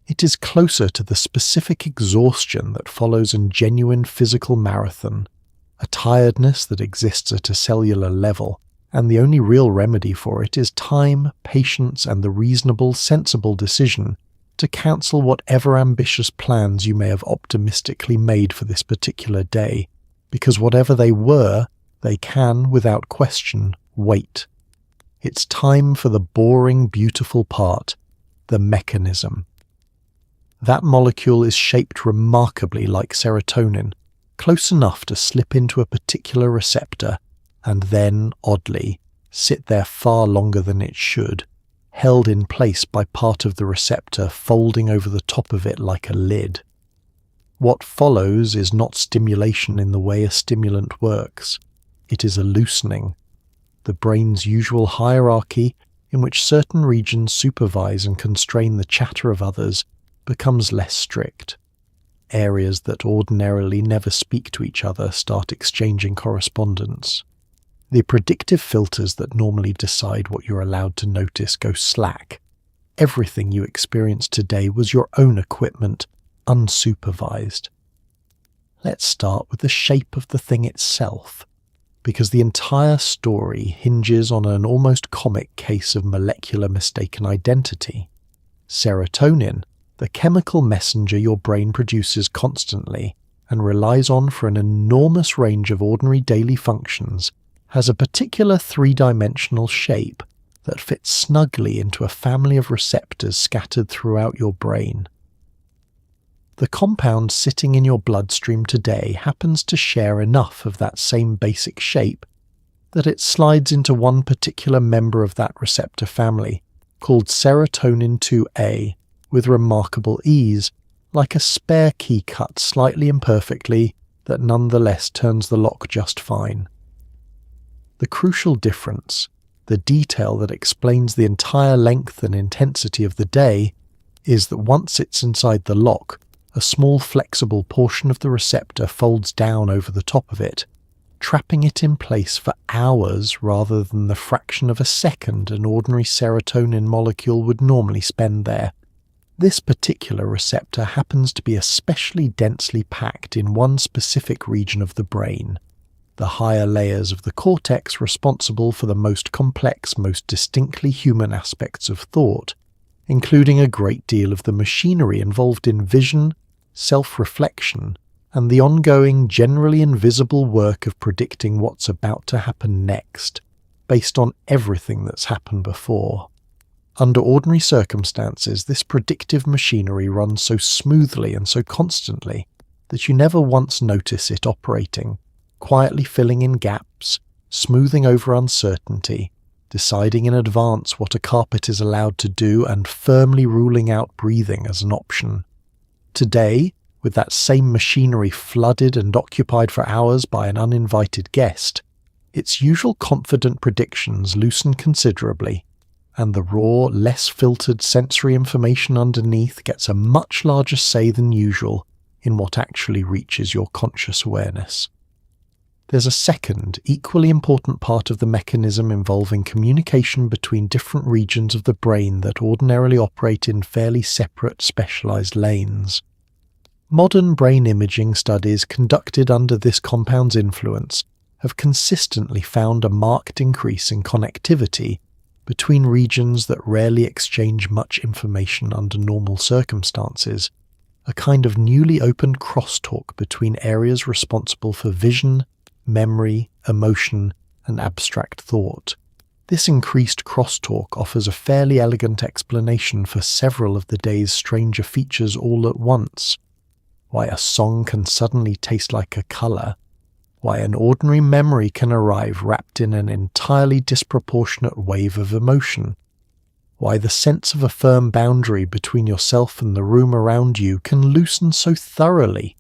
It is closer to the specific exhaustion that follows a genuine physical marathon, a tiredness that exists at a cellular level, and the only real remedy for it is time, patience, and the reasonable, sensible decision to cancel whatever ambitious plans you may have optimistically made for this particular day, because whatever they were, they can, without question, wait. It's time for the boring, beautiful part, the mechanism. That molecule is shaped remarkably like serotonin, close enough to slip into a particular receptor, and then, oddly, sit there far longer than it should, held in place by part of the receptor folding over the top of it like a lid. What follows is not stimulation in the way a stimulant works. It is a loosening, the brain's usual hierarchy in which certain regions supervise and constrain the chatter of others becomes less strict. Areas that ordinarily never speak to each other start exchanging correspondence. The predictive filters that normally decide what you're allowed to notice go slack. Everything you experienced today was your own equipment, unsupervised. Let's start with the shape of the thing itself, because the entire story hinges on an almost comic case of molecular mistaken identity. Serotonin, the chemical messenger your brain produces constantly and relies on for an enormous range of ordinary daily functions, has a particular three-dimensional shape that fits snugly into a family of receptors scattered throughout your brain. The compound sitting in your bloodstream today happens to share enough of that same basic shape that it slides into one particular member of that receptor family, called serotonin 2A, with remarkable ease, like a spare key cut slightly imperfectly that nonetheless turns the lock just fine. The crucial difference, the detail that explains the entire length and intensity of the day, is that once it's inside the lock, a small flexible portion of the receptor folds down over the top of it, trapping it in place for hours rather than the fraction of a second an ordinary serotonin molecule would normally spend there. This particular receptor happens to be especially densely packed in one specific region of the brain, the higher layers of the cortex responsible for the most complex, most distinctly human aspects of thought, including a great deal of the machinery involved in vision, self-reflection, and the ongoing, generally invisible work of predicting what's about to happen next, based on everything that's happened before. Under ordinary circumstances, this predictive machinery runs so smoothly and so constantly that you never once notice it operating, quietly filling in gaps, smoothing over uncertainty, deciding in advance what a carpet is allowed to do, and firmly ruling out breathing as an option. Today, with that same machinery flooded and occupied for hours by an uninvited guest, its usual confident predictions loosen considerably, and the raw, less filtered sensory information underneath gets a much larger say than usual in what actually reaches your conscious awareness. There's a second, equally important part of the mechanism involving communication between different regions of the brain that ordinarily operate in fairly separate, specialized lanes. Modern brain imaging studies conducted under this compound's influence have consistently found a marked increase in connectivity between regions that rarely exchange much information under normal circumstances, a kind of newly opened crosstalk between areas responsible for vision, memory, emotion, and abstract thought. This increased crosstalk offers a fairly elegant explanation for several of the day's stranger features all at once. Why a song can suddenly taste like a colour, why an ordinary memory can arrive wrapped in an entirely disproportionate wave of emotion, why the sense of a firm boundary between yourself and the room around you can loosen so thoroughly,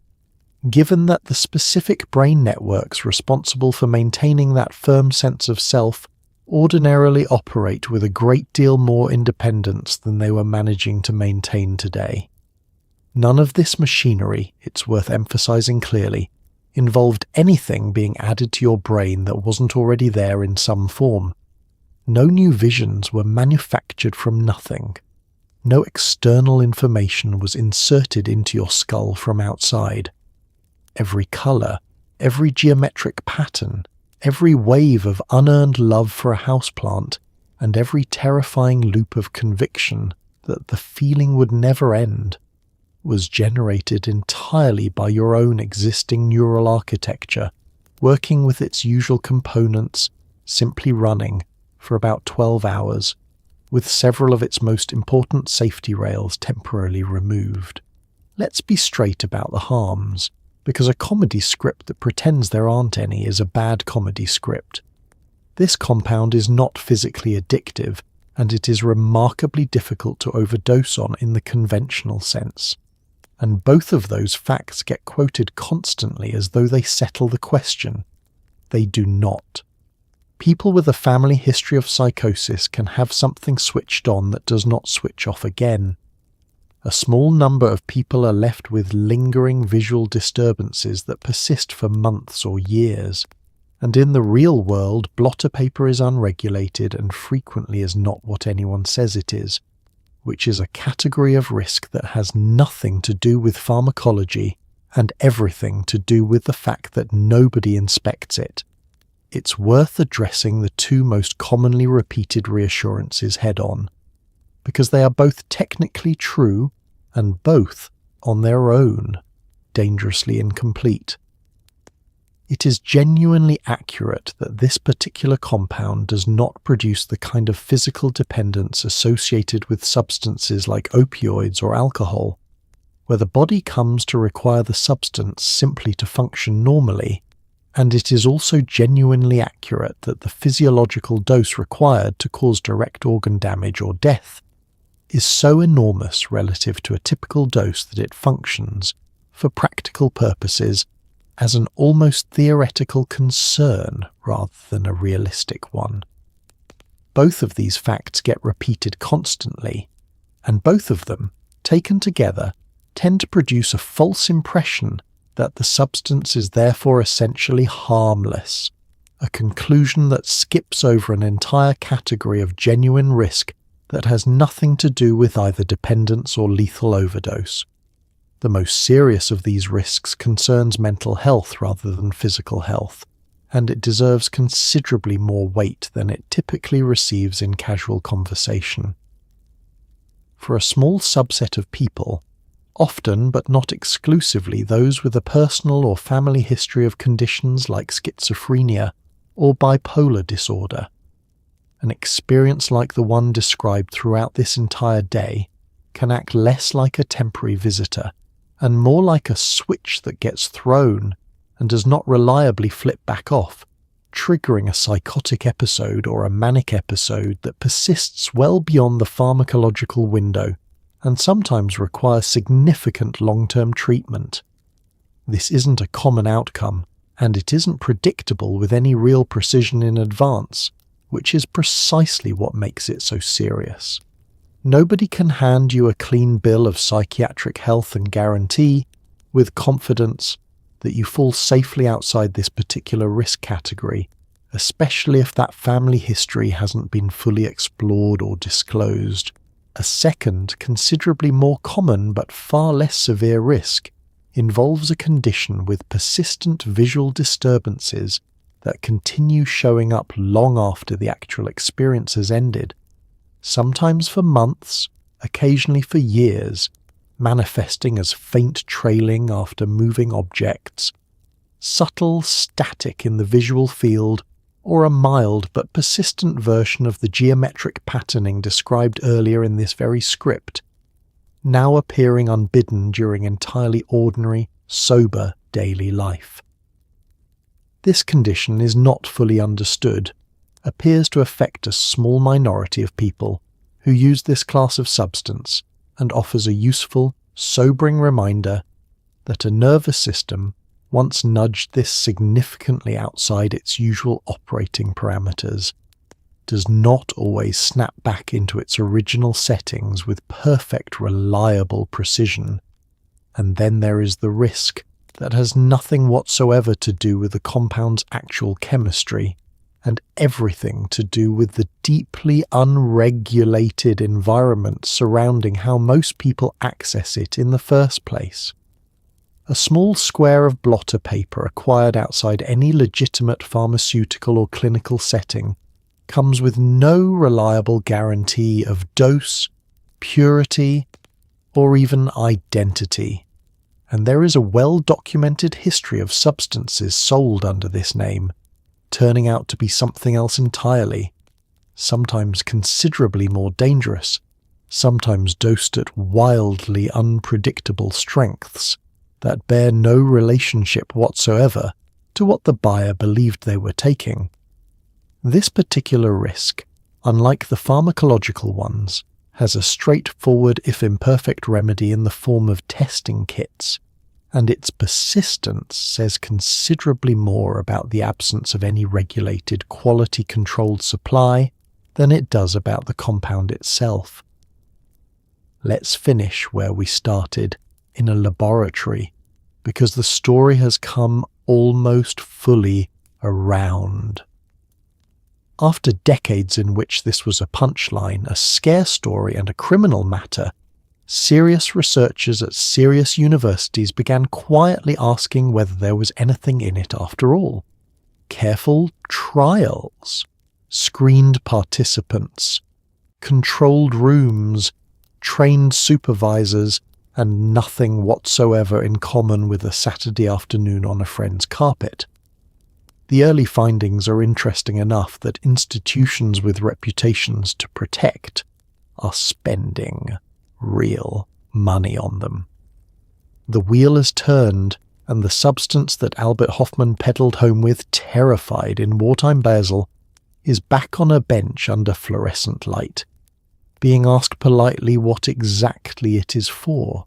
given that the specific brain networks responsible for maintaining that firm sense of self ordinarily operate with a great deal more independence than they were managing to maintain today. None of this machinery, it's worth emphasizing clearly, involved anything being added to your brain that wasn't already there in some form. No new visions were manufactured from nothing. No external information was inserted into your skull from outside. Every color, every geometric pattern, every wave of unearned love for a houseplant, and every terrifying loop of conviction that the feeling would never end, was generated entirely by your own existing neural architecture, working with its usual components, simply running for about 12 hours, with several of its most important safety rails temporarily removed. Let's be straight about the harms, because a comedy script that pretends there aren't any is a bad comedy script. This compound is not physically addictive, and it is remarkably difficult to overdose on in the conventional sense. And both of those facts get quoted constantly as though they settle the question. They do not. People with a family history of psychosis can have something switched on that does not switch off again. A small number of people are left with lingering visual disturbances that persist for months or years. And in the real world, blotter paper is unregulated and frequently is not what anyone says it is, which is a category of risk that has nothing to do with pharmacology and everything to do with the fact that nobody inspects it. It's worth addressing the two most commonly repeated reassurances head-on, because they are both technically true and both, on their own, dangerously incomplete. It is genuinely accurate that this particular compound does not produce the kind of physical dependence associated with substances like opioids or alcohol, where the body comes to require the substance simply to function normally, and it is also genuinely accurate that the physiological dose required to cause direct organ damage or death is so enormous relative to a typical dose that it functions, for practical purposes, as an almost theoretical concern rather than a realistic one. Both of these facts get repeated constantly, and both of them, taken together, tend to produce a false impression that the substance is therefore essentially harmless, a conclusion that skips over an entire category of genuine risk that has nothing to do with either dependence or lethal overdose. The most serious of these risks concerns mental health rather than physical health, and it deserves considerably more weight than it typically receives in casual conversation. For a small subset of people, often but not exclusively those with a personal or family history of conditions like schizophrenia or bipolar disorder, an experience like the one described throughout this entire day can act less like a temporary visitor and more like a switch that gets thrown and does not reliably flip back off, triggering a psychotic episode or a manic episode that persists well beyond the pharmacological window and sometimes requires significant long-term treatment. This isn't a common outcome, and it isn't predictable with any real precision in advance, which is precisely what makes it so serious. Nobody can hand you a clean bill of psychiatric health and guarantee, with confidence, that you fall safely outside this particular risk category, especially if that family history hasn't been fully explored or disclosed. A second, considerably more common but far less severe risk involves a condition with persistent visual disturbances that continue showing up long after the actual experience has ended, sometimes for months, occasionally for years, manifesting as faint trailing after moving objects, subtle static in the visual field, or a mild but persistent version of the geometric patterning described earlier in this very script, now appearing unbidden during entirely ordinary, sober daily life. This condition is not fully understood, appears to affect a small minority of people who use this class of substance, and offers a useful, sobering reminder that a nervous system once nudged this significantly outside its usual operating parameters, does not always snap back into its original settings with perfect, reliable precision. And then there is the risk that has nothing whatsoever to do with the compound's actual chemistry, and everything to do with the deeply unregulated environment surrounding how most people access it in the first place. A small square of blotter paper acquired outside any legitimate pharmaceutical or clinical setting comes with no reliable guarantee of dose, purity, or even identity, and there is a well-documented history of substances sold under this name, turning out to be something else entirely, sometimes considerably more dangerous, sometimes dosed at wildly unpredictable strengths that bear no relationship whatsoever to what the buyer believed they were taking. This particular risk, unlike the pharmacological ones, has a straightforward if imperfect remedy in the form of testing kits, and its persistence says considerably more about the absence of any regulated quality-controlled supply than it does about the compound itself. Let's finish where we started, in a laboratory, because the story has come almost fully around. After decades in which this was a punchline, a scare story, and a criminal matter, serious researchers at serious universities began quietly asking whether there was anything in it after all. Careful trials, screened participants, controlled rooms, trained supervisors, and nothing whatsoever in common with a Saturday afternoon on a friend's carpet. The early findings are interesting enough that institutions with reputations to protect are spending real money on them. The wheel has turned, and the substance that Albert Hofmann peddled home with, terrified in wartime Basel, is back on a bench under fluorescent light, being asked politely what exactly it is for.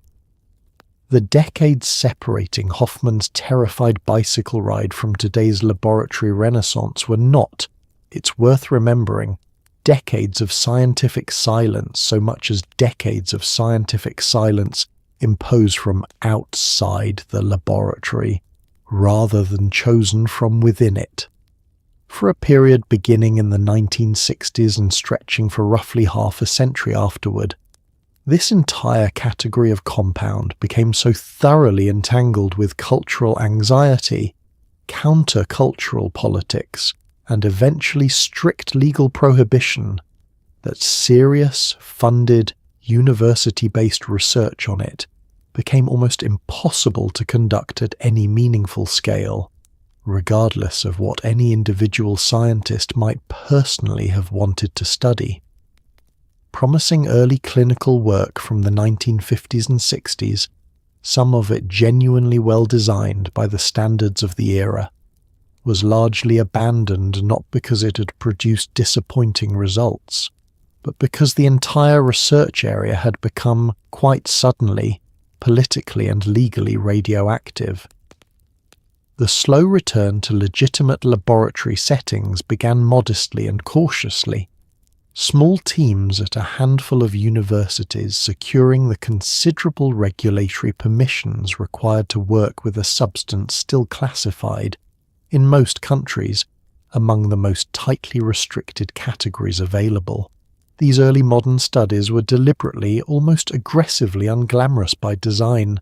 The decades separating Hofmann's terrified bicycle ride from today's laboratory renaissance were not, it's worth remembering, decades of scientific silence, so much as decades of scientific silence imposed from outside the laboratory, rather than chosen from within it. For a period beginning in the 1960s and stretching for roughly half a century afterward, this entire category of compound became so thoroughly entangled with cultural anxiety, counter-cultural politics, and eventually strict legal prohibition that serious, funded, university-based research on it became almost impossible to conduct at any meaningful scale, regardless of what any individual scientist might personally have wanted to study. Promising early clinical work from the 1950s and 60s, some of it genuinely well designed by the standards of the era, was largely abandoned not because it had produced disappointing results, but because the entire research area had become, quite suddenly, politically and legally radioactive. The slow return to legitimate laboratory settings began modestly and cautiously, small teams at a handful of universities securing the considerable regulatory permissions required to work with a substance still classified, in most countries, among the most tightly restricted categories available. These early modern studies were deliberately, almost aggressively unglamorous by design,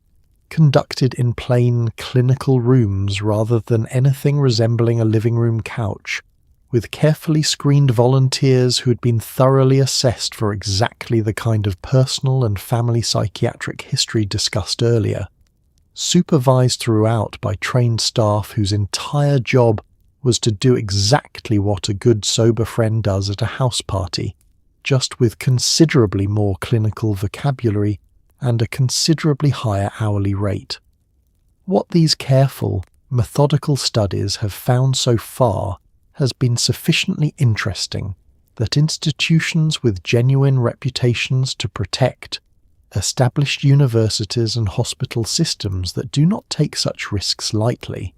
conducted in plain clinical rooms rather than anything resembling a living room couch, with carefully screened volunteers who had been thoroughly assessed for exactly the kind of personal and family psychiatric history discussed earlier, supervised throughout by trained staff whose entire job was to do exactly what a good sober friend does at a house party, just with considerably more clinical vocabulary and a considerably higher hourly rate. What these careful, methodical studies have found so far has been sufficiently interesting that institutions with genuine reputations to protect, established universities and hospital systems that do not take such risks lightly,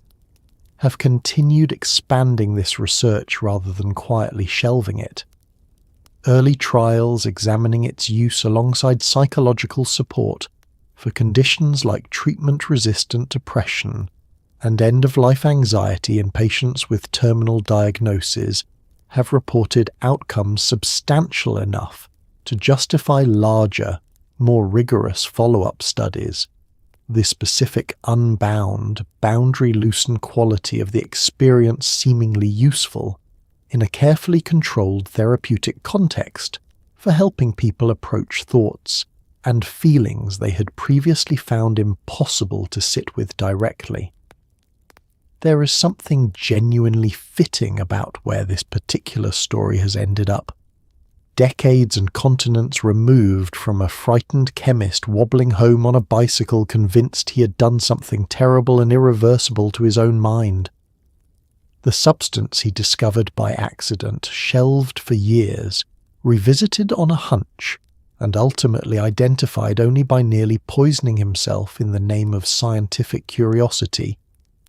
have continued expanding this research rather than quietly shelving it. Early trials examining its use alongside psychological support for conditions like treatment-resistant depression and end-of-life anxiety in patients with terminal diagnoses have reported outcomes substantial enough to justify larger, more rigorous follow-up studies. The specific unbound, boundary-loosened quality of the experience seemingly useful in a carefully controlled therapeutic context for helping people approach thoughts and feelings they had previously found impossible to sit with directly. There is something genuinely fitting about where this particular story has ended up. Decades and continents removed from a frightened chemist wobbling home on a bicycle convinced he had done something terrible and irreversible to his own mind. The substance he discovered by accident, shelved for years, revisited on a hunch, and ultimately identified only by nearly poisoning himself in the name of scientific curiosity,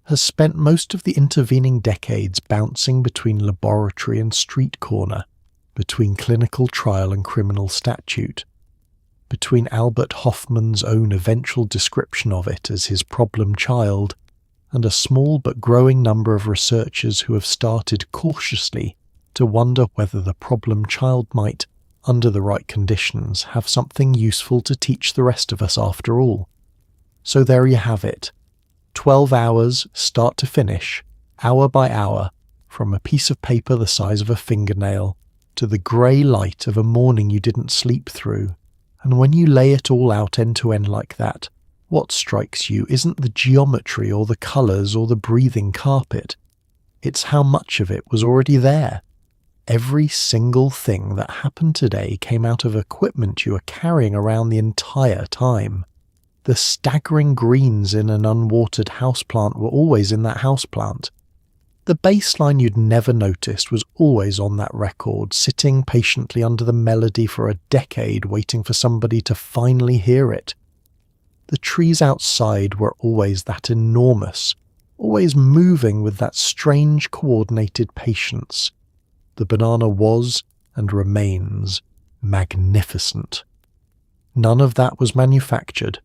has spent most of the intervening decades bouncing between laboratory and street corner, between clinical trial and criminal statute, between Albert Hofmann's own eventual description of it as his problem child and a small but growing number of researchers who have started cautiously to wonder whether the problem child might, under the right conditions, have something useful to teach the rest of us after all. So there you have it. 12 hours, start to finish, hour by hour, from a piece of paper the size of a fingernail to the grey light of a morning you didn't sleep through. And when you lay it all out end to end like that, what strikes you isn't the geometry or the colours or the breathing carpet. It's how much of it was already there. Every single thing that happened today came out of equipment you were carrying around the entire time. The staggering greens in an unwatered houseplant were always in that houseplant. The bass line you'd never noticed was always on that record, sitting patiently under the melody for a decade waiting for somebody to finally hear it. The trees outside were always that enormous, always moving with that strange coordinated patience. The banana was, and remains magnificent. None of that was manufactured.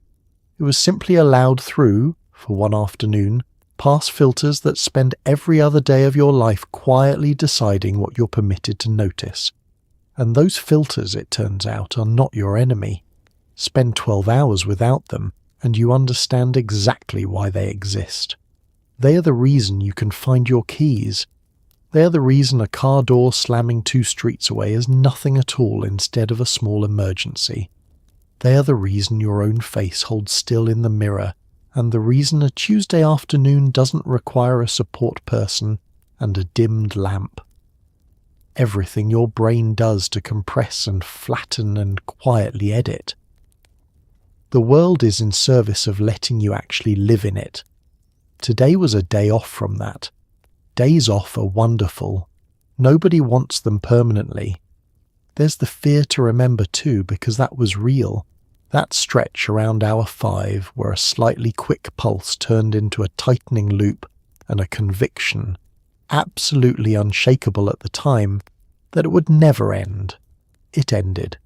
It was simply allowed through, for one afternoon, past filters that spend every other day of your life quietly deciding what you're permitted to notice. And those filters, it turns out, are not your enemy. Spend 12 hours without them, and you understand exactly why they exist. They are the reason you can find your keys. They are the reason a car door slamming 2 streets away is nothing at all instead of a small emergency. They are the reason your own face holds still in the mirror, and the reason a Tuesday afternoon doesn't require a support person and a dimmed lamp. Everything your brain does to compress and flatten and quietly edit. The world is in service of letting you actually live in it. Today was a day off from that. Days off are wonderful. Nobody wants them permanently. There's the fear to remember too, because that was real. That stretch around hour 5 where a slightly quick pulse turned into a tightening loop and a conviction, absolutely unshakable at the time, that it would never end. It ended.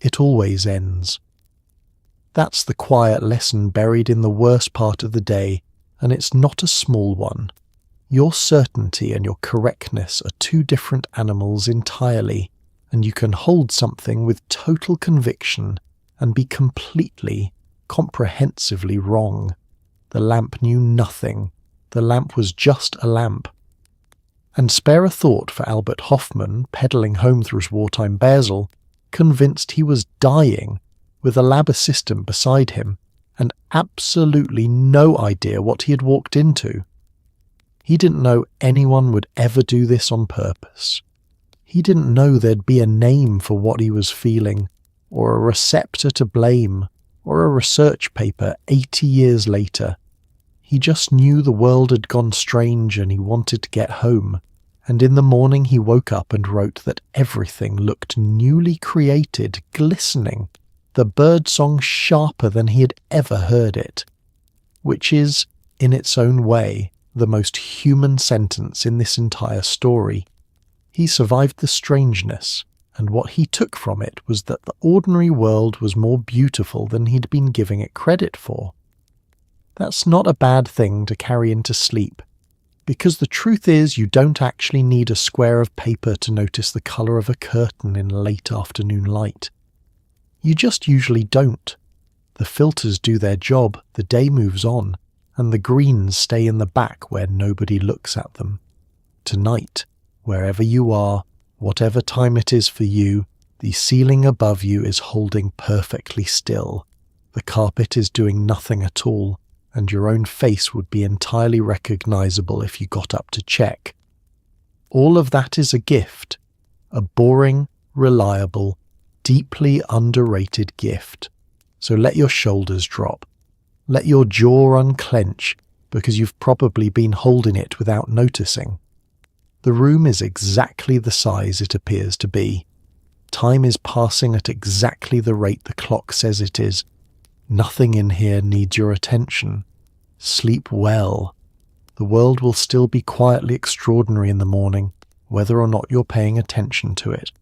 It always ends. That's the quiet lesson buried in the worst part of the day, and it's not a small one. Your certainty and your correctness are 2 different animals entirely, and you can hold something with total conviction and be completely, comprehensively wrong. The lamp knew nothing. The lamp was just a lamp. And spare a thought for Albert Hoffman pedalling home through his wartime Basel, convinced he was dying, with a lab assistant beside him, and absolutely no idea what he had walked into. He didn't know anyone would ever do this on purpose. He didn't know there'd be a name for what he was feeling, or a receptor to blame, or a research paper 80 years later. He just knew the world had gone strange and he wanted to get home, and in the morning he woke up and wrote that everything looked newly created, glistening, the birdsong sharper than he had ever heard it, which is, in its own way, the most human sentence in this entire story. He survived the strangeness, and what he took from it was that the ordinary world was more beautiful than he'd been giving it credit for. That's not a bad thing to carry into sleep, because the truth is you don't actually need a square of paper to notice the colour of a curtain in late afternoon light. You just usually don't. The filters do their job, the day moves on, and the greens stay in the back where nobody looks at them. Tonight, wherever you are, whatever time it is for you, the ceiling above you is holding perfectly still. The carpet is doing nothing at all, and your own face would be entirely recognizable if you got up to check. All of that is a gift, a boring, reliable, deeply underrated gift. So let your shoulders drop. Let your jaw unclench, because you've probably been holding it without noticing. The room is exactly the size it appears to be. Time is passing at exactly the rate the clock says it is. Nothing in here needs your attention. Sleep well. The world will still be quietly extraordinary in the morning, whether or not you're paying attention to it.